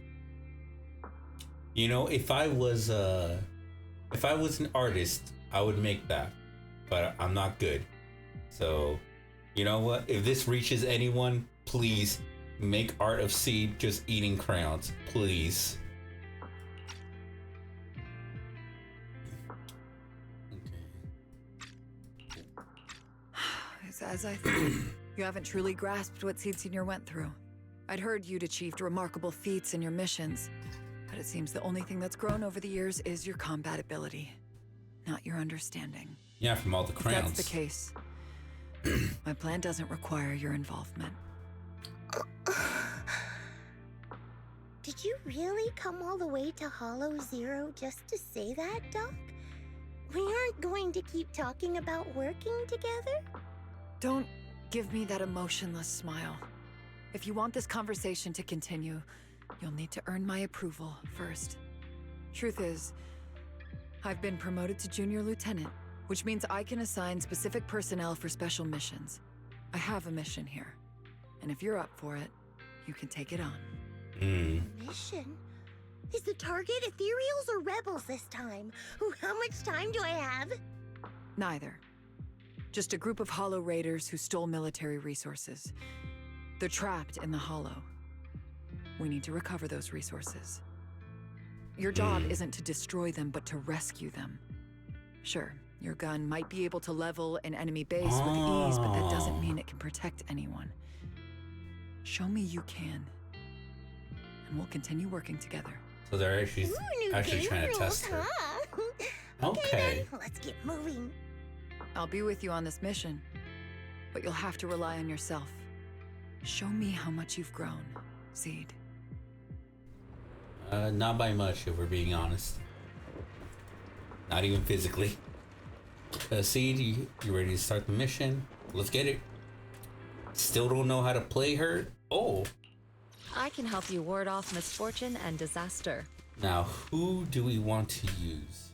You know, if I was an artist, I would make that. But I'm not good. So, you know what? If this reaches anyone, please make art of Seed just eating crayons. Please. It's as I thought. You haven't truly grasped what Seed Senior went through. I'd heard you'd achieved remarkable feats in your missions, but it seems the only thing that's grown over the years is your combat ability, not your understanding. Yeah, from all the If crayons. that's the case, my plan doesn't require your involvement. Did you really come all the way to Hollow Zero just to say that, Doc? We aren't going to keep talking about working together? Don't give me that emotionless smile. If you want this conversation to continue, you'll need to earn my approval first. Truth is, I've been promoted to Junior Lieutenant, which means I can assign specific personnel for special missions. I have a mission here, and if you're up for it, you can take it on. Mission? Is the target ethereals or rebels this time? How much time do I have? Neither. Just a group of Hollow Raiders who stole military resources. They're trapped in the Hollow. We need to recover those resources. Your job isn't to destroy them, but to rescue them. Sure, your gun might be able to level an enemy base with ease, but that doesn't mean it can protect anyone. Show me you can, and we'll continue working together. So they're actually Ooh, new game trying to rules, test her. huh? Okay. Then, let's get moving. I'll be with you on this mission, but you'll have to rely on yourself. Show me how much you've grown, Seed. Not by much, if we're being honest. Not even physically. Seed, you ready to start the mission? Let's get it. Still don't know how to play her? Oh. I can help you ward off misfortune and disaster. Now, who do we want to use?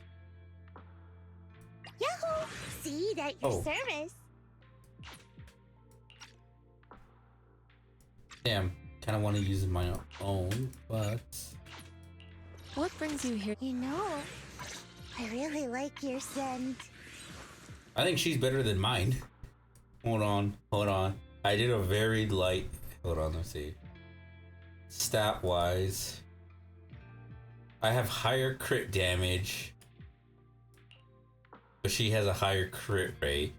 Yahoo! Seed at your Oh. service. Damn, kind of want to use my own, but... What brings you here? You know, I really like your scent. I think she's better than mine. Hold on. I did a very light... Hold on, let's see. Stat-wise, I have higher crit damage, but she has a higher crit rate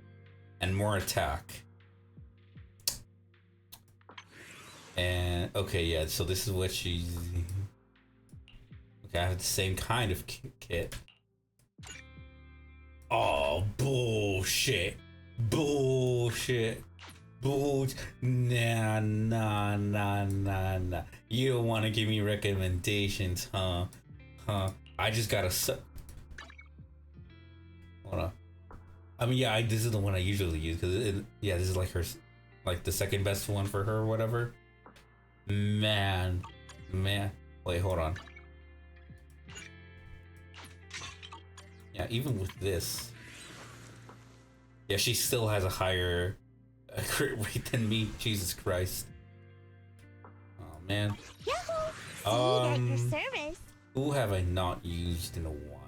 and more attack. And, okay, yeah, so this is what she's... Okay, I have the same kind of kit. Oh, bullshit. Nah. You don't want to give me recommendations, huh? I just gotta hold on. I mean, yeah, this is the one I usually use because yeah, this is like like the second best one for her or whatever. Man. Wait, hold on. Yeah, even with this. Yeah, she still has a higher crit rate than me. Jesus Christ. Oh, man. Yahoo! Seed at your service. Who have I not used in a while?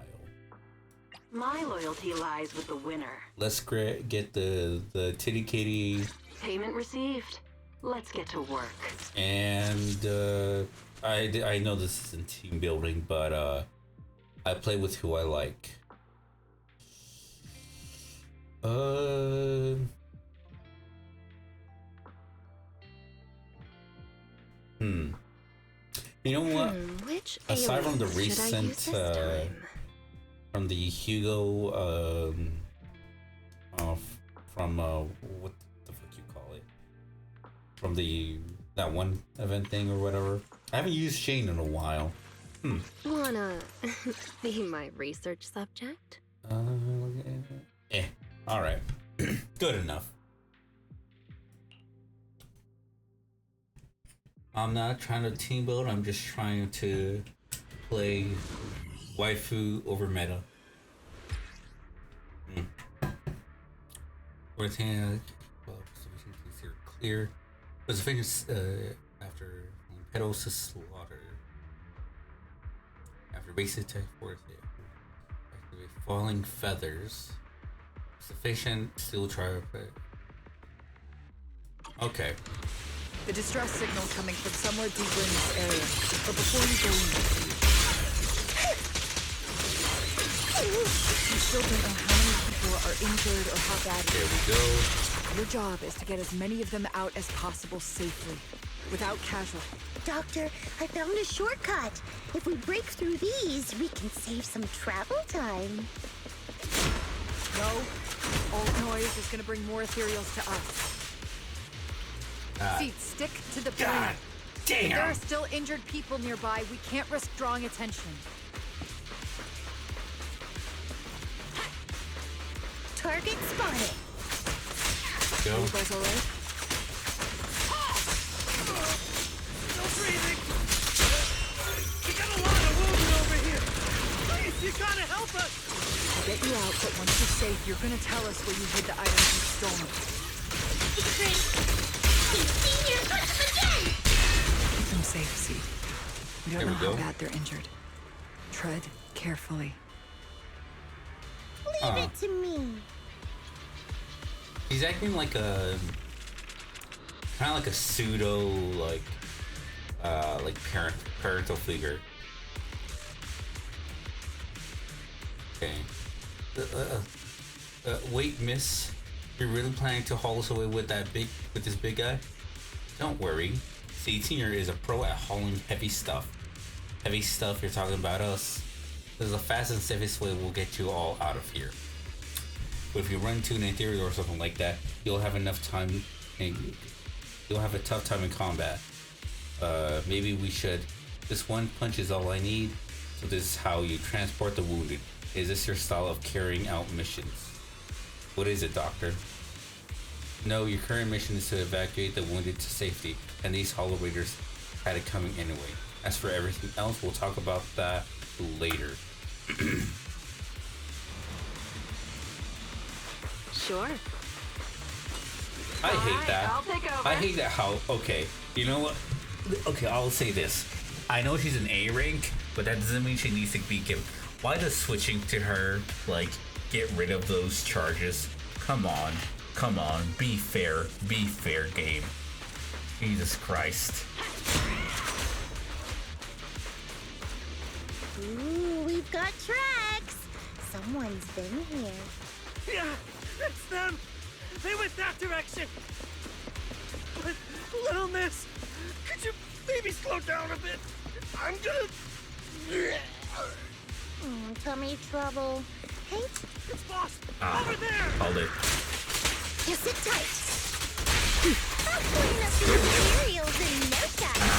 My loyalty lies with the winner. Let's get the titty kitty. Payment received. Let's get to work. And I know this isn't team building, but I play with who I like. You know what? Which Aside from the alias should I use recent, this time? from the Hugo, from what the fuck you call it? From that one event thing or whatever. I haven't used Shane in a while. Wanna be my research subject? All right, good enough. I'm not trying to team build. I'm just trying to play waifu over meta. Everything are clear. Was finished after petals to slaughter. After basic attack force, activate falling feathers. Sufficient still try, but okay. The distress signal's coming from somewhere deeper in this area. But before you go in, you still don't know how many people are injured or how bad it is. There we go. Your job is to get as many of them out as possible safely, without casualty. Doctor, I found a shortcut. If we break through these, we can save some travel time. No, all noise is gonna bring more ethereals to us. Seed, stick to the plan. God damn! If there are still injured people nearby, we can't risk drawing attention. Target spotted. Go. Are you guys alright? Still breathing. We got a lot of wounded over here. Please, you gotta help us. I'll get you out, but once you're safe, you're gonna tell us where you hid the items you've stolen. Keep them safe, Seed. We don't know how bad they're injured. Tread carefully. Leave it to me. He's acting like a kind of like a pseudo like parental figure. Okay. Wait, miss. You're really planning to haul us away with this big guy? Don't worry. See, Senior is a pro at hauling heavy stuff. Heavy stuff, you're talking about us. This is the fastest and safest way we'll get you all out of here. But if you run into an ethereal or something like that, you'll have enough time and you'll have a tough time in combat. Maybe we should. This one punch is all I need. So this is how you transport the wounded. Is this your style of carrying out missions? What is it, Doctor? No, your current mission is to evacuate the wounded to safety, and these Hollow Raiders had it coming anyway. As for everything else, we'll talk about that later. Sure. I hate that. I'll take over. I hate that how, okay, you know what? Okay, I'll say this. I know she's an A rank, but that doesn't mean she needs to be given. Why does switching to her, like, get rid of those charges? Come on, be fair game. Jesus Christ. Ooh, we've got tracks. Someone's been here. Yeah, it's them. They went that direction. But, little miss, could you maybe slow down a bit? I'm gonna... Tummy trouble. Hey, it's boss, over there. Hold it. just sit tight. I'll clean up the materials in no time.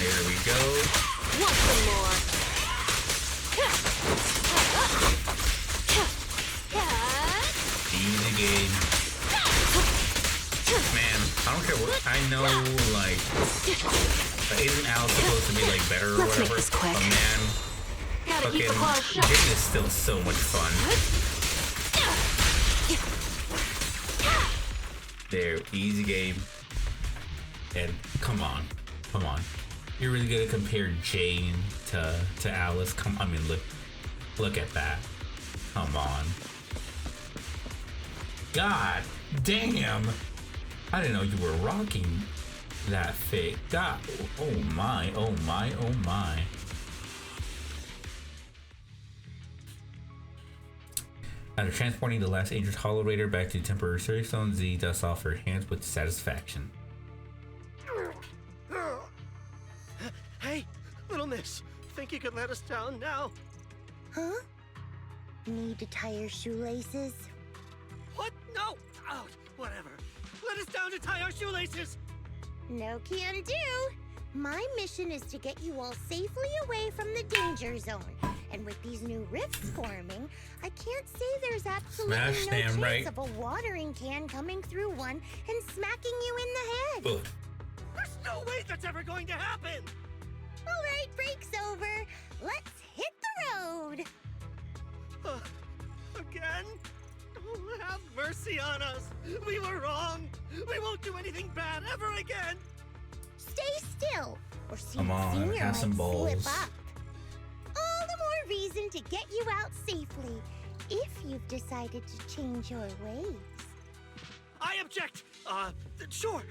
There we go. Want some more? Easy game. Man, I don't care what. I know, like, isn't Al supposed to be like better or Let's make whatever? this quick. But man, Gotta keep the fucking claws shut. Jane is still so much fun. There, easy game. And come on. You're really gonna compare Jane to Alice? I mean, look at that. Come on. God damn! I didn't know you were rocking that fit. God, oh my. After transporting the last injured Hollow Raider back to the temporary service zone, Z dusts off her hands with satisfaction. Hey, little miss, think you could let us down now? Huh? Need to tie your shoelaces? What? No! Oh, whatever. Let us down to tie our shoelaces! No can do. My mission is to get you all safely away from the danger zone. And with these new rifts forming, I can't say there's absolutely Smash no damn chance right. of a watering can coming through one and smacking you in the head. Ugh. There's no way that's ever going to happen! All right, break's over. Let's hit the road. Again? Oh, have mercy on us. We were wrong. We won't do anything bad ever again. Stay still, or Seed Come on, Senior have might some slip balls. up. All the more reason to get you out safely, if you've decided to change your ways. I object. Sure.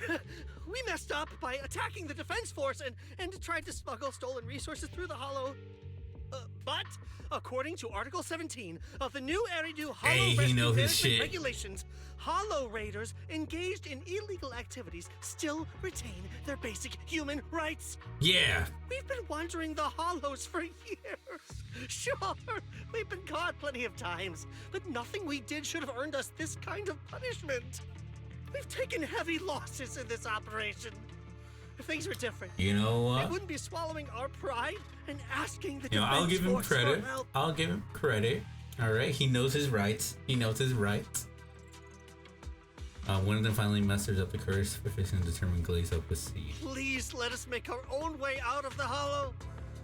We messed up by attacking the defense force and tried to smuggle stolen resources through the hollow. But according to Article 17 of the new Eridu Hollow Hey, he Rescue knows his Management shit. Regulations, Hollow Raiders engaged in illegal activities still retain their basic human rights. Yeah. We've been wandering the hollows for years. Sure, we've been caught plenty of times, but nothing we did should have earned us this kind of punishment. We've taken heavy losses in this operation. If things were different, You know we what? wouldn't be swallowing our pride and asking the You know, I'll defense give him force for credit. help. I'll give him credit. All right, he knows his rights. He knows his rights. One of them finally masters up the curse for facing a determined glaze up with Seed. Please let us make our own way out of the hollow.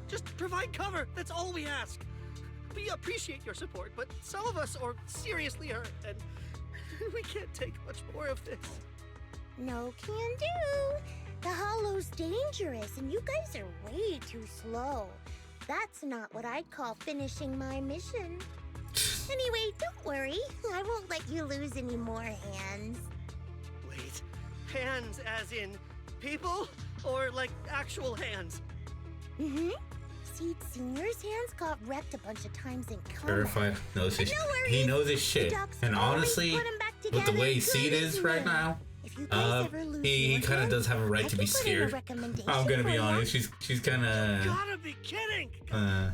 Just provide cover. That's all we ask. We appreciate your support, but some of us are seriously hurt, and we can't take much more of this. No can do. The hollow's dangerous, and you guys are way too slow. That's not what I'd call finishing my mission. Anyway, don't worry. I won't let you lose any more hands. Wait, hands as in people, or like actual hands? Mm-hmm. Seed Senior's hands got wrecked a bunch of times in combat. Terrified. Knows his, No worries. he knows his The shit. docs And always honestly, put 'em back with the together way good Seed as is right new. now, If you guys ever lose he your kind of hands, does have a right I to can be put in a scared. recommendation I'm gonna for be ya. honest. She's kind of. Gotta be kidding!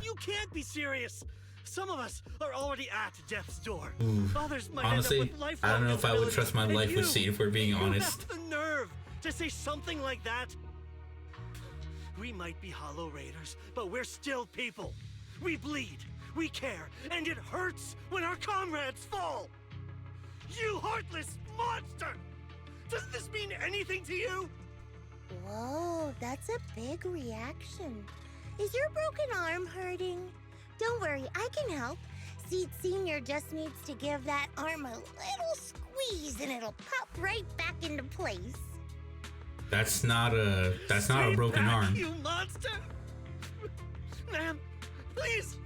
You can't be serious. Some of us are already at death's door. Others might Honestly, end up with lifelong I don't know if I would disabilities. trust my And life with you, Seed if we're being you honest. have the nerve to say something like that? We might be Hollow Raiders, but we're still people. We bleed, we care, and it hurts when our comrades fall. You heartless monster! Does this mean anything to you? Whoa, that's a big reaction. Is your broken arm hurting? Don't worry, I can help. Seed Senior just needs to give that arm a little squeeze and it'll pop right back into place. That's not a broken Back, arm. You monster! Ma'am, please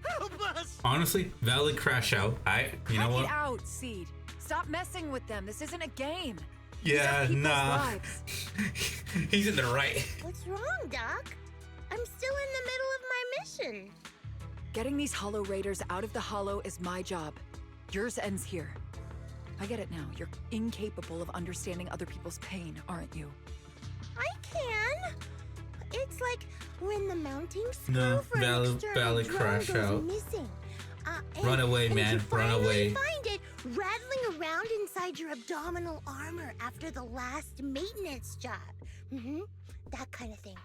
help us! Honestly, valid crash out. You know Cut what? it out, Seed. Stop messing with them. This isn't a game. Yeah, These are people's nah. lives. He's in the right. What's wrong, Doc? I'm still in the middle of my mission. Getting these Hollow Raiders out of the Hollow is my job. Yours ends here. I get it now. You're incapable of understanding other people's pain, aren't you? I can. It's like when the mounting screw No, for an valid external drone crash goes out. missing. Run away, and man. You Run finally away. Find it rattling around inside your abdominal armor after the last maintenance job. That kind of thing.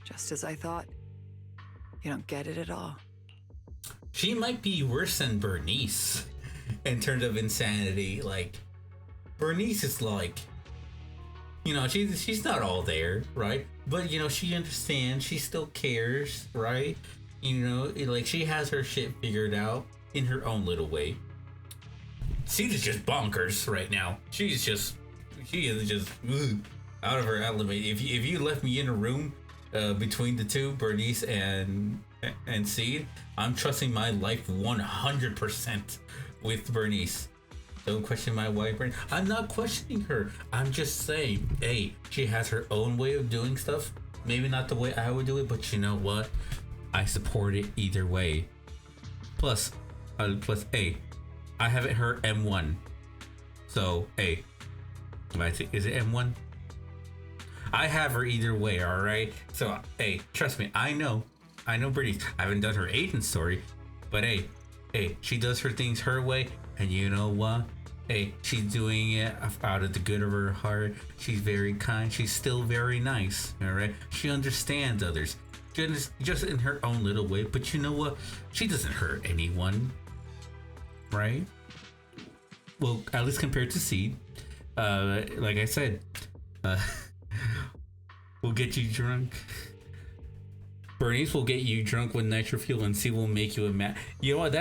Just as I thought. You don't get it at all. She might be worse than Bernice in terms of insanity. Like, Bernice is like, you know, she's not all there, right? But, you know, she understands. She still cares, right? You know, like, she has her shit figured out in her own little way. Seed is just bonkers right now. She is just out of her element. If you left me in a room between the two, Bernice and Seed, I'm trusting my life 100% with Bernice. Don't question my wife, Bernice. I'm not questioning her. I'm just saying, hey, she has her own way of doing stuff. Maybe not the way I would do it, but you know what? I support it either way. Plus, hey, I haven't heard M1. So, hey, is it M1? I have her either way, alright? So, hey, trust me, I know Bernice. I haven't done her agent story, but hey, she does her things her way, and you know what? Hey, she's doing it out of the good of her heart. She's very kind. She's still very nice, alright? She understands others. just in her own little way. But you know what? She doesn't hurt anyone, right? Well, at least compared to Seed. Like I said, we'll get you drunk. Bernice will get you drunk with nitro fuel, and Seed will make you a man. You know what?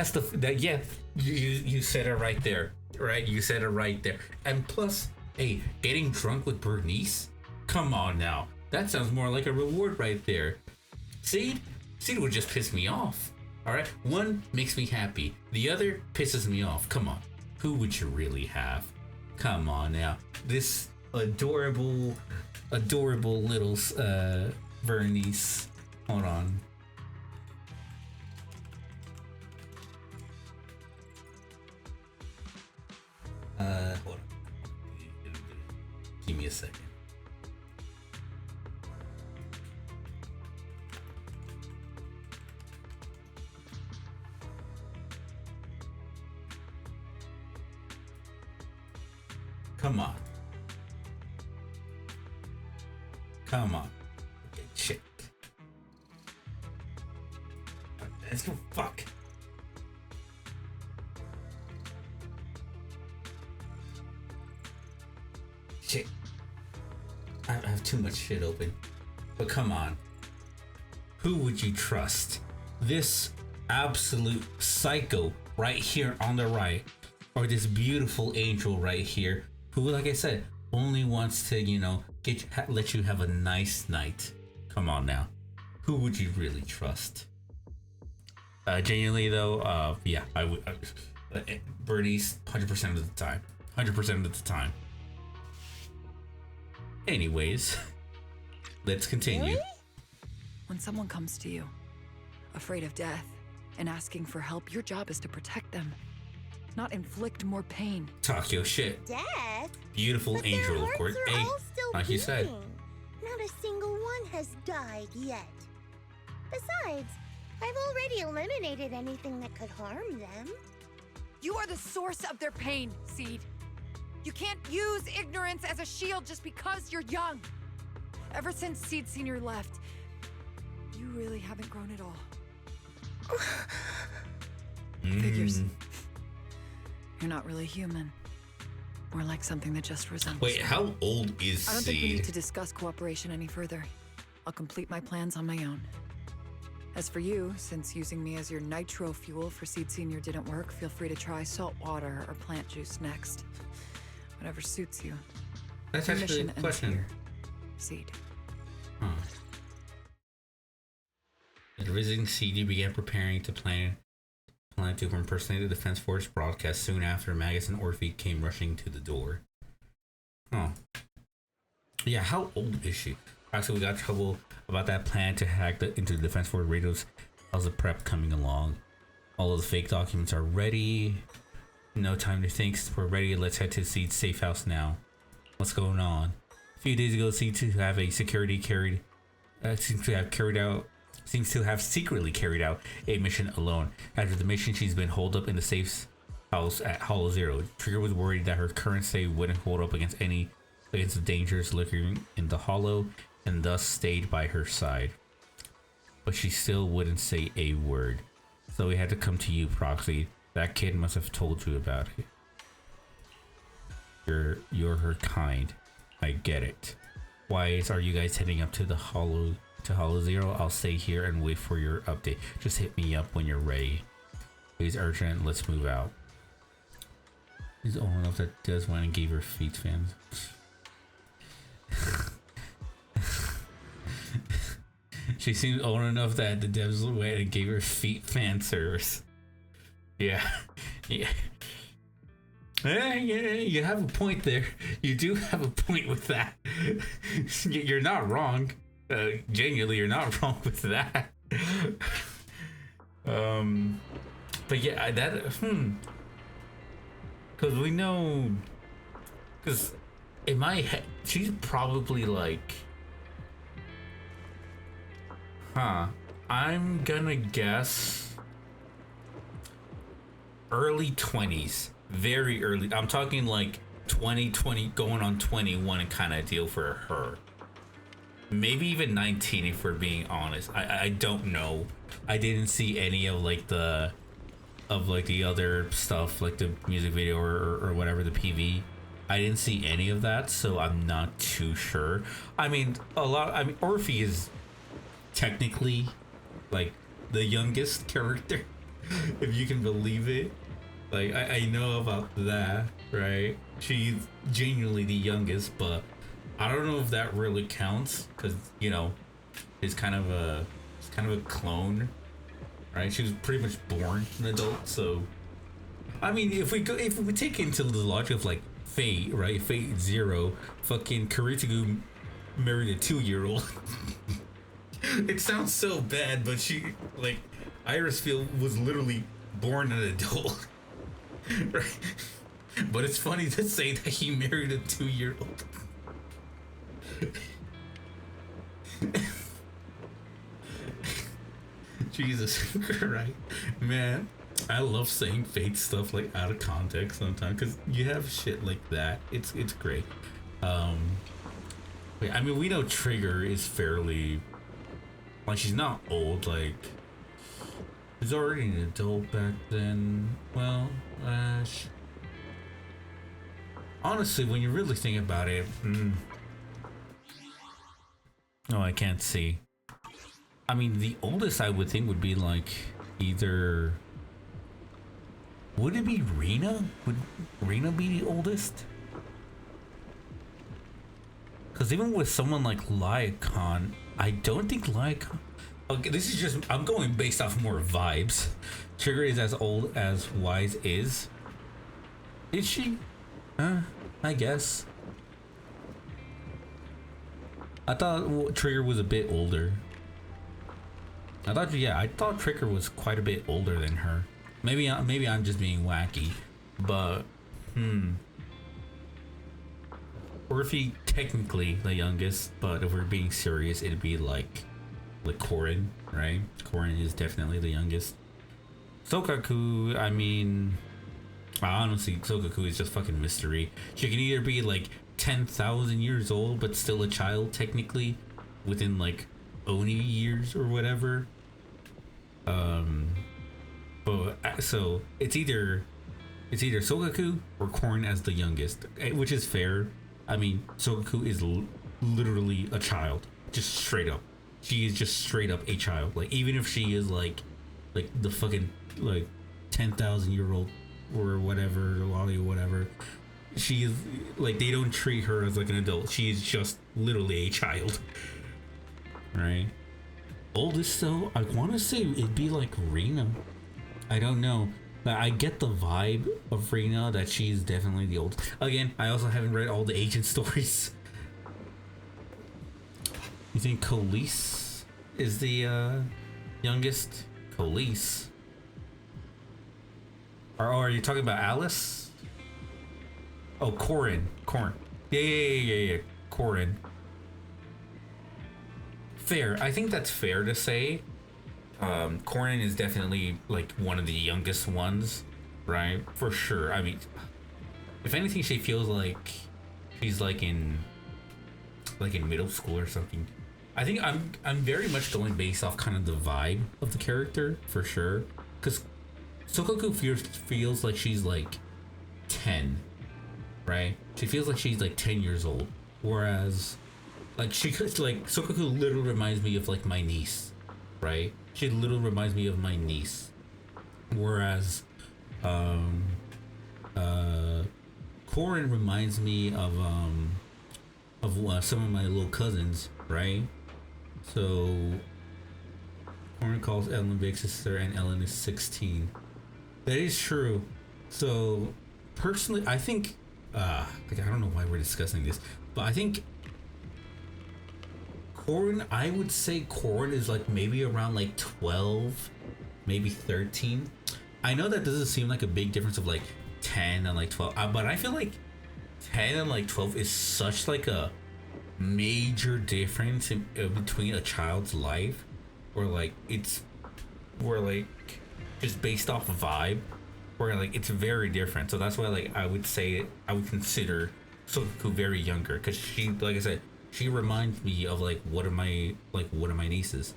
Yeah. You said it right there, right? You said it right there. And plus, hey, getting drunk with Bernice? Come on now. That sounds more like a reward right there. Seed would just piss me off. All right, one makes me happy, the other pisses me off. Come on, who would you really have? Come on now, this adorable little Bernice. Hold on. Hold on. Give me a second. Come on. Come on. Okay, shit. Let's go. Fuck. Shit. I have too much shit open. But come on. Who would you trust? This absolute psycho right here on the right, or this beautiful angel right here, who, like I said, only wants to, you know, let you have a nice night. Come on now. Who would you really trust? Genuinely though, yeah, I would. Bernice, 100% of the time. 100% of the time. Anyways, let's continue. When someone comes to you, afraid of death, and asking for help, your job is to protect them, not inflict more pain. Talk your shit. Death? Beautiful But angel, their of course. hearts are Hey, all still like you said. beating. Not a single one has died yet. Besides, I've already eliminated anything that could harm them. You are the source of their pain, Seed. You can't use ignorance as a shield just because you're young. Ever since Seed Senior left, you really haven't grown at all. Figures. You're not really human. More like something that just resembles. Wait, how old is I don't think we Seed? need to discuss cooperation any further. I'll complete my plans on my own. As for you, since using me as your nitro fuel for Seed Senior didn't work, feel free to try salt water or plant juice next. Whatever suits you. That's Your actually a mission ends question. here. Seed. Huh. At visiting Seed, you began preparing to plan to impersonate the Defense Force broadcast soon after Magus and Orphe came rushing to the door. Oh. Yeah, how old is she? Actually, we got trouble about that plan to hack into the Defense Force radios. How's the prep coming along? All of the fake documents are ready. No time to think. We're ready. Let's head to Seed's safe house now. What's going on? A few days ago, Seed to have a security seems to have secretly carried out a mission alone. After the mission, she's been holed up in the safe house at Hollow Zero. Trigger was worried that her current state wouldn't hold up against the dangers lurking in the Hollow, and thus stayed by her side. But she still wouldn't say a word. So we had to come to you, Proxy. That kid must have told you about it. You're her kind. I get it. Why are you guys heading up to Hollow Zero? I'll stay here and wait for your update. Just hit me up when you're ready. Please, urgent. Let's move out. He's old enough that Des went and gave her feet fans. She seems old enough that the devs went and gave her feet fan service. Yeah. Yeah. Yeah, you have a point there. You do have a point with that. You're not wrong. Genuinely, you're not wrong with that. But yeah, because we know, because in my head, she's probably like, I'm gonna guess early 20s, very early. I'm talking like 20 going on 21 kind of deal for her. maybe even 19 if we're being honest. I don't know. I didn't see any of like the other stuff, like the music video or whatever, the PV. I didn't see any of that, so I'm not too sure. I mean, Orphe is technically like the youngest character, if you can believe it. Like, I know about that, right? She's genuinely the youngest, but I don't know if that really counts, because, you know, it's kind of a clone, right? She was pretty much born an adult, so I mean, if we take into the logic of like Fate, right? Fate Zero, fucking Kuritagu married a 2-year-old. It sounds so bad, but she, like, Iris Field was literally born an adult. Right? But it's funny to say that he married a 2-year-old. Jesus Christ, man. I love saying Fate stuff like out of context sometimes, because you have shit like that. It's great. I mean, we know Trigger is fairly, like, she's not old. Like, she's already an adult back then. Well, honestly, when you really think about it, oh, I can't see. I mean, the oldest I would think would be like either. Would it be Rena? Would Rena be the oldest? Because even with someone like Lycon, I don't think Lycon. Okay, this is just, I'm going based off more vibes. Trigger is as old as Wise is. Is she? I guess. I thought Trigger was a bit older. I thought Trigger was quite a bit older than her. Maybe I'm just being wacky, but Orphe technically the youngest, but if we're being serious, it'd be like Corin, right? Corin is definitely the youngest. Sokaku, I mean, honestly, Sokaku is just fucking mystery. She can either be like 10,000 years old, but still a child technically, within like Oni years or whatever. But so it's either Sokaku or Corn as the youngest, which is fair. I mean, Sokaku is literally a child, just straight up. She is just straight up a child. Like, even if she is like the fucking like 10,000-year-old or whatever, Lolly or whatever, she is like, they don't treat her as like an adult. She is just literally a child, right? Oldest though, I want to say it'd be like Rena. I don't know, but I get the vibe of Rena that she's definitely the oldest. Again, I also haven't read all the agent stories. You think Khalees is the youngest? Khalees? Or are you talking about Alice? Oh, Corin. Yeah. Corin. Fair. I think that's fair to say. Corin is definitely like one of the youngest ones, right? For sure. I mean, if anything, she feels like she's like in middle school or something. I think I'm very much going based off kind of the vibe of the character, for sure. Because Sokaku feels like she's like 10, right? She feels like she's like 10 years old, whereas like Sokaku literally reminds me of like my niece, right? She literally reminds me of my niece, whereas Corin reminds me of some of my little cousins, right? So Corin calls Ellen big sister, and Ellen is 16. That is true. So personally, I think I don't know why we're discussing this, but I think Corin, I would say Corin is like maybe around like 12, maybe 13. I know that doesn't seem like a big difference of like 10 and like 12, but I feel like 10 and like 12 is such like a major difference in between a child's life, where like just based off of vibe, where like it's very different. So that's why like I would say I would consider Sokaku very younger, because she, like I said, She reminds me of like one of my nieces.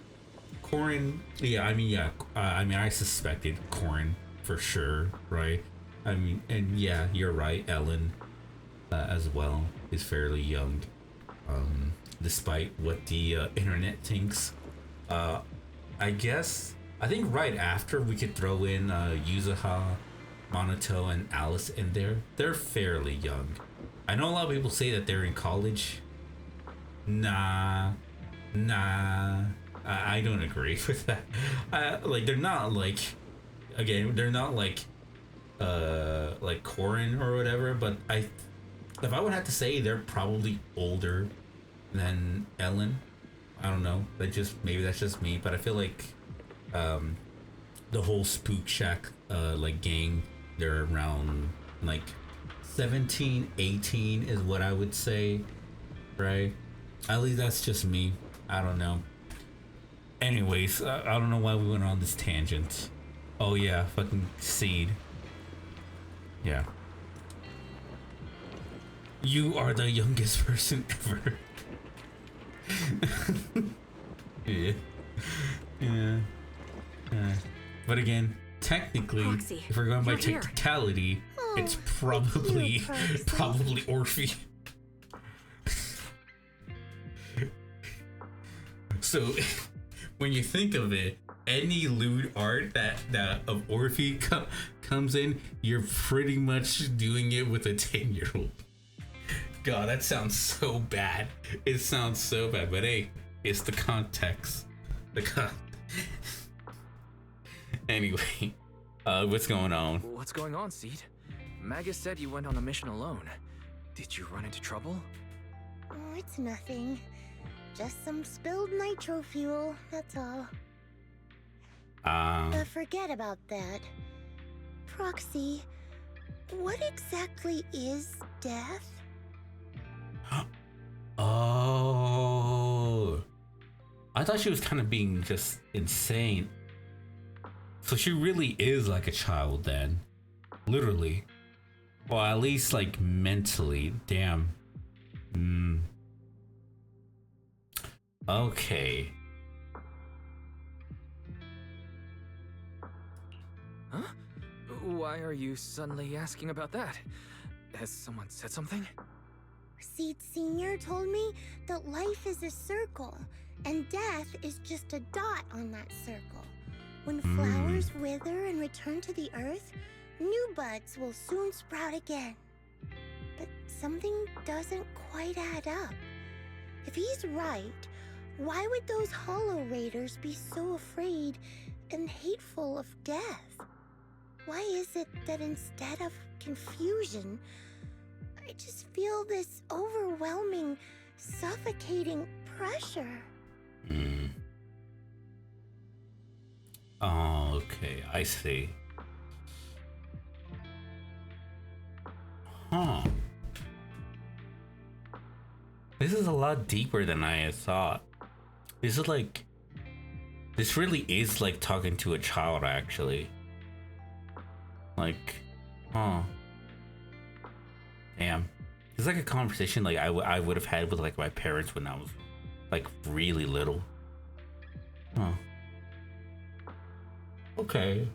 Corin, yeah, I mean, I suspected Corin for sure, right? I mean, and yeah, you're right. Ellen, as well, is fairly young, despite what the internet thinks. I guess I think right after we could throw in Yuzuha, Monato, and Alice in there. They're fairly young. I know a lot of people say that they're in college. Nah, I don't agree with that. Like they're not like, again, they're not like Corin or whatever. But if I would have to say, they're probably older than Ellen. I don't know. Maybe that's just me. But I feel like the whole Spook Shack like gang, they're around like 17, 18 is what I would say, right? At least that's just me. I don't know. Anyways, I don't know why we went on this tangent. Oh yeah, fucking Seed. Yeah. You are the youngest person ever. Yeah. Yeah. But again, technically, Proxy, if we're going by you're here. technicality, it's probably Orphe. So, when you think of it, any lewd art that of Orphe comes in, you're pretty much doing it with a 10-year-old. God, that sounds so bad. It sounds so bad, but hey, it's the context. Anyway, what's going on? What's going on, Seed? Magus said you went on a mission alone. Did you run into trouble? Oh, it's nothing. Just some spilled nitro fuel, that's all. But forget about that. Proxy, what exactly is death? Oh, I thought she was kind of being just insane. So she really is like a child then, literally. Well, at least like mentally. Damn. Okay. Huh? Why are you suddenly asking about that? Has someone said something? Seed Senior told me that life is a circle, and death is just a dot on that circle. When flowers wither and return to the earth, new buds will soon sprout again. But something doesn't quite add up. If he's right, why would those Hollow Raiders be so afraid and hateful of death? Why is it that instead of confusion, I just feel this overwhelming, suffocating pressure? Oh, okay, I see. Huh. This is a lot deeper than I had thought. This really is like talking to a child, actually. Like, huh. Damn. It's like a conversation like I would have had with like my parents when I was like really little. Huh. Okay.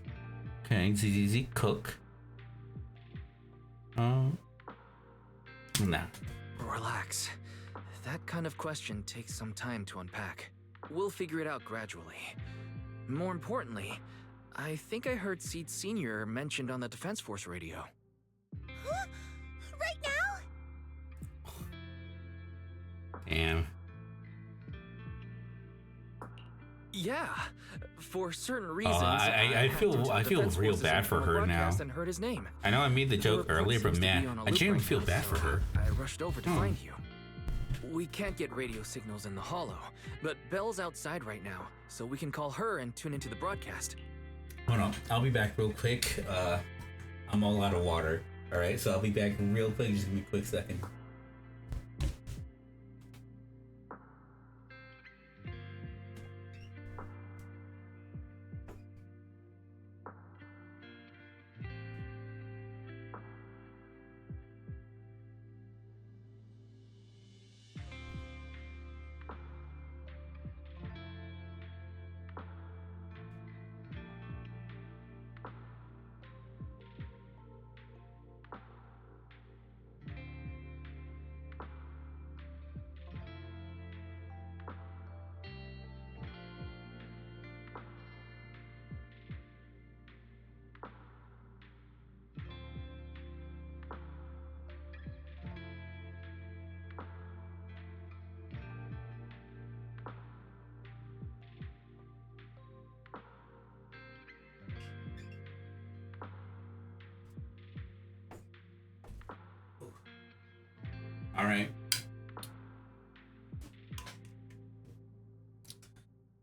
ZZZ cook. Nah. Relax. That kind of question takes some time to unpack. We'll figure it out gradually. More importantly, I think I heard Seed Senior mentioned on the Defense Force radio. Huh? Right now? Damn. Yeah, for certain reasons. I feel real bad for her now. And heard his name. I know I made the joke earlier, but man, I genuinely feel bad for her. I rushed over to find you. We can't get radio signals in the Hollow, but Belle's outside right now, so we can call her and tune into the broadcast. Hold on, I'll be back real quick. I'm all out of water. All right, so I'll be back real quick. Just give me a quick second. All right.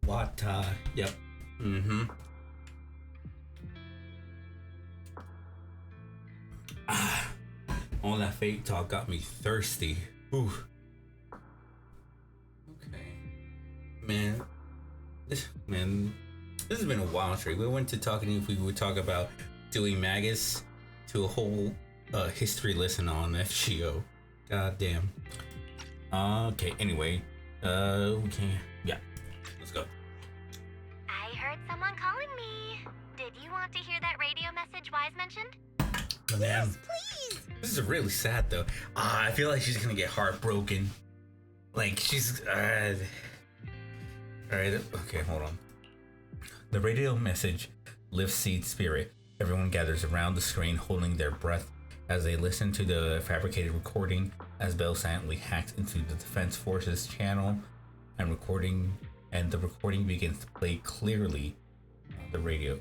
What? Yep. Mm-hmm. All that fake talk got me thirsty. Ooh. Okay. Man, this has been a wild trip. We went to talking if we would talk about doing Magus to a whole history lesson on FGO. God damn. Okay, anyway. Okay. Yeah. Let's go. I heard someone calling me. Did you want to hear that radio message Wise mentioned? Man, Yes, please. this is really sad though. I feel like she's gonna get heartbroken. Like she's alright, okay, hold on. The radio message lifts Seed's spirit. Everyone gathers around the screen holding their breath as they listen to the fabricated recording as Bell silently hacks into the Defense Forces channel and the recording begins to play clearly on the radio.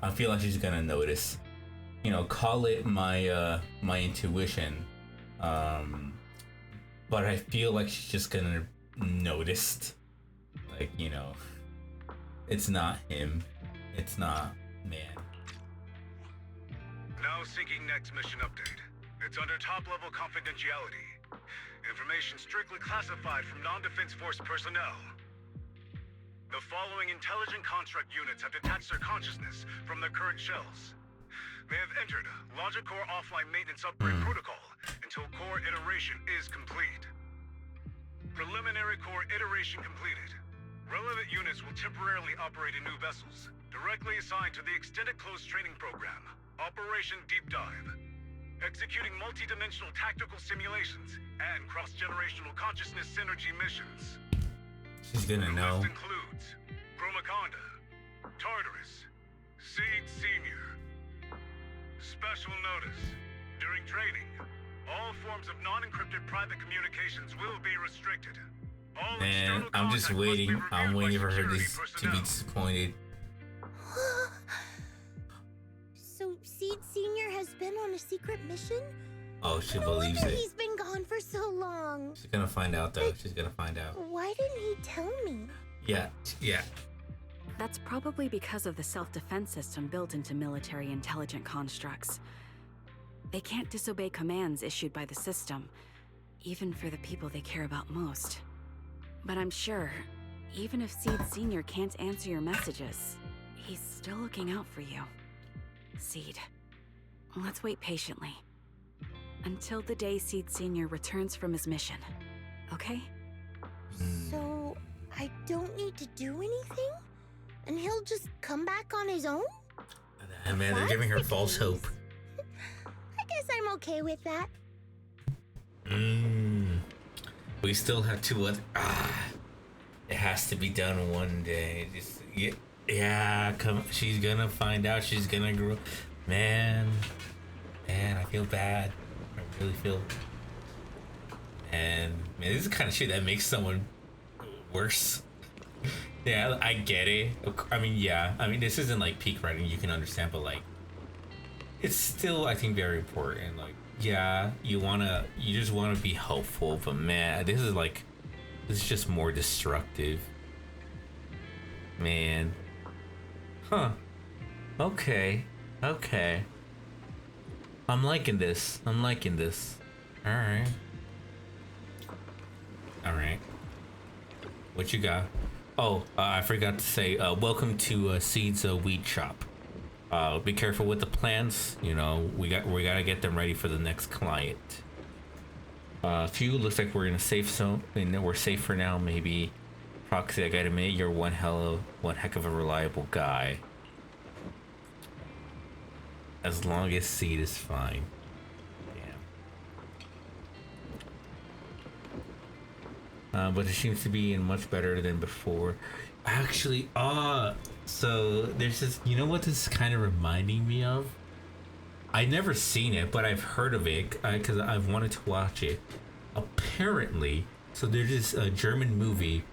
I feel like she's gonna notice. You know, call it my my intuition, but I feel like she's just gonna notice, like, you know, it's not him, it's not man. Now syncing next mission update. It's under top-level confidentiality. Information strictly classified from non-defense force personnel. The following intelligent construct units have detached their consciousness from their current shells. They have entered Logic Core offline maintenance upgrade protocol until core iteration is complete. Preliminary core iteration completed. Relevant units will temporarily operate in new vessels, directly assigned to the extended closed training program, Operation Deep Dive. Executing multi-dimensional tactical simulations and cross-generational consciousness synergy missions. She's gonna know. The list includes Chromaconda, Tartarus, Seed Senior. Special notice. During training, all forms of non-encrypted private communications will be restricted. All Man, I'm just waiting. I'm waiting for her to be disappointed. So Seed Senior has been on a secret mission? Oh, she No believes wonder it. He's been gone for so long. She's gonna find out though. She's gonna find out. Why didn't he tell me? Yeah, yeah. That's probably because of the self-defense system built into military intelligent constructs. They can't disobey commands issued by the system, even for the people they care about most. But I'm sure, even if Seed Senior can't answer your messages, he's still looking out for you. Seed, let's wait patiently. Until the day Seed Senior returns from his mission, okay? So, I don't need to do anything? And he'll just come back on his own? And man, they're giving her false hope. I guess I'm okay with that. We still have two other. It has to be done one day. Just yeah. Come, she's gonna find out. She's gonna grow. Man, I feel bad. I really feel. And man, this is the kind of shit that makes someone worse. Yeah, I get it. I mean, yeah. I mean, this isn't like peak writing. You can understand, but like, it's still, I think, very important. Like, yeah, you just wanna be helpful, but man, this is just more destructive. Man. Huh. Okay. I'm liking this. Alright. What you got? Oh, I forgot to say, welcome to Seed's weed shop. Be careful with the plants. You know, we gotta get them ready for the next client. Few, looks like we're in a safe zone, and we're safe for now. Maybe Proxy, I gotta admit, you're one heck of a reliable guy. As long as Seed is fine. But it seems to be in much better than before. Actually, so there's this, you know what this is kind of reminding me of? I've never seen it, but I've heard of it because I've wanted to watch it. Apparently, so there's this German movie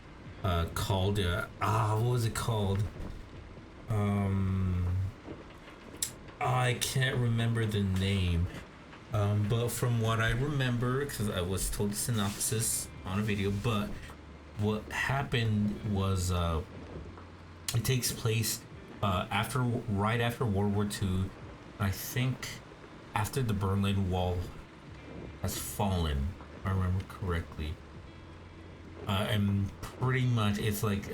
called, what was it called? I can't remember the name, But from what I remember, because I was told the synopsis on a video, but what happened was it takes place right after World War II. I think after the Berlin Wall has fallen, if I remember correctly. And pretty much it's like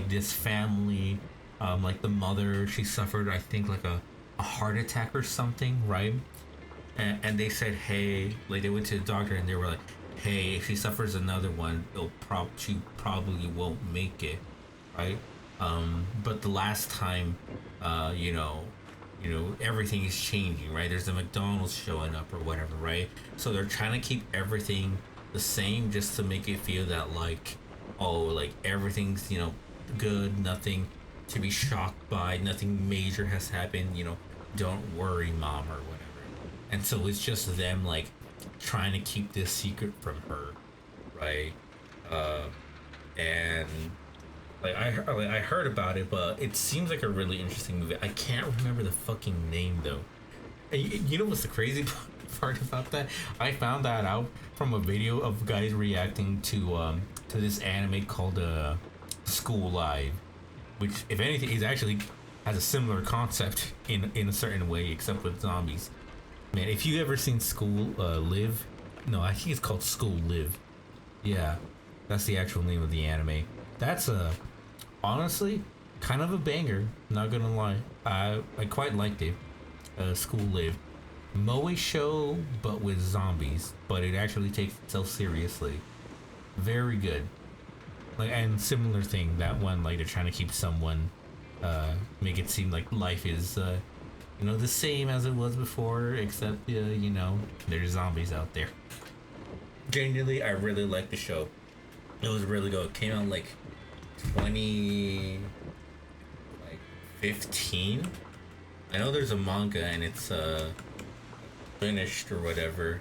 this family, like the mother, she suffered, I think, like a heart attack or something, right? And they said, hey, like they went to the doctor and they were like, hey, if she suffers another one, she probably won't make it, right? But the last time, you know, everything is changing, right? There's a McDonald's showing up or whatever, right? So they're trying to keep everything the same just to make it feel that like, oh, like everything's, you know, good, nothing to be shocked by, nothing major has happened, you know, don't worry, mom, or whatever. And so it's just them like trying to keep this secret from her, right? And like I heard about it, but it seems like a really interesting movie. I can't remember the fucking name though. And you know what's the crazy part about that? I found that out from a video of guys reacting to this anime called School Live, which, if anything, is actually has a similar concept in a certain way, except with zombies. Man, if you ever seen School Live, no, I think it's called School Live. Yeah, that's the actual name of the anime. That's honestly kind of a banger. Not gonna lie, I quite liked it. School Live, moe show, but with zombies, but it actually takes itself seriously. Very good. Like, and similar thing, that one, like they're trying to keep someone, make it seem like life is, you know, the same as it was before, except, you know, there's zombies out there. Genuinely, I really like the show. It was really good. It came out like 2015. I know there's a manga and it's finished or whatever.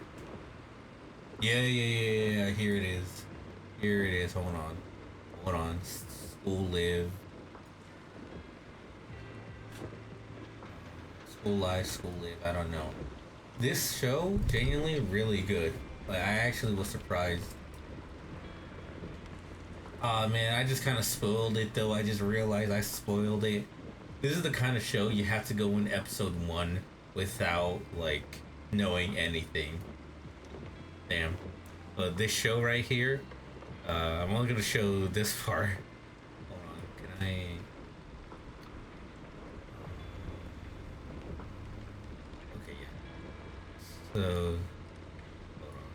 Yeah. Here it is. Hold on. School Live. School Live. I don't know. This show, genuinely really good. Like, I actually was surprised. Aw, man, I just kind of spoiled it though. I just realized I spoiled it. This is the kind of show you have to go in episode 1 without, like, knowing anything. Damn. But this show right here, I'm only gonna show this part. Hold on, can I... Okay, yeah. So... Hold on.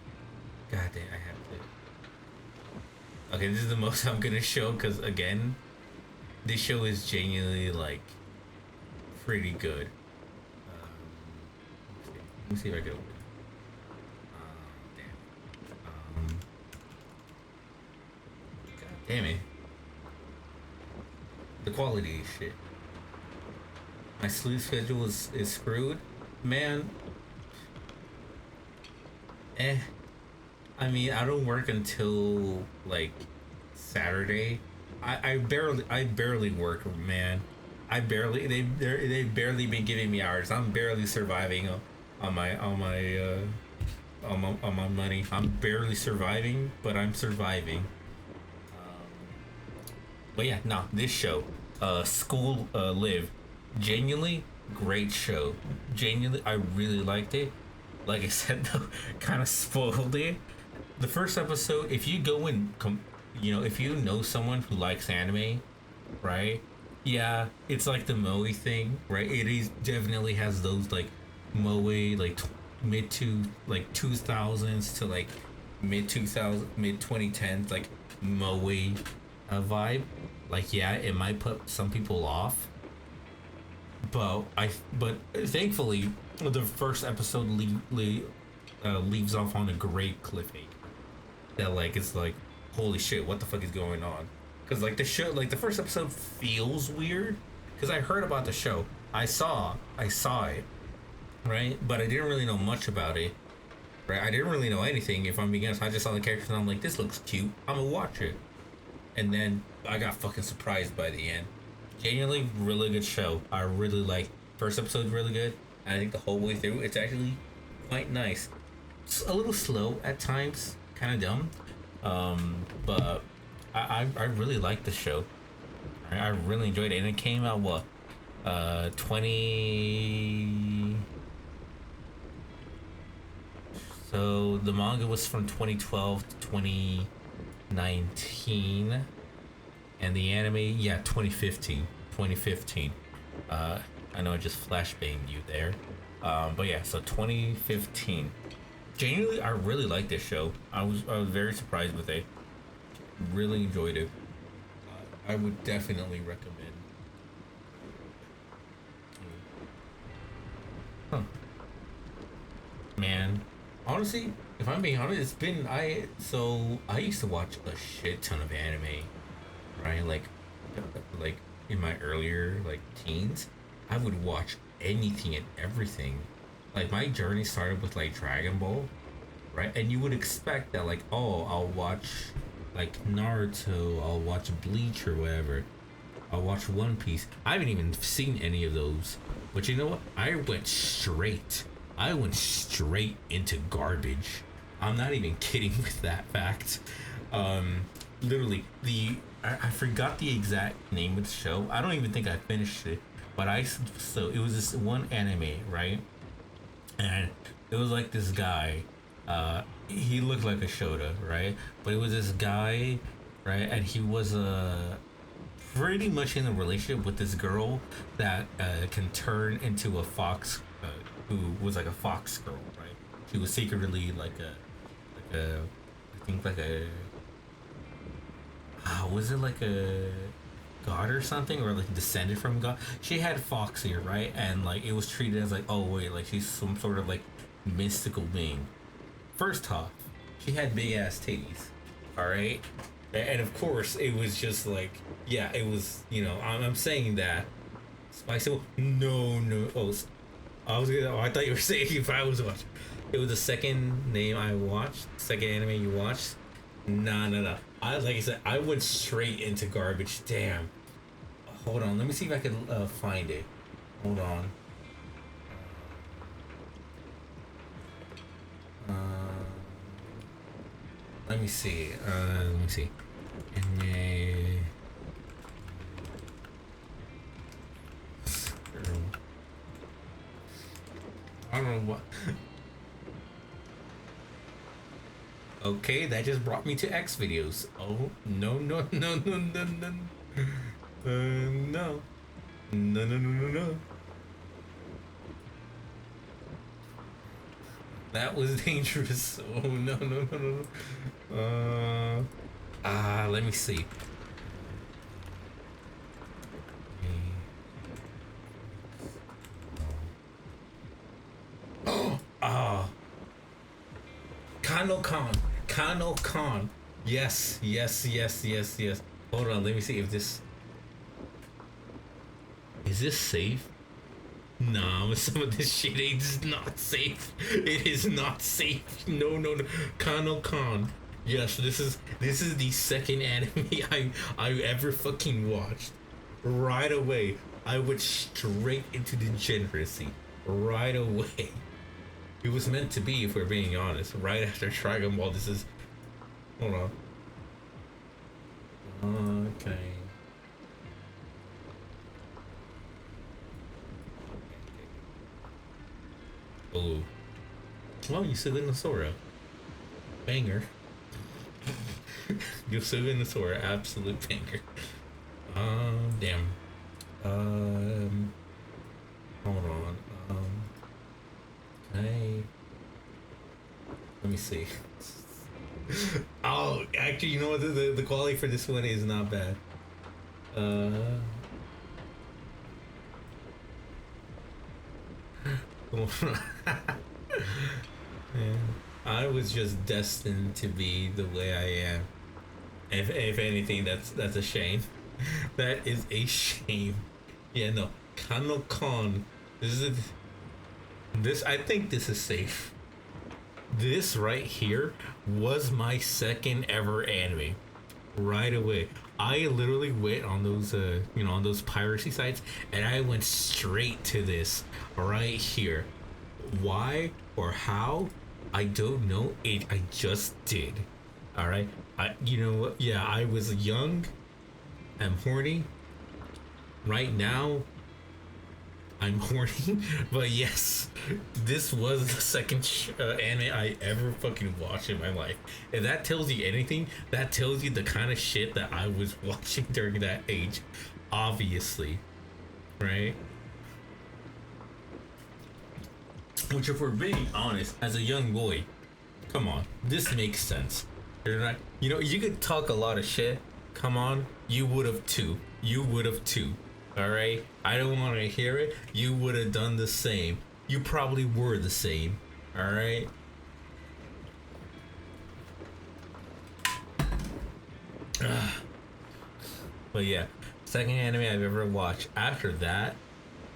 God damn, I have to... Okay, this is the most I'm gonna show, because, again, this show is genuinely, like, pretty good. Let me see if I can open it. God damn it. The quality is shit. My sleep schedule is screwed. Man. I mean, I don't work until, like, Saturday. I barely work, man. They've barely been giving me hours. I'm barely surviving on my money. I'm barely surviving, but I'm surviving. But yeah, no, this show, School Live, genuinely great show. Genuinely, I really liked it. Like I said, though, kind of spoiled it. The first episode, if you go and you know, if you know someone who likes anime, right? Yeah, it's like the moe thing, right? It is definitely has those like moe, like mid 2000s to like mid 2010s, like moe vibe. Like, yeah, it might put some people off, but thankfully the first episode leaves off on a great cliffhanger. That like it's like, holy shit, what the fuck is going on? Because like the show, like the first episode feels weird. Because I heard about the show, I saw it, right? But I didn't really know much about it, right? I didn't really know anything. If I'm being honest, I just saw the characters and I'm like, this looks cute. I'm gonna watch it. And then I got fucking surprised by the end. Genuinely, really good show. I really like first episode, really good. And I think the whole way through, it's actually quite nice. It's a little slow at times, kind of dumb, but I really like the show. I really enjoyed it, and it came out 20. So the manga was from 2012 to 2019, and the anime, yeah, 2015. 2015. I know I just flashbanged you there, but yeah, so 2015. Genuinely, I really like this show. I was very surprised with it. Really enjoyed it. I would definitely recommend. Huh. Man, honestly, if I'm being honest, it's been I used to watch a shit ton of anime, right? Like in my earlier teens, I would watch anything and everything. Like my journey started with like Dragon Ball, right? And you would expect that I'll watch like Naruto, I'll watch Bleach or whatever. I'll watch One Piece. I haven't even seen any of those. But you know what? I went straight into garbage. I'm not even kidding with that fact. Literally, I forgot the exact name of the show. I don't even think I finished it. But so it was this one anime, right? And it was like this guy. He looked like a Shota, right? But it was this guy, right? And he was pretty much in a relationship with this girl that can turn into a fox, who was like a fox girl, right? She was secretly was it like a god or something, or like descended from god? She had fox here, right? And like it was treated as like, oh wait, like she's some sort of like mystical being. First off, she had big ass titties, all right, and of course it was just like, yeah, it was, I'm saying that spicy. No, oh, I thought you were saying if I was watching. It was the second name I watched, second anime you watched. No. Like I said, I went straight into garbage. Damn. Hold on, let me see if I can find it. Hold on. Let me see. Anime. I don't know what. Okay, that just brought me to X videos. Oh no. No. That was dangerous. Oh no. Let me see. Kano Khan. Yes. Hold on, let me see if this is this safe. Nah, some of this shit is not safe. It is not safe. No. Kano Khan. Yes, this is the second anime I ever fucking watched. Right away, I went straight into degeneracy. Right away. It was meant to be, if we're being honest. Right after Dragon Ball, this is. Hold on. Okay. Oh. Well, you still in the Sora. Banger. You still in the Sora. Absolute banger. Damn. Hold on. Let me see. Oh, actually, you know what? The quality for this one is not bad. Yeah. I was just destined to be the way I am. If anything, that's a shame. That is a shame. Yeah, no. Kano Khan. I think this is safe. This right here was my second ever anime. Right away. I literally went on those on those piracy sites, and I went straight to this right here. why or how, I don't know. I just did. All right. You know what? Yeah, I was young. I'm horny. Right now, I'm horny. But yes, this was the second anime I ever fucking watched in my life. If that tells you anything, that tells you the kind of shit that I was watching during that age. Obviously. Right? Which, if we're being honest, as a young boy, come on, this makes sense. You're not, you know, you could talk a lot of shit. Come on, you would have too. You would have too. All right, I don't want to hear it. You would have done the same. You probably were the same. All right. But yeah, second anime I've ever watched. After that,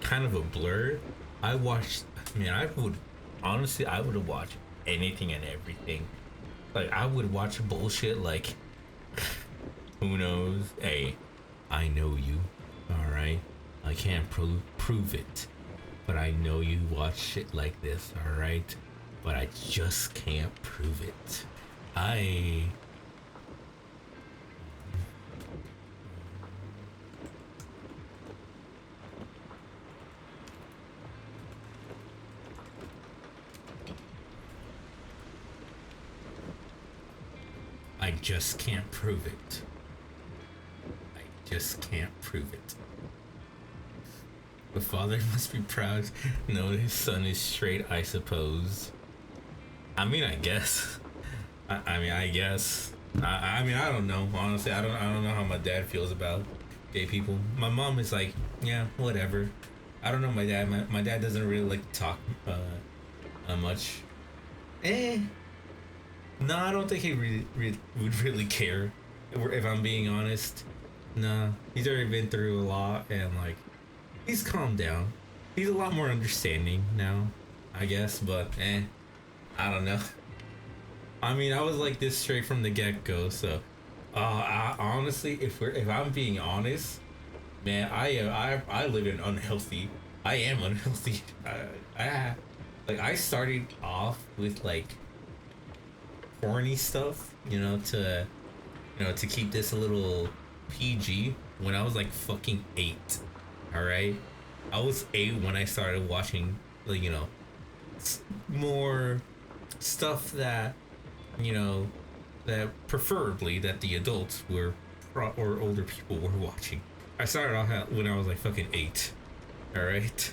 kind of a blur. I watched. Man, I would honestly, I would have watched anything and everything. Like, I would watch bullshit like, who knows? Hey, I know you. All right, I can't prove it, but I know you watch shit like this. All right, but I just can't prove it. I just can't prove it. I just can't prove it. The father must be proud to know his son is straight, I suppose. I mean, I guess. I guess. I mean, I don't know. Honestly, I don't know how my dad feels about gay people. My mom is like, yeah, whatever. I don't know my dad. My dad doesn't really like to talk much. No, I don't think he would really care, if I'm being honest. Nah, he's already been through a lot, and like, he's calmed down. He's a lot more understanding now, I guess, but I don't know. I mean, I was like this straight from the get-go, so I honestly, if I'm being honest, man, I live in unhealthy. I am unhealthy. I started off with like horny stuff, to keep this a little PG when I was like fucking 8. All right, I was 8 when I started watching, like, more stuff that, that preferably that the adults were or older people were watching. I started off when I was like fucking 8. All right,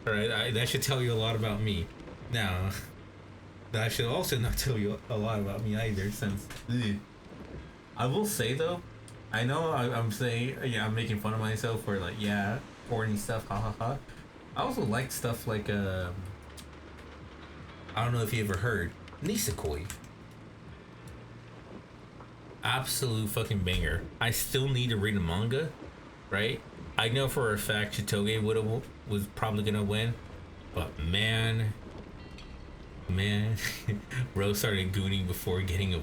that should tell you a lot about me. Now, that should also not tell you a lot about me either, since I will say though, I know I'm saying, yeah, I'm making fun of myself for like, yeah, corny stuff, ha. I also like stuff like I don't know if you ever heard Nisekoi. Absolute fucking banger. I still need to read the manga, right? I know for a fact Chitoge was probably gonna win, but man, Rose started gooning before getting a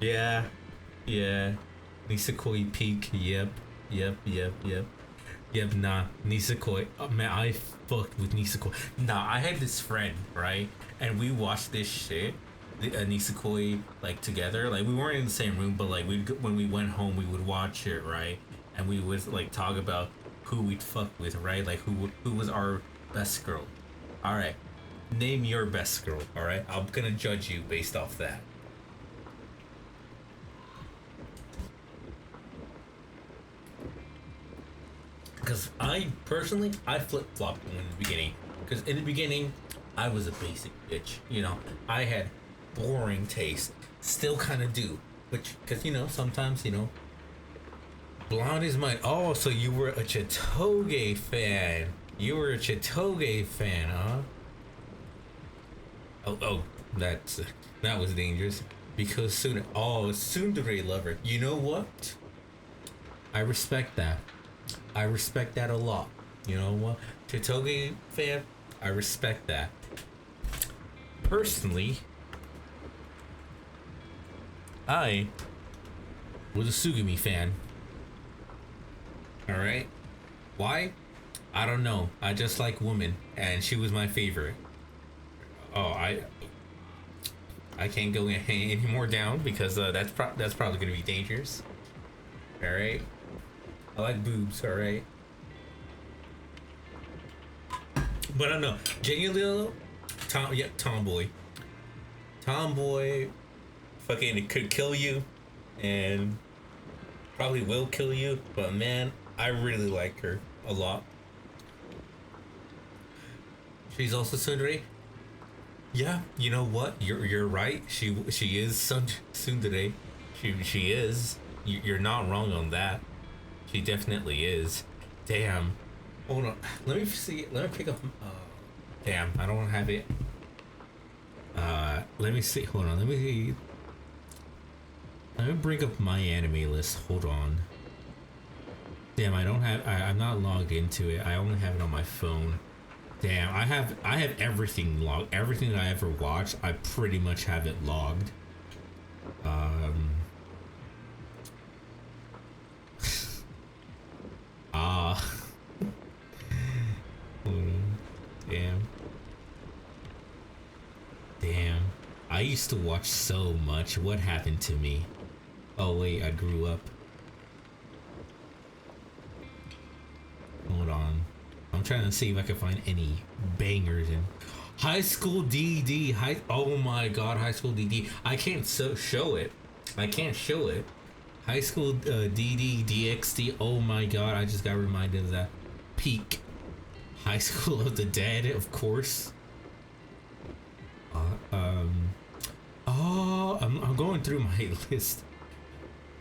yeah, Nisekoi peak. Yep, nah, Nisekoi, man, I fucked with Nisekoi. Nah, I had this friend, right, and we watched this shit, Nisekoi, like, together. Like, we weren't in the same room, but like, when we went home, we would watch it, right, and we would like talk about who we'd fuck with, right, like who was our best girl. All right, name your best girl. All right, I'm gonna judge you based off that. Because I personally, I flip-flopped in the beginning. Because in the beginning, I was a basic bitch. I had boring taste. Still kind of do. But, because, sometimes, blonde is mine. Oh, so you were a Chitoge fan. You were a Chitoge fan, huh? Oh, that was dangerous. Because tsundere lover. You know what? I respect that. I respect that a lot. You know what? Chitoge fan, I respect that. Personally, I was a Sugumi fan. All right. Why? I don't know. I just like women, and she was my favorite. Oh, I can't go any more down because that's probably gonna be dangerous. All right. I like boobs. All right. But I don't know. Genuinely, tomboy. Tomboy, fucking could kill you, and probably will kill you. But man, I really like her a lot. She's also tsundere. Yeah, you know what? You're right. She is tsundere. She is. You're not wrong on that. She definitely is. Damn. Hold on. Let me see. Let me pick up. Damn. I don't have it. Let me see. Hold on. Let me bring up my anime list. Hold on. Damn. I don't have. I'm not logged into it. I only have it on my phone. Damn. I have everything logged. Everything that I ever watched, I pretty much have it logged. Damn. Damn. I used to watch so much. What happened to me? Oh wait, I grew up. Hold on. I'm trying to see if I can find any bangers in High School DD. Oh my god, High School DD. I can't show it. I can't show it. High School DD DXD. Oh my god, I just got reminded of that. Peak. High School of the Dead, of course. I'm going through my list.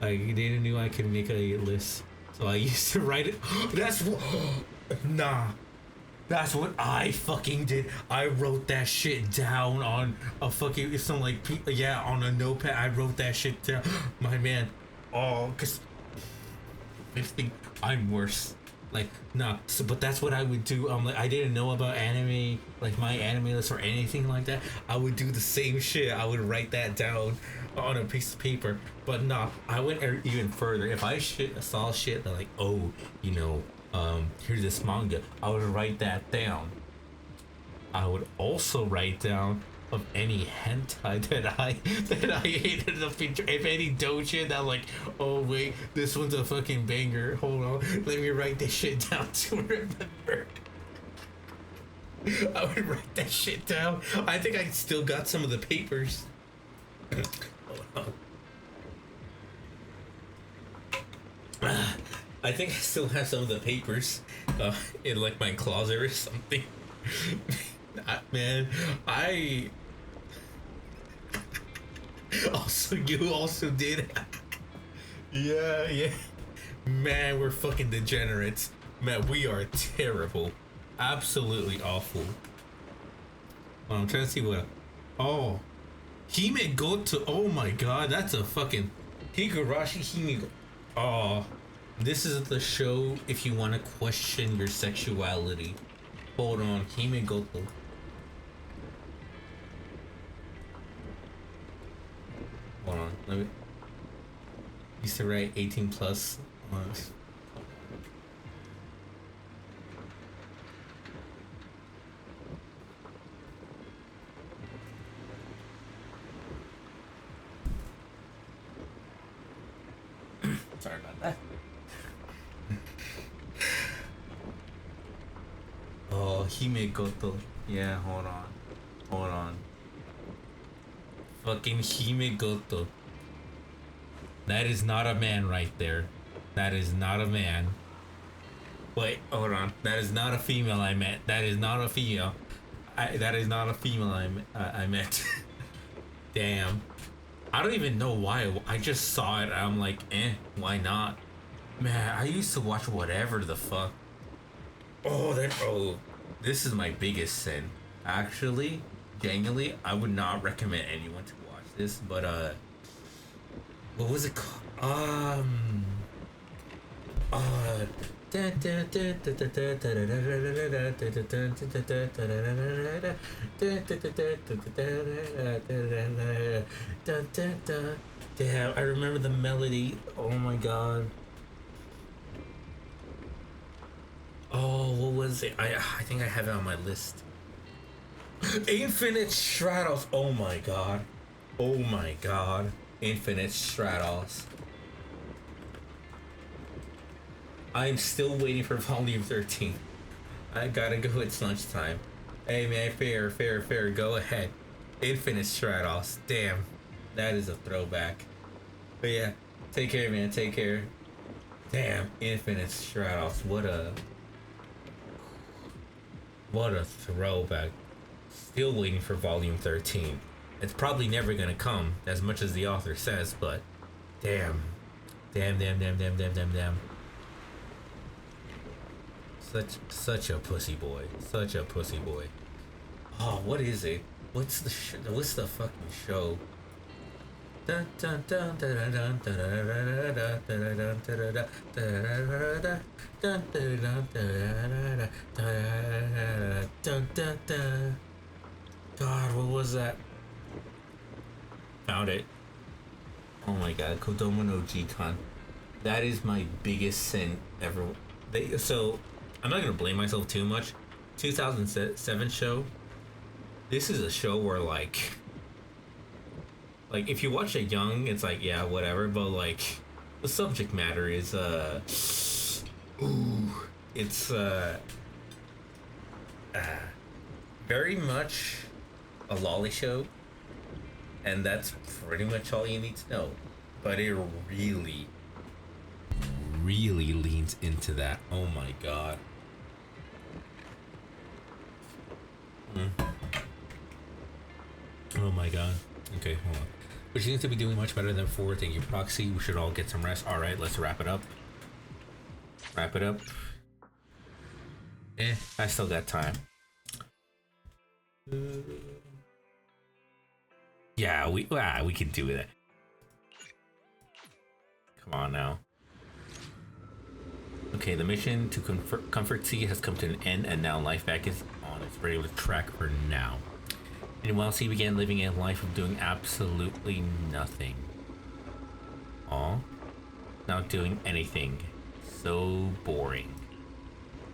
I didn't know I could make a list, so I used to write it. That's what. Nah. That's what I fucking did. I wrote that shit down on a fucking on a notepad. I wrote that shit down. My man. Oh, cause I think I'm worse. Like, nah, so, but that's what I would do. Like, I didn't know about anime, like my anime list or anything like that. I would do the same shit. I would write that down on a piece of paper. But nah, I went even further. If I saw shit that like, oh, you know, here's this manga, I would write that down. I would also write down of any hentai that I hated the picture. If any doujin that like, oh wait, this one's a fucking banger. Hold on, let me write this shit down to remember. I would write that shit down. I think I still got some of the papers. Hold on. I think I still have some of the papers in like my closet or something. Man, I also, you also did. Yeah. Man, we're fucking degenerates. Man, we are terrible. Absolutely awful. Well, I'm trying to see what. Oh, Hime Goto. Oh my god, that's a fucking Higurashi Hime. Oh, this is the show if you want to question your sexuality. Hold on, Hime Goto. Hold on, let me. Used to write 18 plus. Sorry about that. Oh, Hime Goto. Yeah, hold on. Fucking Hime Goto. That is not a man right there. That is not a man. Wait, hold on. That is not a female I met. That is not a female. That is not a female I met. Damn. I don't even know why. I just saw it and I'm like, why not? Man, I used to watch whatever the fuck. Oh, this is my biggest sin. Actually, genuinely, I would not recommend anyone to watch this, but what was it called? Damn, I remember the melody. Oh my god. say I think I have it on my list. Infinite Stratos. Oh my god. Oh my god. Infinite Stratos. I'm still waiting for volume 13. I gotta go, it's lunchtime. Hey man, fair, go ahead. Infinite Stratos. Damn. That is a throwback. But yeah, take care, man, take care. Damn, Infinite Stratos. What a throwback. Still waiting for volume 13. It's probably never gonna come, as much as the author says, but damn. Damn. Such a pussy boy. Such a pussy boy. Oh, what is it? What's the fucking show? Dun dun dun dun dun dun dun. God, what was that? Found it. Oh my god, Kodomo no G-Con. That is my biggest sin ever. So, I'm not gonna blame myself too much. 2007 show. This is a show where like if you watch it young, it's like, yeah, whatever, but like the subject matter is it's very much a lolly show, and that's pretty much all you need to know. But it really leans into that. Oh my god. Oh my god. Okay, hold on. But you seems to be doing much better than 4. Thank you, Proxy. We should all get some rest. Alright, let's wrap it up. I still got time. Yeah, we can do that. Come on now. Okay, the mission to Comfort Sea has come to an end, and now life back is on its regular track for now. Meanwhile, C began living a life of doing absolutely nothing. Aw, not doing anything. So boring.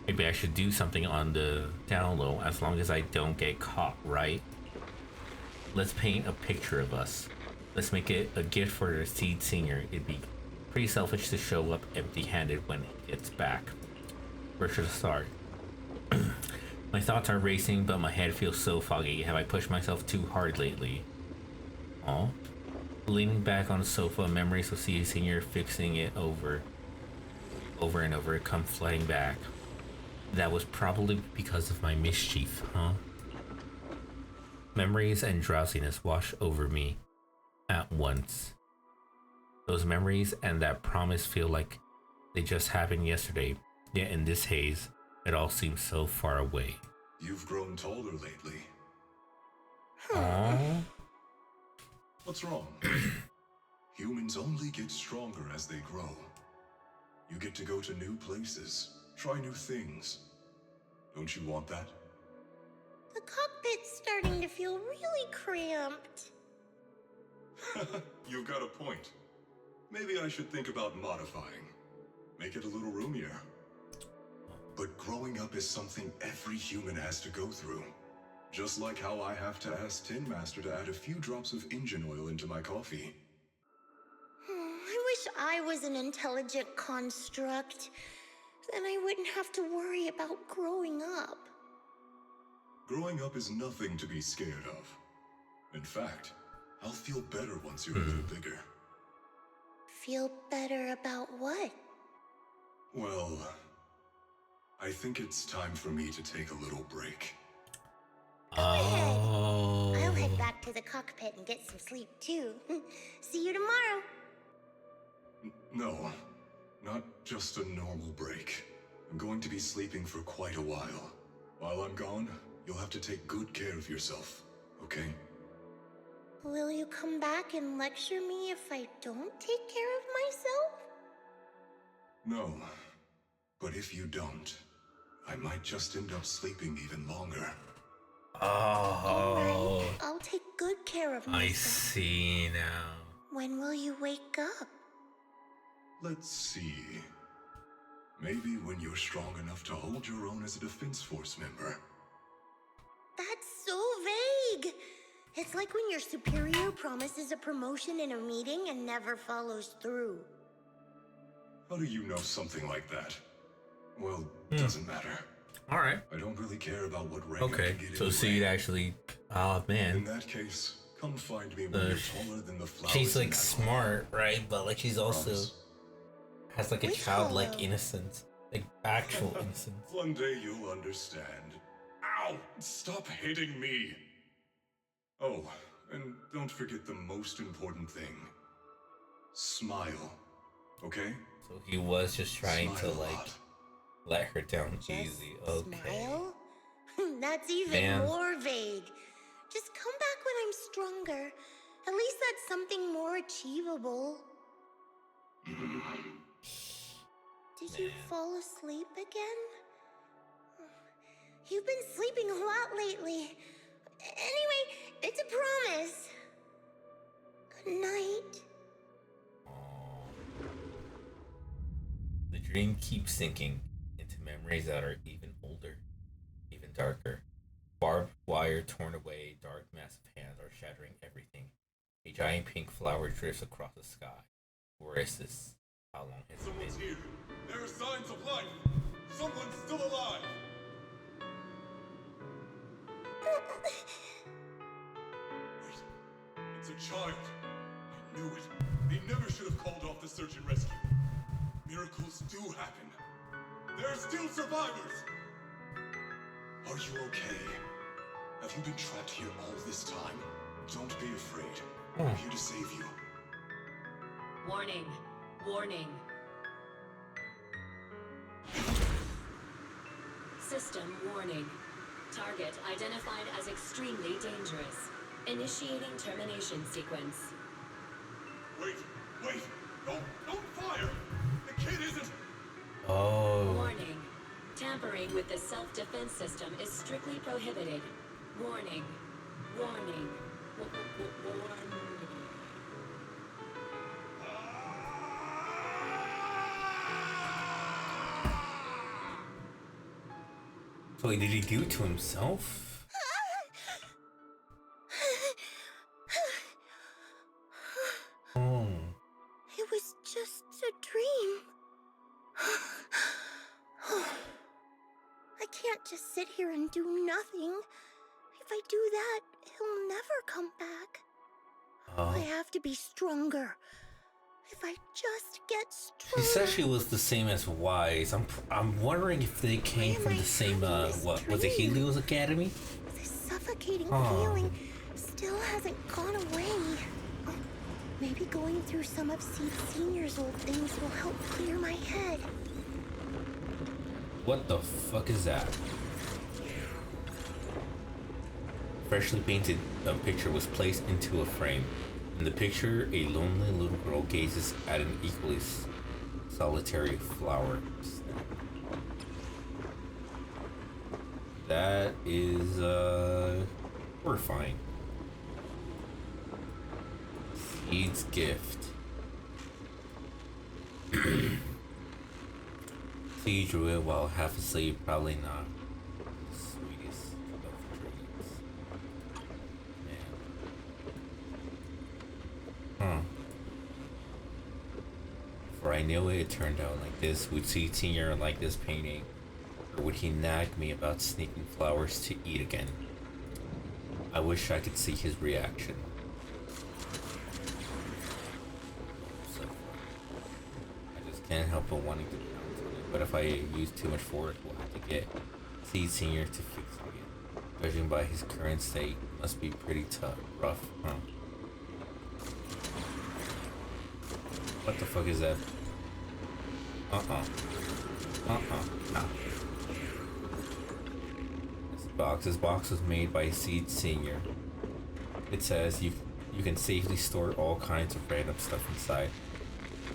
Maybe I should do something on the down low, as long as I don't get caught, right? Let's paint a picture of us. Let's make it a gift for the Seed Senior. It'd be pretty selfish to show up empty-handed when he gets back. Where should I start? My thoughts are racing, but my head feels so foggy. Have I pushed myself too hard lately? Aw. Leaning back on the sofa, memories of Seed Senior fixing it over and over come flooding back. That was probably because of my mischief, huh? Memories and drowsiness wash over me at once. Those memories and that promise feel like they just happened yesterday, yet in this haze, it all seems so far away. You've grown taller lately. Aww. What's wrong? Humans only get stronger as they grow. You get to go to new places, try new things. Don't you want that? The cockpit's starting to feel really cramped. You've got a point. Maybe I should think about modifying. Make it a little roomier. But growing up is something every human has to go through. Just like how I have to ask Tin Master to add a few drops of engine oil into my coffee. I wish I was an intelligent construct. Then I wouldn't have to worry about growing up. Growing up is nothing to be scared of. In fact, I'll feel better once you're a little bigger. Feel better about what? Well, I think it's time for me to take a little break. Oh. I'll head back to the cockpit and get some sleep too. See you tomorrow. No, not just a normal break. I'm going to be sleeping for quite a while. While I'm gone, you'll have to take good care of yourself, okay? Will you come back and lecture me if I don't take care of myself? No, but if you don't, I might just end up sleeping even longer. Oh. Alright, I'll take good care of myself. I see now. When will you wake up? Let's see. Maybe when you're strong enough to hold your own as a Defense Force member. That's so vague. It's like when your superior promises a promotion in a meeting and never follows through. How do you know something like that? Well, doesn't matter. All right. I don't really care about what rank I Okay, can get so anyway. Seed actually, oh man. In that case, come find me when you're taller than the flowers. She's in like that smart, right? But like she's also has like a Which childlike hollow? innocence, like actual innocence. One day you'll understand. Ow! Stop hitting me! Oh, and don't forget the most important thing. Smile. Okay? So he was just trying Smile to a like lot. let her down Just easy. Okay. smile? That's even Man. more vague. Just come back when I'm stronger. At least that's something more achievable. Did you fall asleep again? You've been sleeping a lot lately. Anyway, it's a promise. Good night. The dream keeps sinking into memories that are even older, even darker. Barbed wire torn away, dark massive hands are shattering everything. A giant pink flower drifts across the sky. Where is this? How long has it been? Here. There are signs of life. Someone's still alive. Wait, it's a child. I knew it. They never should have called off the search and rescue. Miracles do happen. There are still survivors. Are you okay? Have you been trapped here all this time? Don't be afraid. I'm here to save you. Warning. Warning. System warning. Target identified as extremely dangerous. Initiating termination sequence. Wait, wait! Don't fire! The kid isn't... Oh. Warning. Tampering with the self-defense system is strictly prohibited. Warning. Warning. Warning. So what did he do to himself? Oh. It was just a dream. I can't just sit here and do nothing. If I do that, he'll never come back. I have to be stronger. If I just get She stronger. said she was the same as Wise. I'm wondering if they came from the same what was it, Helios Academy? This suffocating Oh. feeling still hasn't gone away. Maybe going through some of Seed Senior's old things will help clear my head. What the fuck is that? Freshly painted picture was placed into a frame. In the picture, a lonely little girl gazes at an equally solitary flower. That is horrifying. Seed's gift. Seed drew it while half asleep, probably not the sweetest of dreams. Man. For I knew it turned out like this. Would Seed Senior like this painting? Or would he nag me about sneaking flowers to eat again? I wish I could see his reaction. I just can't help but wanting to pounce on it. But if I use too much force, we'll have to get Seed Senior to fix me. Judging by his current state, must be pretty tough, rough, huh? What the fuck is that? Nah. This box was made by Seed Senior. It says you can safely store all kinds of random stuff inside.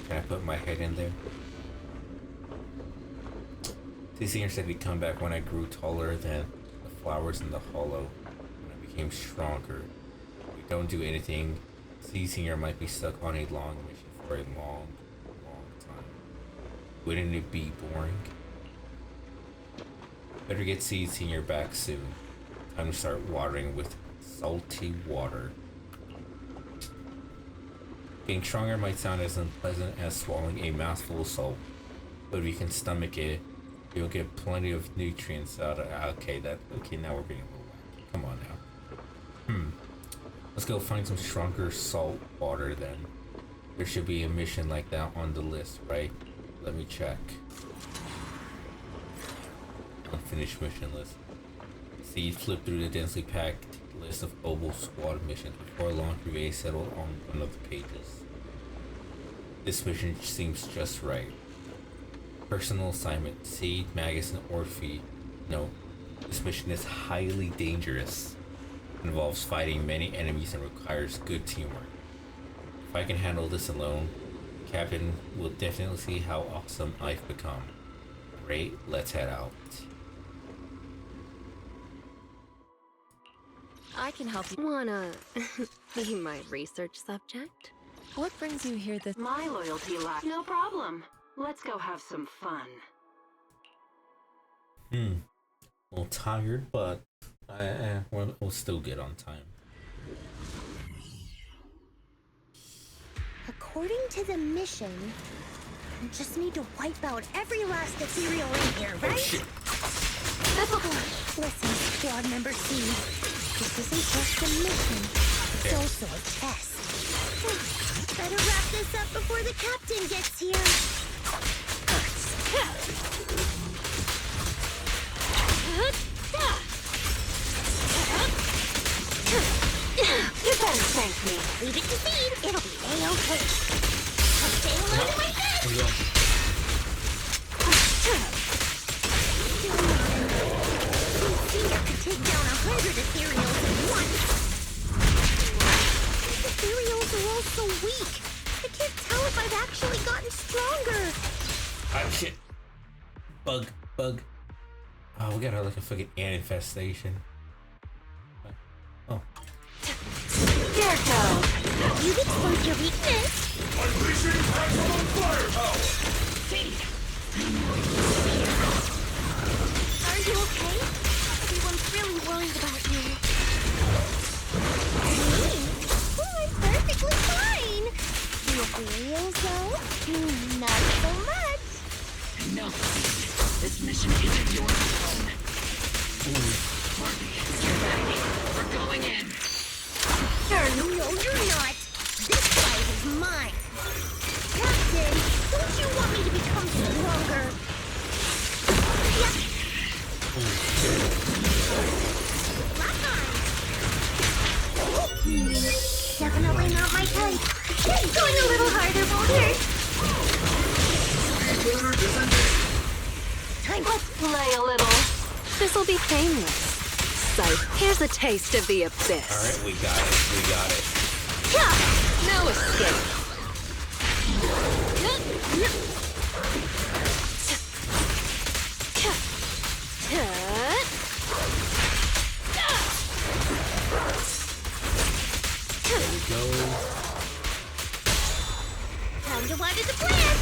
Can I put my head in there? Seed Senior said he'd come back when I grew taller than the flowers in the hollow, when I became stronger. If we don't do anything, Seed Senior might be stuck on a long mission for a long time. Wouldn't it be boring? Better get seeds in your back soon. Time to start watering with salty water. Being stronger might sound as unpleasant as swallowing a mouthful of salt, but if you can stomach it, you'll get plenty of nutrients out of it. Okay, now we're being a little wacky. Come on now. Let's go find some stronger salt water then. There should be a mission like that on the list, right? Let me check. Unfinished mission list. See, flip through the densely packed list of Obel Squad missions. Before long, Rivet settled on one of the pages. This mission seems just right. Personal assignment. Seed, Magus, and Orphe. No, this mission is highly dangerous. It involves fighting many enemies and requires good teamwork. If I can handle this alone, Captain will definitely see how awesome I've become. Great, let's head out. I can help you. Wanna be my research subject? What brings you here this— My loyalty lies. No problem. Let's go have some fun. A little tired, but we'll still get on time. According to the mission, I just need to wipe out every last ethereal in here, right? Oh, shit. Listen, squad member C. This isn't just a mission. It's also a test. Better wrap this up before the captain gets here. You better thank me. Leave it to feed. It'll be A-okay. I'll stay alone in my bed. Here we go. Senior could take down 100 ethereals at once. These ethereals are all so weak. I can't tell if I've actually gotten stronger. Ah, shit. Bug. Oh, we got like a fucking ant infestation. Oh. Here goes. You've exposed your weakness. Unleashing maximum firepower! Are you okay? Everyone's really worried about you. Me? Oh, I'm perfectly fine. The ethereals, though? Not so much. No, this mission isn't yours alone. Marty, get ready. We're going in. No, you're not. This fight is mine. Captain, don't you want me to become stronger? Yep. Lock on. Definitely not my type. Going a little harder won't hurt. Time. Let's play a little. This'll be painless. So, here's a taste of the abyss. Alright, we got it. No escape. There we go. Time to water the plant.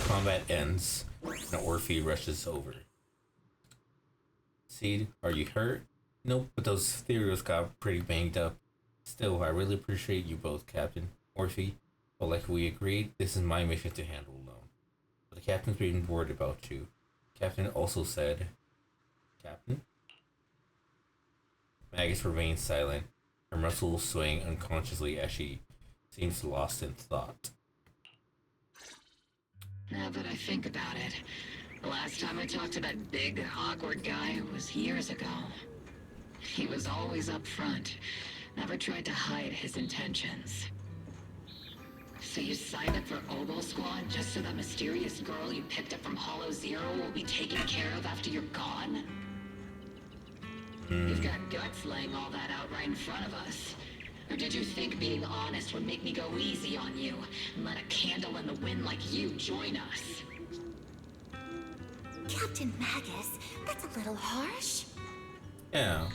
Combat ends, and Orphe rushes over. Seed, are you hurt? Nope, but those ethereals got pretty banged up. Still, I really appreciate you both, Captain. Orphe, but like we agreed, this is my mission to handle alone. But the captain's been worried about you. Captain also said... Captain? Magus remains silent, her muscles swaying unconsciously as she seems lost in thought. Now that I think about it, the last time I talked to that big, awkward guy was years ago. He was always up front, never tried to hide his intentions. So you signed up for Obel Squad just so that mysterious girl you picked up from Hollow Zero will be taken care of after you're gone? You've got guts laying all that out right in front of us. Or did you think being honest would make me go easy on you and let a candle in the wind like you join us? Captain Magus, that's a little harsh. Yeah.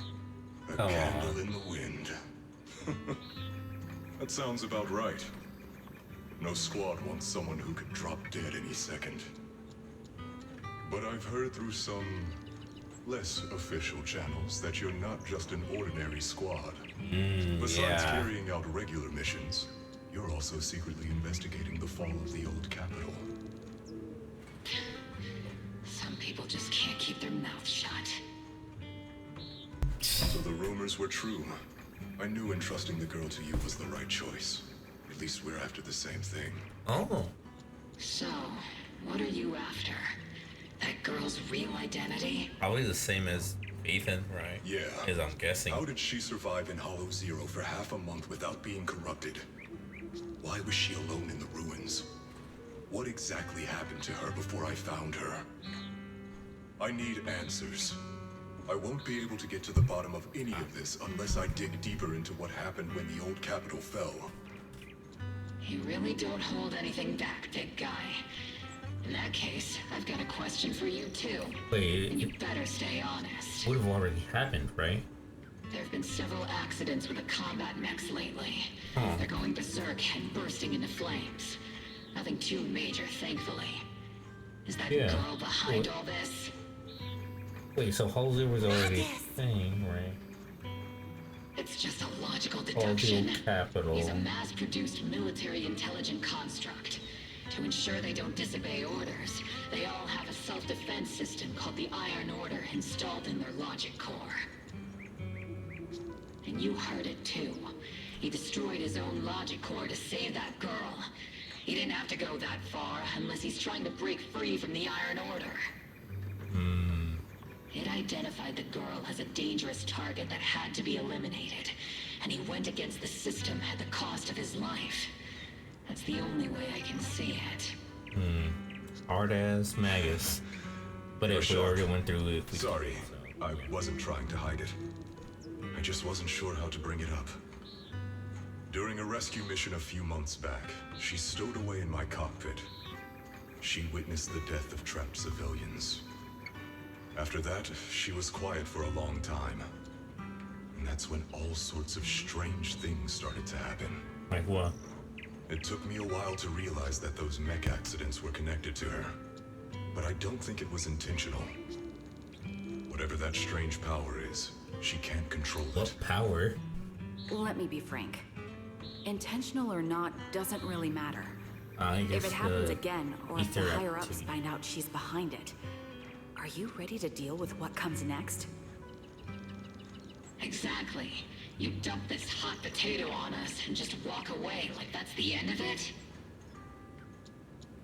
A Come candle on. in the wind. That sounds about right. No squad wants someone who could drop dead any second. But I've heard through some less official channels that you're not just an ordinary squad. Besides carrying out regular missions, you're also secretly investigating the fall of the old capital. Some people just can't keep their mouths shut. So the rumors were true. I knew entrusting the girl to you was the right choice. At least we're after the same thing. Oh. So, what are you after? That girl's real identity? Probably the same as Ethan, right? Yeah. As I'm guessing. How did she survive in Hollow Zero for half a month without being corrupted? Why was she alone in the ruins? What exactly happened to her before I found her? I need answers. I won't be able to get to the bottom of any of this unless I dig deeper into what happened when the old capital fell. You really don't hold anything back, big guy. In that case, I've got a question for you too. Wait, and you better stay honest. Would have already happened, right? There have been several accidents with the combat mechs lately. They're going berserk and bursting into flames. Nothing too major, thankfully. Is that girl behind all this? Wait, so Hollow Zero was already a thing, right? It's just a logical deduction. Capital. He's a mass-produced military intelligent construct. To ensure they don't disobey orders, they all have a self-defense system called the Iron Order installed in their logic core. And you heard it too. He destroyed his own logic core to save that girl. He didn't have to go that far unless he's trying to break free from the Iron Order. It identified the girl as a dangerous target that had to be eliminated, and he went against the system at the cost of his life. That's the only way I can see it. Hard as Magus. But if we already went through it, sorry, I wasn't trying to hide it. I just wasn't sure how to bring it up. During a rescue mission a few months back, she stowed away in my cockpit. She witnessed the death of trapped civilians. After that, she was quiet for a long time. And that's when all sorts of strange things started to happen. Like what? It took me a while to realize that those mech accidents were connected to her. But I don't think it was intentional. Whatever that strange power is, she can't control it. What power? Let me be frank. Intentional or not doesn't really matter. I guess if it happens again, or if the ether higher-ups activity. find out she's behind it, are you ready to deal with what comes next? Exactly. You dump this hot potato on us and just walk away like that's the end of it?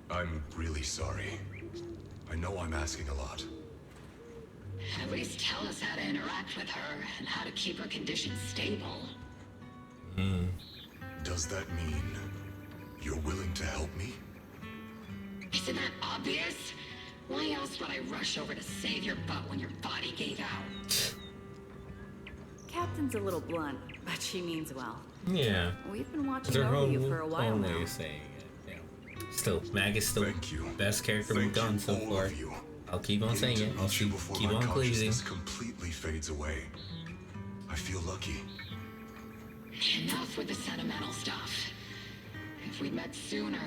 I'm really sorry. I know I'm asking a lot. At least tell us how to interact with her and how to keep her condition stable. Does that mean you're willing to help me? Isn't that obvious? Why else would I rush over to save your butt when your body gave out? Captain's a little blunt, but she means well. Yeah. We've been watching Their over you own- for a while own now. way of saying it. Yeah. Still, Magus still best character we've done so far. I'll keep on saying it. I'll keep my on pleasing. consciousness completely fades away. I feel lucky. Enough with the sentimental stuff. If we'd met sooner,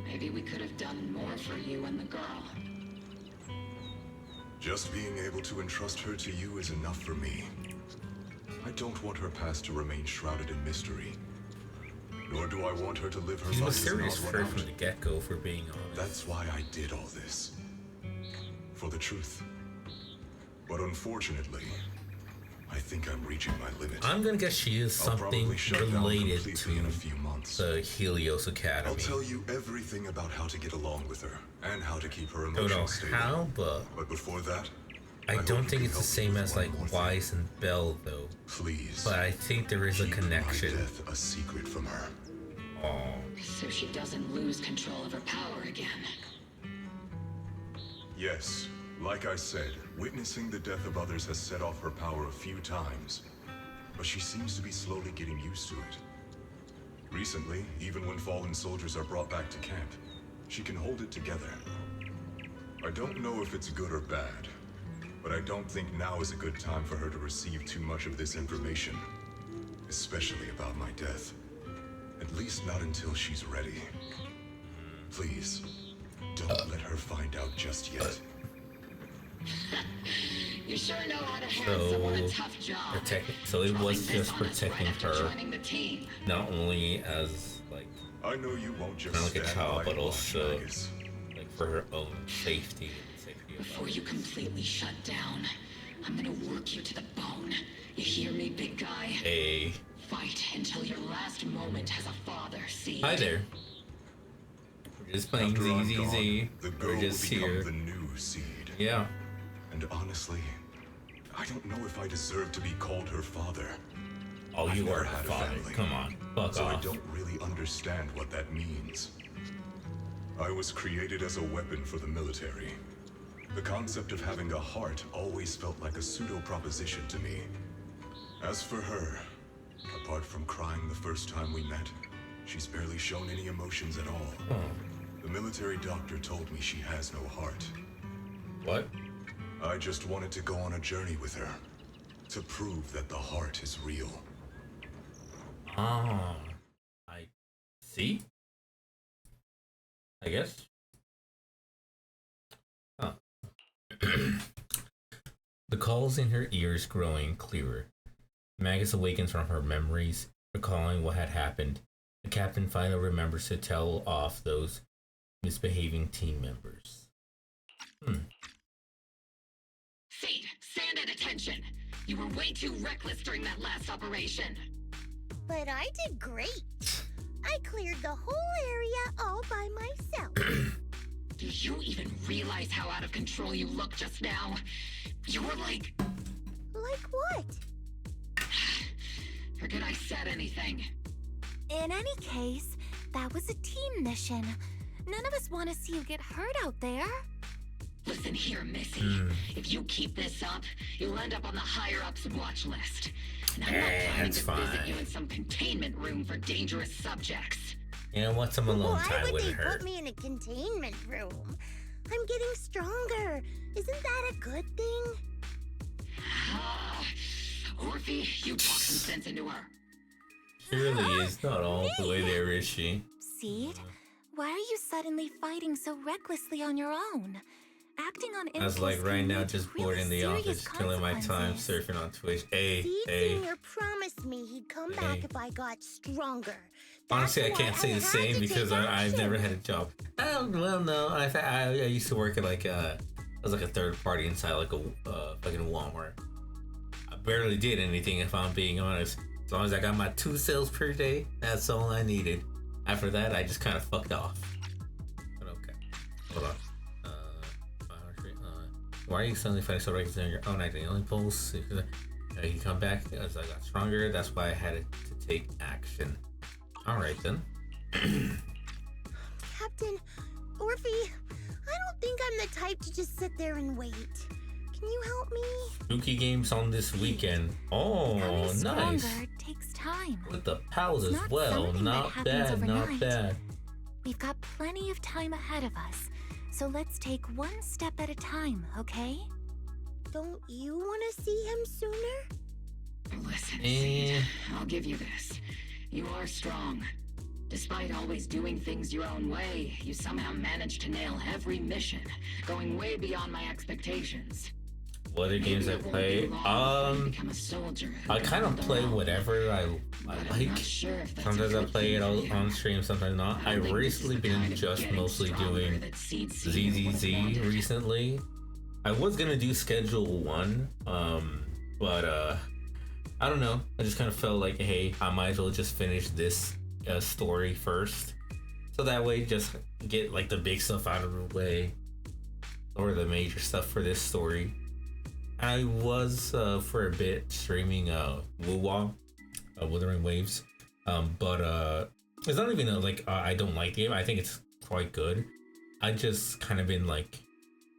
maybe we could have done more for you and the girl. Just being able to entrust her to you is enough for me. I don't want her past to remain shrouded in mystery. Nor do I want her to live her He's life as an mysterious odd right one from out. the get-go, for being honest. That's why I did all this. For the truth. But unfortunately, I think I'm reaching my limit. I'm gonna guess she is I'll something probably shut down related completely to in a few months. the Helios Academy. I'll tell you everything about how to get along with her and how to keep her Don't know emotions stable. how, but before that, I hope don't you think can it's the help me same with as one like more thing. Wise and Bell though. Please. But I think there is a keep connection. my death a secret from her. Oh. So she doesn't lose control of her power again. Yes, like I said, witnessing the death of others has set off her power a few times. But she seems to be slowly getting used to it. Recently, even when fallen soldiers are brought back to camp, she can hold it together. I don't know if it's good or bad, but I don't think now is a good time for her to receive too much of this information, especially about my death. At At least not until she's ready. Please, don't let her find out just yet. You sure know how to hand someone a tough job. So it was just protecting her, not only as like I know you won't just not like a child, but also like for her own safety and safety. Before you completely shut down, I'm gonna work you to the bone. You hear me, big guy? Hey. Fight until your last moment as a father. See? Hi there. We're just playing ZZZ. We're just here. The new seed. Yeah. And honestly, I don't know if I deserve to be called her father. Oh, you are her father. Come on. Fuck so off. I don't really understand what that means. I was created as a weapon for the military. The concept of having a heart always felt like a pseudo-proposition to me. As for her, apart from crying the first time we met, she's barely shown any emotions at all. The military doctor told me she has no heart. What? I just wanted to go on a journey with her, to prove that the heart is real. Ah, I see. I guess. Huh. The calls in her ears growing clearer. Magus awakens from her memories, recalling what had happened. The captain finally remembers to tell off those misbehaving team members. Seed, stand at attention. You were way too reckless during that last operation. But I did great. I cleared the whole area all by myself. Do you even realize how out of control you look just now? You were like... Like what? Forget I said anything. In any case, that was a team mission. None of us want to see you get hurt out there. Listen here, Missy. If you keep this up, you'll end up on the higher-ups watch list. And I'm not planning to visit you in some containment room for dangerous subjects. You know what? Some alone Why time would wouldn't they hurt. put me in a containment room? I'm getting stronger. Isn't that a good thing? Orphe, you talk some sense into her. She really is not all the way there, is she? Seed, why are you suddenly fighting so recklessly on your own? Acting on I was like right now just bored in the office, killing my time surfing on Twitch. Hey, Senior promised me he'd come back if I got stronger. Honestly, I can't say the same because I've never had a job. Well, no. I used to work at like I was like a third party inside like a fucking Walmart. I barely did anything if I'm being honest. As long as I got my 2 sales per day, that's all I needed. After that, I just kind of fucked off. But okay, hold on. Why are you suddenly fighting so regularly on your own acting? The only pulse you come back as I got stronger. That's why I had to take action. All right then. Captain, Orphe, I don't think I'm the type to just sit there and wait. Can you help me? Spooky games on this weekend. Oh, nice. Stronger takes time. With the pals as well. Not bad, not bad. We've got plenty of time ahead of us. So let's take one step at a time, okay? Don't you want to see him sooner? Listen, Seed, I'll give you this. You are strong. Despite always doing things your own way, you somehow managed to nail every mission, going way beyond my expectations. What other games I play? I kind of play whatever I like. Sometimes I play it on stream, sometimes not. I've recently been just mostly doing ZZZ recently. I was gonna do Schedule 1, but I don't know. I just kind of felt like, hey, I might as well just finish this story first, so that way just get like the big stuff out of the way, or the major stuff for this story. I was for a bit streaming Wuwa, Wuthering Waves, but it's not even I don't like the game. I think it's quite good. I just kind of been like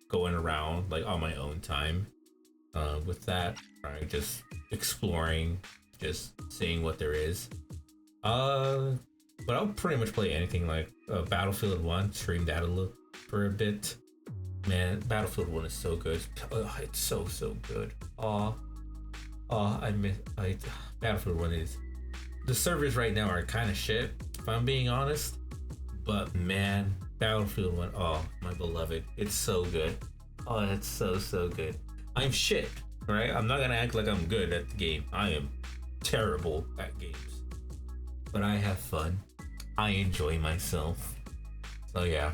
going around like on my own time with that, right? Just exploring, just seeing what there is. But I'll pretty much play anything. Like Battlefield 1, stream that for a bit. Man, Battlefield 1 is so good. Oh, it's so good. Battlefield 1 is the servers right now are kind of shit, if I'm being honest. But man, Battlefield 1, oh, my beloved, it's so good. Oh, it's so good. I'm shit, right? I'm not gonna act like I'm good at the game. I am terrible at games. But I have fun. I enjoy myself. So yeah.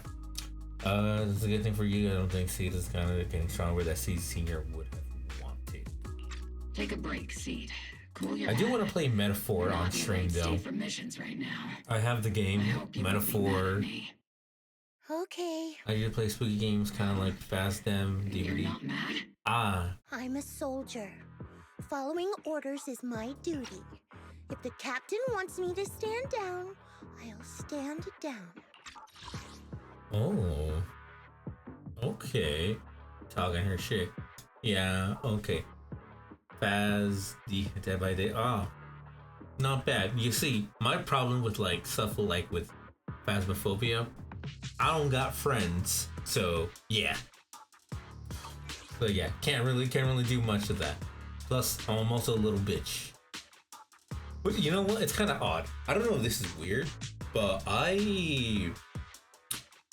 It's a good thing for you. I don't think Seed is kind of getting stronger that Seed Senior would have wanted. Take a break, Seed. Cool your I do head. want to play Metaphor on stream though. For missions right now. I have the game Metaphor. Okay. I usually play spooky games, kind of like Fast Dem, DVD. You're not mad? Ah. I'm a soldier. Following orders is my duty. If the captain wants me to stand down, I'll stand down. Oh. Okay. Talking her shit. Yeah, okay. Faz Dead by Day. Oh. Not bad. You see, my problem with like stuff like with Phasmophobia, I don't got friends. So yeah. So yeah, can't really do much of that. Plus, I'm also a little bitch. But you know what? It's kind of odd. I don't know if this is weird, but I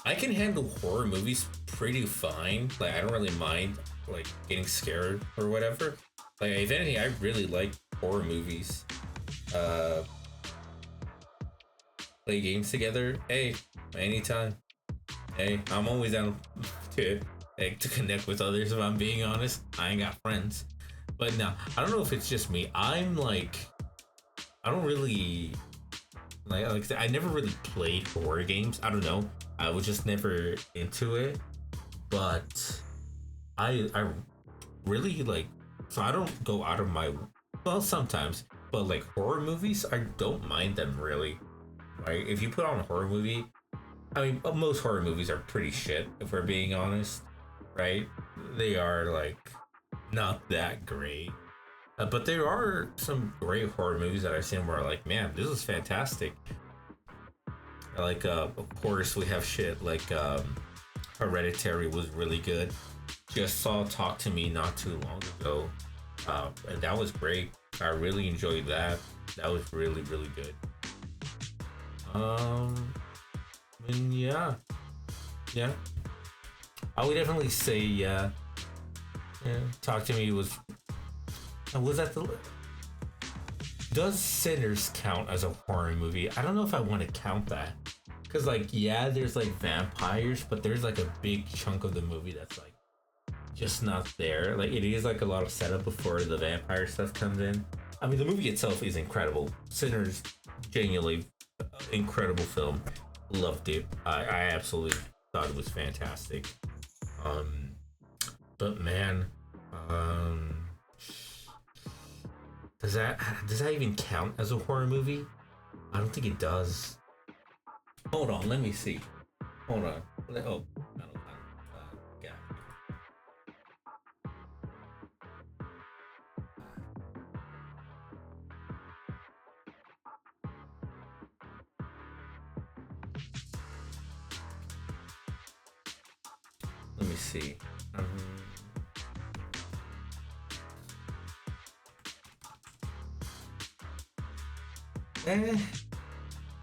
can handle horror movies pretty fine. Like I don't really mind like getting scared or whatever. Like if anything, I really like horror movies. Play games together. Hey, anytime. Hey, I'm always down to connect with others. If I'm being honest, I ain't got friends. But now I don't know if it's just me. I'm like, I don't really like I never really played horror games. I don't know. I was just never into it. But I really like. So I don't go out of my, well, sometimes, but like horror movies, I don't mind them really, right? If you put on a horror movie, I mean, most horror movies are pretty shit, if we're being honest, right? They are like not that great, but there are some great horror movies that I've seen where I'm like, man, this is fantastic. Like, of course, we have shit like Hereditary was really good. Just saw Talk to Me not too long ago, and that was great. I really enjoyed that. That was really good. And yeah, I would definitely say yeah. Talk to Me was that the? Does Sinners count as a horror movie? I don't know if I want to count that, cause like yeah, there's like vampires, but there's like a big chunk of the movie that's like just not there. Like it is like a lot of setup before the vampire stuff comes in. I mean, the movie itself is incredible. Sinners, genuinely incredible film. Loved it. I absolutely thought it was fantastic. But man, does that even count as a horror movie? I don't think it does. Hold on, let me see. Hold on. Oh, I don't. Yeah. Let me see.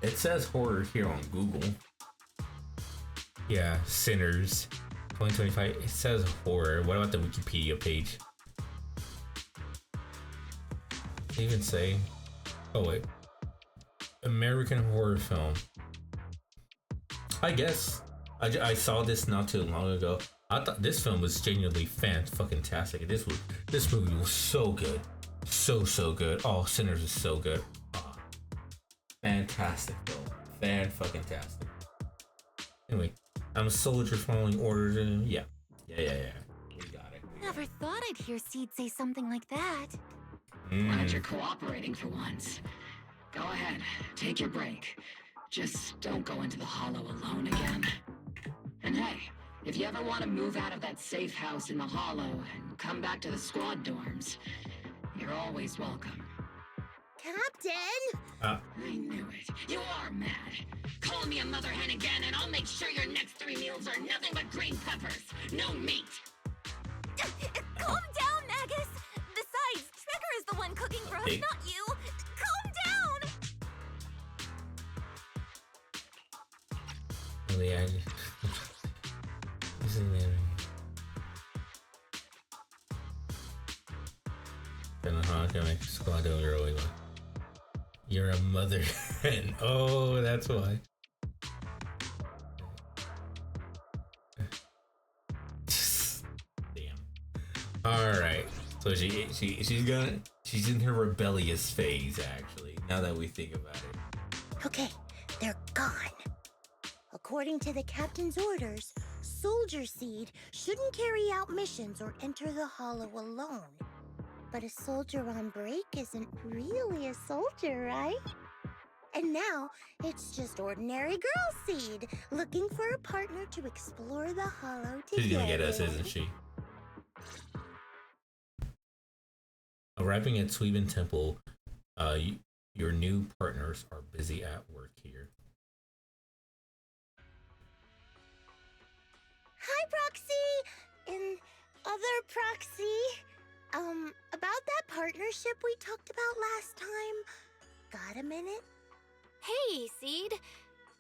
It says horror here on Google. Yeah, Sinners 2025. It says horror. What about the Wikipedia page? Does it even say? Oh wait, American horror film. I guess I saw this not too long ago. I thought this film was genuinely fan-fucking-tastic. This movie was so good, so good. Oh, Sinners is so good. Oh, fantastic film, fan-fucking-tastic. Anyway, I'm a soldier following orders, and yeah. We got it. Never thought I'd hear Seed say something like that. Glad you're cooperating for once. Go ahead, take your break. Just don't go into the hollow alone again. And hey, if you ever want to move out of that safe house in the hollow and come back to the squad dorms, you're always welcome. Captain! I knew it. You are mad. Call me a mother hen again and I'll make sure your next 3 meals are nothing but green peppers. No meat. Calm down, Magus! Besides, Trigger is the one cooking for us, not you! Calm down! You're a mother. Oh, that's why. Damn. All right. So she's in her rebellious phase actually. Now that we think about it. Okay, they're gone. According to the captain's orders, Soldier Seed shouldn't carry out missions or enter the Hollow alone. But a soldier on break isn't really a soldier, right? And now, it's just ordinary Girl Seed, looking for a partner to explore the Hollow together. She's gonna get us, isn't she? Arriving at Suiban Temple, your new partners are busy at work here. Hi, Proxy! And other Proxy. About that partnership we talked about last time. Got a minute? Hey, Seed.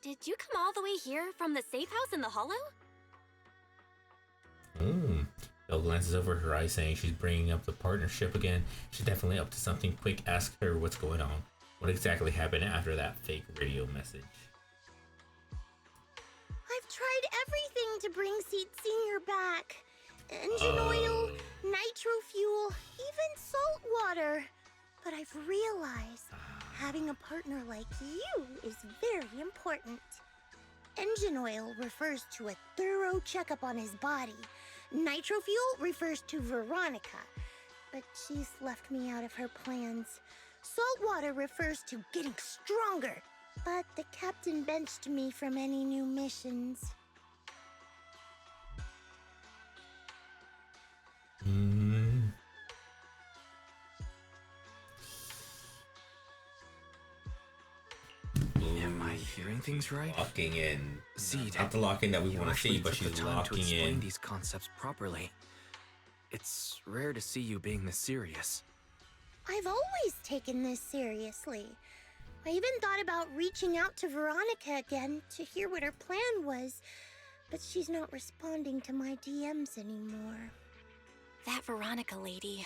Did you come all the way here from the safe house in the Hollow? Belle glances over her eyes, saying she's bringing up the partnership again. She's definitely up to something. Quick, ask her what's going on. What exactly happened after that fake radio message? I've tried everything to bring Seed Senior back. Engine oil, nitro fuel, even salt water. But I've realized having a partner like you is very important. Engine oil refers to a thorough checkup on his body. Nitro fuel refers to Veronica, but she's left me out of her plans. Salt water refers to getting stronger, but the captain benched me from any new missions. Am I hearing things right? Locking in. Seed, not the lock-in that we want to see, but took the she's time to locking explain in. these concepts properly. It's rare to see you being this serious. I've always taken this seriously. I even thought about reaching out to Veronica again to hear what her plan was, but she's not responding to my DMs anymore. That Veronica lady.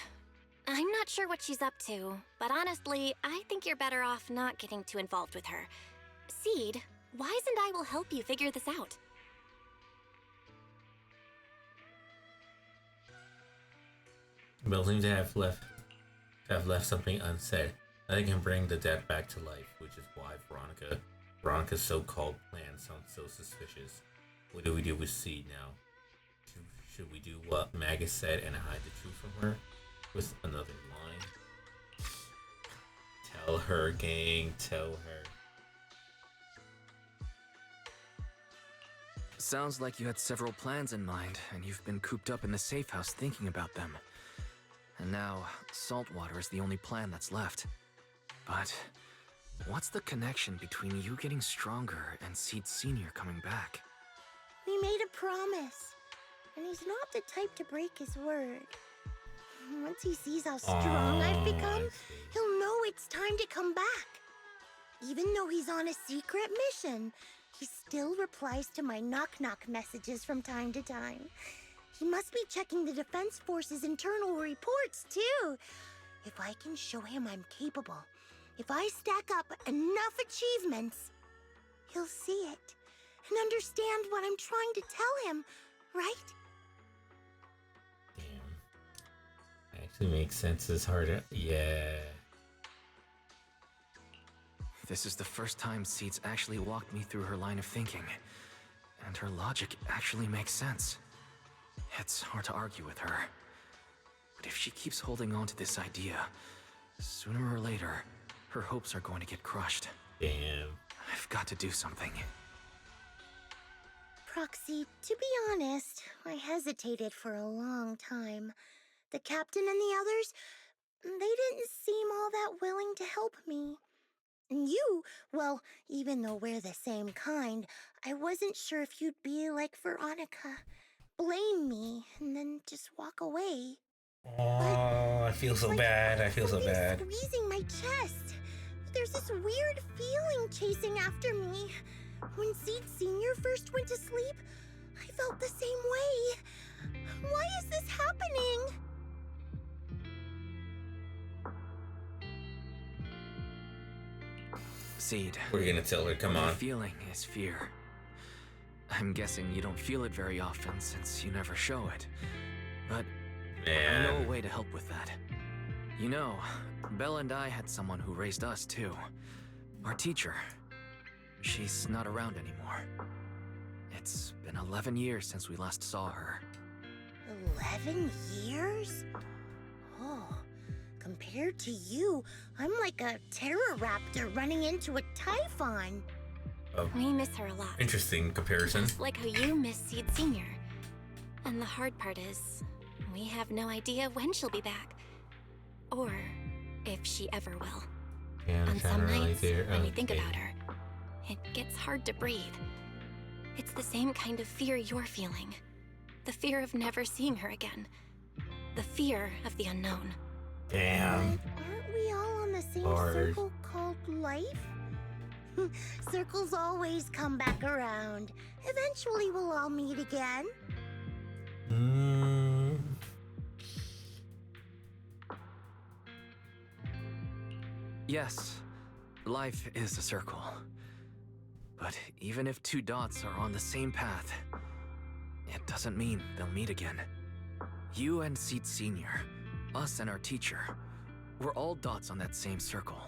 I'm not sure what she's up to, but honestly, I think you're better off not getting too involved with her. Seed, Wise and I will help you figure this out. Belle seems to have left something unsaid. Nothing can bring the dead back to life, which is why Veronica's so-called plan sounds so suspicious. What do we do with Seed now? Should we do what Magus said and hide the truth from her? With another line. Tell her, gang, tell her. Sounds like you had several plans in mind, and you've been cooped up in the safe house thinking about them. And now, saltwater is the only plan that's left. But what's the connection between you getting stronger and Seed Senior coming back? We made a promise, and he's not the type to break his word. Once he sees how strong I've become, he'll know it's time to come back. Even though he's on a secret mission, he still replies to my knock-knock messages from time to time. He must be checking the Defense Force's internal reports, too. If I can show him I'm capable, if I stack up enough achievements, he'll see it and understand what I'm trying to tell him, right? Damn. Actually makes sense. It's harder. Yeah. This is the first time Seed's actually walked me through her line of thinking. And her logic actually makes sense. It's hard to argue with her. But if she keeps holding on to this idea, sooner or later, her hopes are going to get crushed. Damn. I've got to do something. Proxy, to be honest, I hesitated for a long time. The captain and the others, they didn't seem all that willing to help me. And you, well, even though we're the same kind, I wasn't sure if you'd be like Veronica. Blame me, and then just walk away. Oh, I feel so bad. I feel so bad. Squeezing my chest. There's this weird feeling chasing after me. When Seed Senior first went to sleep, I felt the same way. Why is this happening? Seed. We're gonna tell her, come what on. you're feeling is fear. I'm guessing you don't feel it very often since you never show it. But I know a way to help with that. You know, Bella and I had someone who raised us too. Our teacher. She's not around anymore. It's been 11 years since we last saw her. 11 years? Oh, compared to you, I'm like a terror raptor running into a typhon. Oh, We miss her a lot. interesting comparison. Just like how you miss Seed Senior. And the hard part is, we have no idea when she'll be back. Or if she ever will. Yeah, On some nights, there. when you think about her, it gets hard to breathe. It's the same kind of fear you're feeling. The fear of never seeing her again. The fear of the unknown. Damn. But aren't we all on the same Hard. circle called life? Circles always come back around. Eventually we'll all meet again. Yes, life is a circle. But even if two dots are on the same path, it doesn't mean they'll meet again. You and Seed Senior, us and our teacher, we're all dots on that same circle.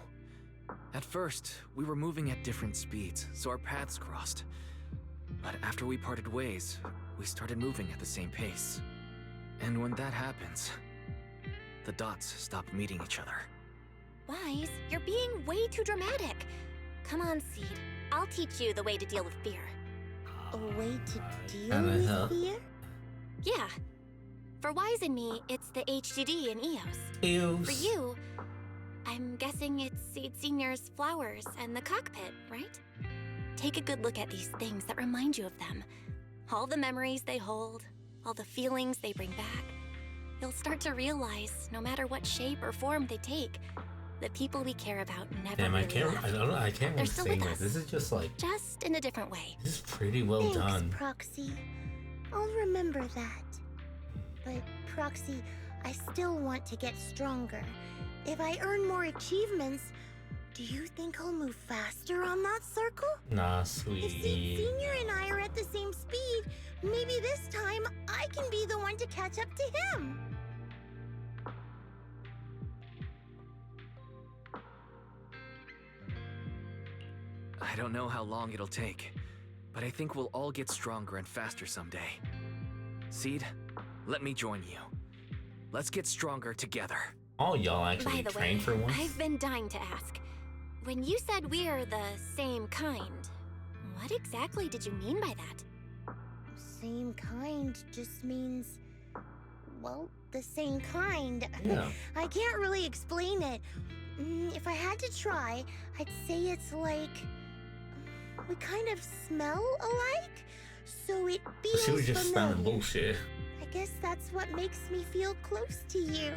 At first, we were moving at different speeds, so our paths crossed. But after we parted ways, we started moving at the same pace. And when that happens, the dots stop meeting each other. Wise, you're being way too dramatic. Come on, Seed. I'll teach you the way to deal with fear. A way to deal Kinda with help. fear? Yeah. For Wise and me, it's the HDD and EOS. Eos. For you, I'm guessing it's Seed Senior's flowers and the cockpit, right? Take a good look at these things that remind you of them. All the memories they hold, all the feelings they bring back. You'll start to realize, no matter what shape or form they take, the people we care about never Damn, I really can't. left. I don't know. I can't They're really still sing with this. us. This is just like. Just in a different way. This is pretty well Thanks, done. Proxy. I'll remember that. But, Proxy, I still want to get stronger. If I earn more achievements, do you think I'll move faster on that circle? Nah, If Seed sweetie. Senior and I are at the same speed, maybe this time I can be the one to catch up to him. I don't know how long it'll take, but I think we'll all get stronger and faster someday. Seed, let me join you. Let's get stronger together. All y'all By actually the trained way, for once. I've been dying to ask. When you said we're the same kind, what exactly did you mean by that? Same kind just means, well, the same kind. Yeah. I can't really explain it. If I had to try, I'd say it's like we kind of smell alike, so it feels She was just familiar. spouting bullshit. I guess that's what makes me feel close to you.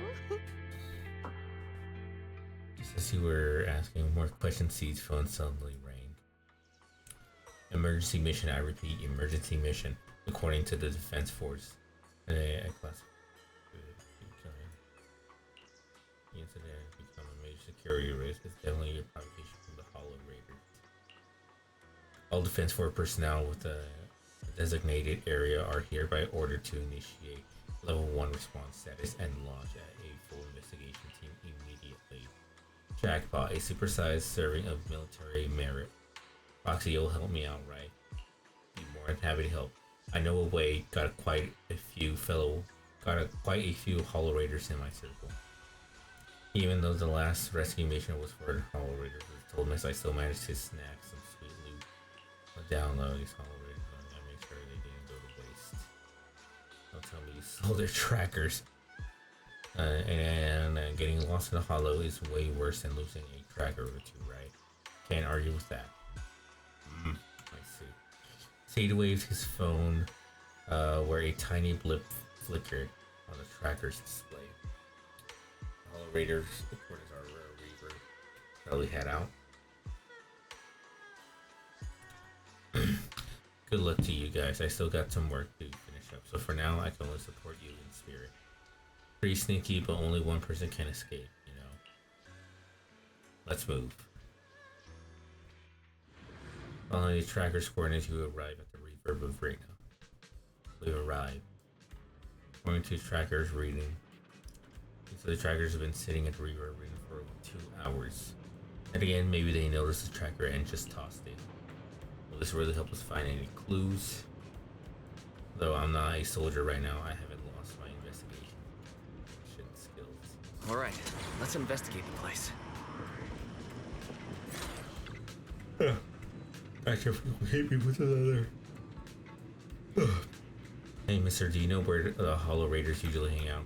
Just as you were asking more questions, Seed's phone suddenly rang. Emergency mission, I repeat, emergency mission. According to the Defense Force. A class. The incident has become a major security risk. It's definitely a provocation from the Hollow Raiders. All Defense Force personnel with a designated area are hereby ordered to initiate level 1 response status and launch a full investigation team immediately. Jackpot, a supersized serving of military merit. Foxy, you'll help me out, right? Be more than happy to help. I know a way. Got quite a few Hollow Raiders in my circle. Even though the last rescue mission was for the Hollow Raiders, as told Miss, I still managed to snag some sweet loot. I'll download these Hollow Raiders and make sure they didn't go to waste. Don't tell me you stole their trackers. And getting lost in the Hollow is way worse than losing a tracker or two, right? Can't argue with that. I see. Seed waves his phone, where a tiny blip flickered on the tracker's display. Hollow Raiders reporters are Reaver. Probably head out. Good luck to you guys. I still got some work to finish up. So for now, I can only support you in spirit. Pretty sneaky, but only one person can escape, you know. Let's move. Following the tracker's coordinates, you arrive at the reverb of Reno. We've arrived. According to tracker's reading, so the trackers have been sitting at the reverb reading for over 2 hours. And again, maybe they noticed the tracker and just tossed it. Will this really help us find any clues? Though I'm not a soldier right now, I haven't lost my investigation skills. Alright, let's investigate the place. Tractor hit me with another. Hey, mister, do you know where the Hollow Raiders usually hang out?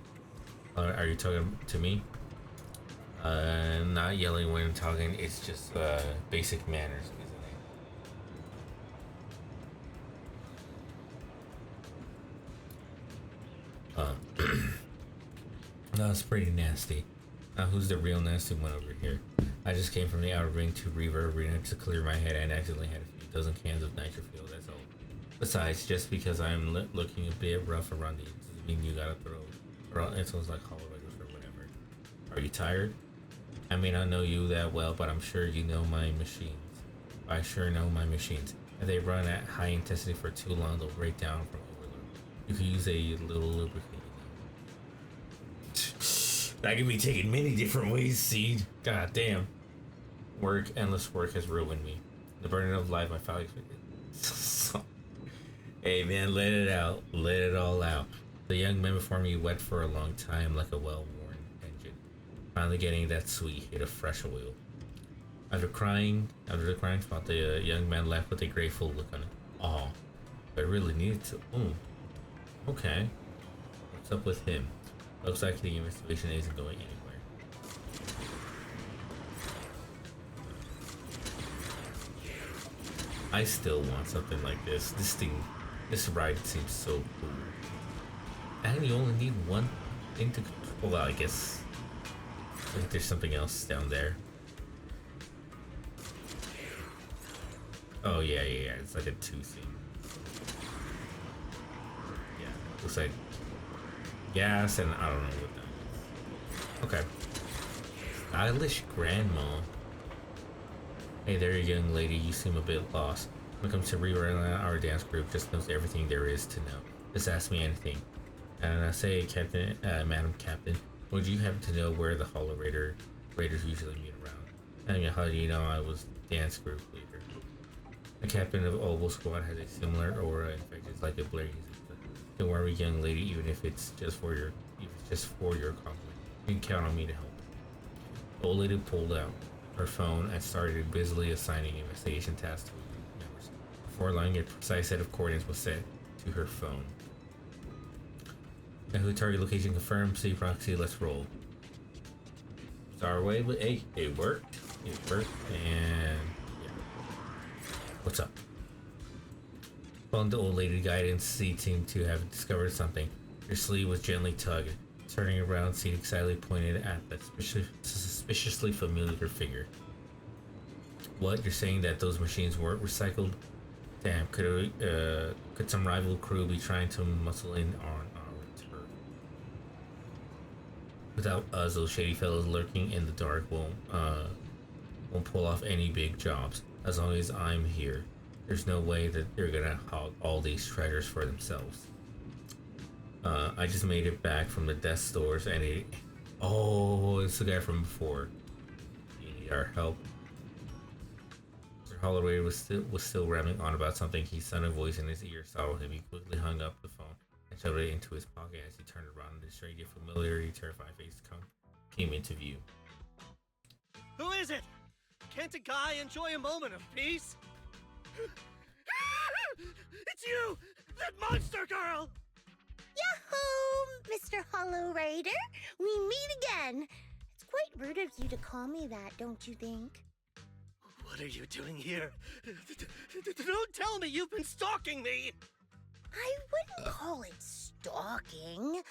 Are you talking to me? Not yelling when talking, it's just basic manners, isn't it? That's pretty nasty. Now who's the real nasty one over here? I just came from the outer ring to Reverb Arena to clear my head and accidentally had a few dozen cans of nitro fuel, that's all. Besides, just because I'm looking a bit rough around the edges doesn't mean you gotta throw insults like Hollow Raiders or whatever. Are you tired? I may not know you that well, but I'm sure you know my machines. I sure know my machines. If they run at high intensity for too long, they'll break down from overload. You can use a little lubricant. That can be taken many different ways, Seed. God damn. Endless work has ruined me. The burden of life I finally expected. Hey man, let it out. Let it all out. The young man before me wet for a long time like a well-worn engine. Finally getting that sweet hit of fresh oil. After the crying spot, the young man left with a grateful look on it. Aw, but I really needed to. Okay. What's up with him? Looks like the investigation isn't going anywhere. I still want something like this. This ride seems so cool. And you only need one thing to control. Well, I guess there's something else down there. Oh yeah, it's like a 2 thing. Yeah, looks like gas and I don't know what that is. Okay. Stylish grandma. Hey there, young lady, you seem a bit lost. Welcome to rerun our dance group, just knows everything there is to know. Just ask me anything. And I say, Captain, Madam Captain, would you happen to know where the Hollow Raiders usually meet around? And how do you know I was dance group leader? The captain of Oval Squad has a similar aura, in fact it's like a blaze. Don't worry, young lady, even if it's just for your compliment. You can count on me to help. The old lady pulled out her phone and started busily assigning investigation tasks to group members. Before long, a precise set of coordinates was set to her phone. Yahoo target location confirmed. See proxy. Let's roll. Star away, but hey, it worked. It worked, and yeah. What's up? Following the old lady guidance, C seemed to have discovered something. Her sleeve was gently tugged. Turning around, C excitedly pointed at that suspiciously familiar figure. What? You're saying that those machines weren't recycled? Damn, could some rival crew be trying to muscle in on our turf? Without us, those shady fellows lurking in the dark won't pull off any big jobs. As long as I'm here, there's no way that they're gonna hog all these treasures for themselves. I just made it back from the death stores and it's the guy from before. You need our help. Mr. Holloway was still rambling on about something. He sounded a voice in his ear startled him. He quickly hung up the phone and shoved it into his pocket. As he turned around, the strange yet familiar, terrified face came into view. Who is it? Can't a guy enjoy a moment of peace? It's you! That monster girl! Yahoo, Mr. Hollow Raider! We meet again! It's quite rude of you to call me that, don't you think? What are you doing here? Don't tell me you've been stalking me! I wouldn't call it stalking.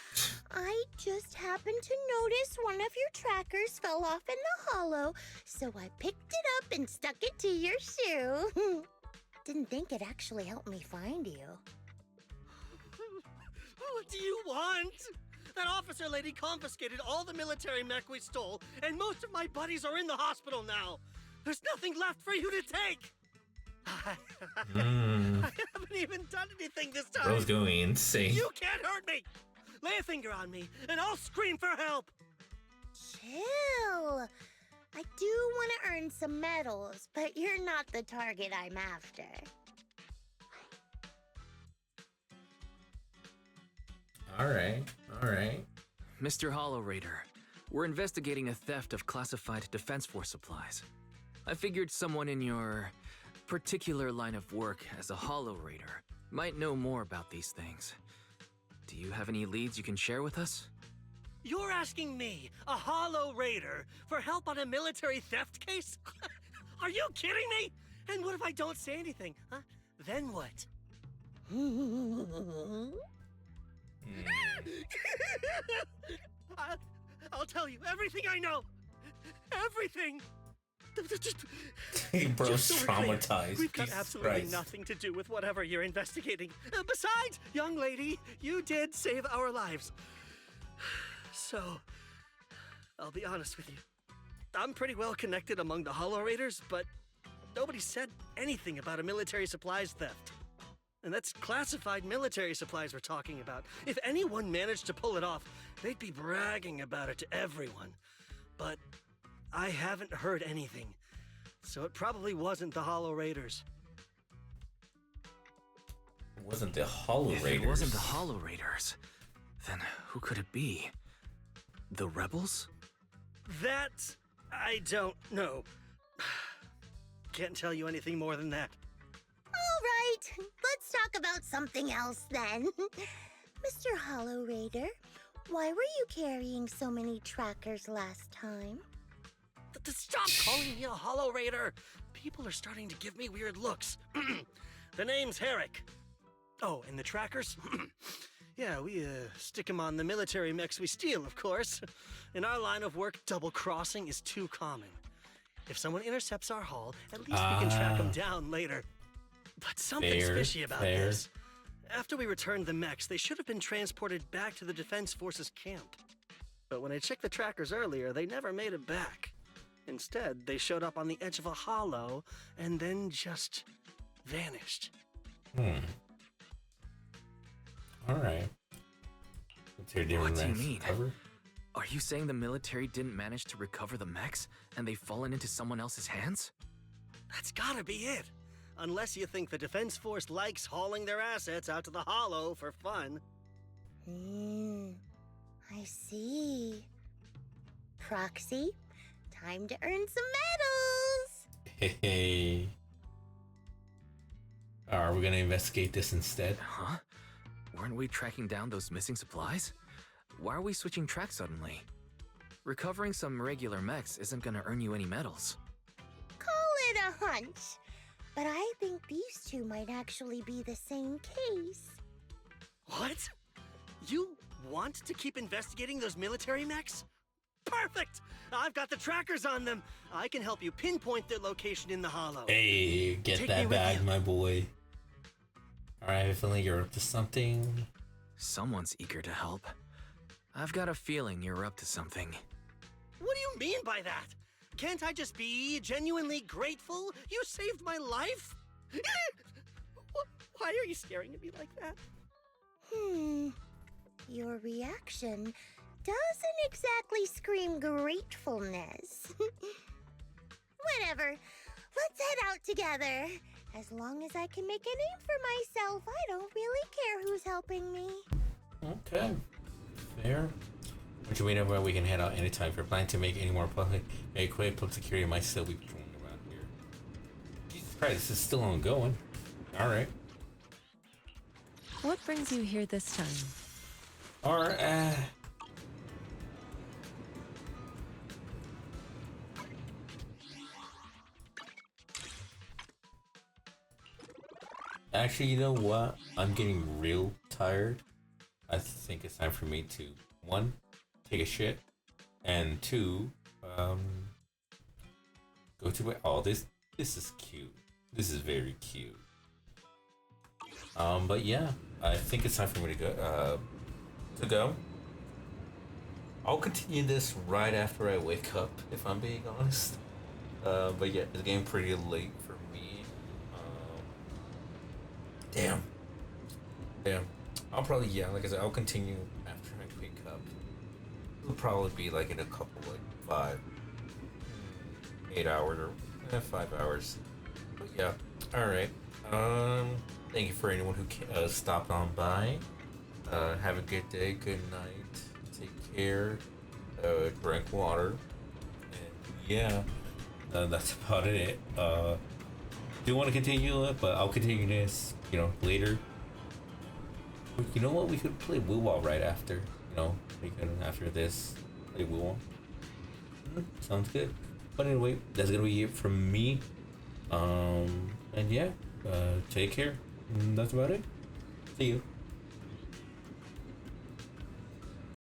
I just happened to notice one of your trackers fell off in the hollow, so I picked it up and stuck it to your shoe. Didn't think it'd actually help me find you. What do you want? That officer lady confiscated all the military mech we stole, and most of my buddies are in the hospital now. There's nothing left for you to take. I haven't even done anything this time. Bro's going insane. You can't hurt me. Lay a finger on me, and I'll scream for help. Chill. I do want to earn some medals, but you're not the target I'm after. Alright. Mr. Hollow Raider, we're investigating a theft of classified Defense Force supplies. I figured someone in your particular line of work as a Hollow Raider might know more about these things. Do you have any leads you can share with us? You're asking me, a Hollow Raider, for help on a military theft case? Are you kidding me? And what if I don't say anything, huh? Then what? I'll tell you everything I know. Everything. Bro's Just so we're clear, traumatized. We've got Jesus absolutely Christ. nothing to do with whatever you're investigating. Besides, young lady, you did save our lives. So, I'll be honest with you. I'm pretty well connected among the Hollow Raiders, but nobody said anything about a military supplies theft. And that's classified military supplies we're talking about. If anyone managed to pull it off, they'd be bragging about it to everyone. But I haven't heard anything, so it probably wasn't the Hollow Raiders. It wasn't the Hollow If Raiders. it wasn't the Hollow Raiders, then who could it be? The Rebels? That I don't know. Can't tell you anything more than that. All right, let's talk about something else then. Mr. Hollow Raider, why were you carrying so many trackers last time? Stop calling me a Hollow Raider! People are starting to give me weird looks. The name's Herrick. Oh, and the trackers? Yeah, we stick them on the military mechs we steal, of course. In our line of work, double-crossing is too common. If someone intercepts our haul, at least we can track them down later. But something's fishy about this. After we returned the mechs, they should have been transported back to the Defense Forces camp. But when I checked the trackers earlier, they never made it back. Instead, they showed up on the edge of a hollow and then just vanished. Alright. What do you mean? Are you saying the military didn't manage to recover the mechs and they've fallen into someone else's hands? That's gotta be it. Unless you think the Defense Force likes hauling their assets out to the hollow for fun. I see. Proxy, time to earn some medals! Hey. Are we gonna investigate this instead? Huh? Weren't we tracking down those missing supplies? Why are we switching tracks suddenly? Recovering some regular mechs isn't gonna earn you any medals. Call it a hunch. But I think these two might actually be the same case. What? You want to keep investigating those military mechs? Perfect! I've got the trackers on them. I can help you pinpoint their location in the hollow. Hey, get Take me that with bag, you. my boy. Alright, I have a feeling you're up to something. Someone's eager to help. I've got a feeling you're up to something. What do you mean by that? Can't I just be genuinely grateful? You saved my life? Why are you staring at me like that? Your reaction doesn't exactly scream gratefulness. Whatever. Let's head out together. As long as I can make a name for myself, I don't really care who's helping me. Okay. Fair. Which we know where we can head out anytime. If you're planning to make any more public, make quick, public security might still be patrolling around here. Jesus Christ, this is still ongoing. Alright. What brings you here this time? Alright, actually, you know what? I'm getting real tired. I think it's time for me to, 1, take a shit, and 2, go to bed. Oh, this is cute. This is very cute. But yeah, I think it's time for me to go. I'll continue this right after I wake up, if I'm being honest. But yeah, it's getting pretty late for me. Damn. I'll probably, yeah, like I said, I'll continue after I wake up. It'll probably be like in a couple, like 8 hours or 5 hours. But yeah, alright. Thank you for anyone who stopped on by. Have a good day, good night, take care, drink water, and yeah, that's about it. Do want to continue it, but I'll continue this, later. You know what? We could play Woo-Wah right after. We can after this play Woo-Wah. Sounds good. But anyway, that's gonna be it from me. And yeah, take care. That's about it. See you.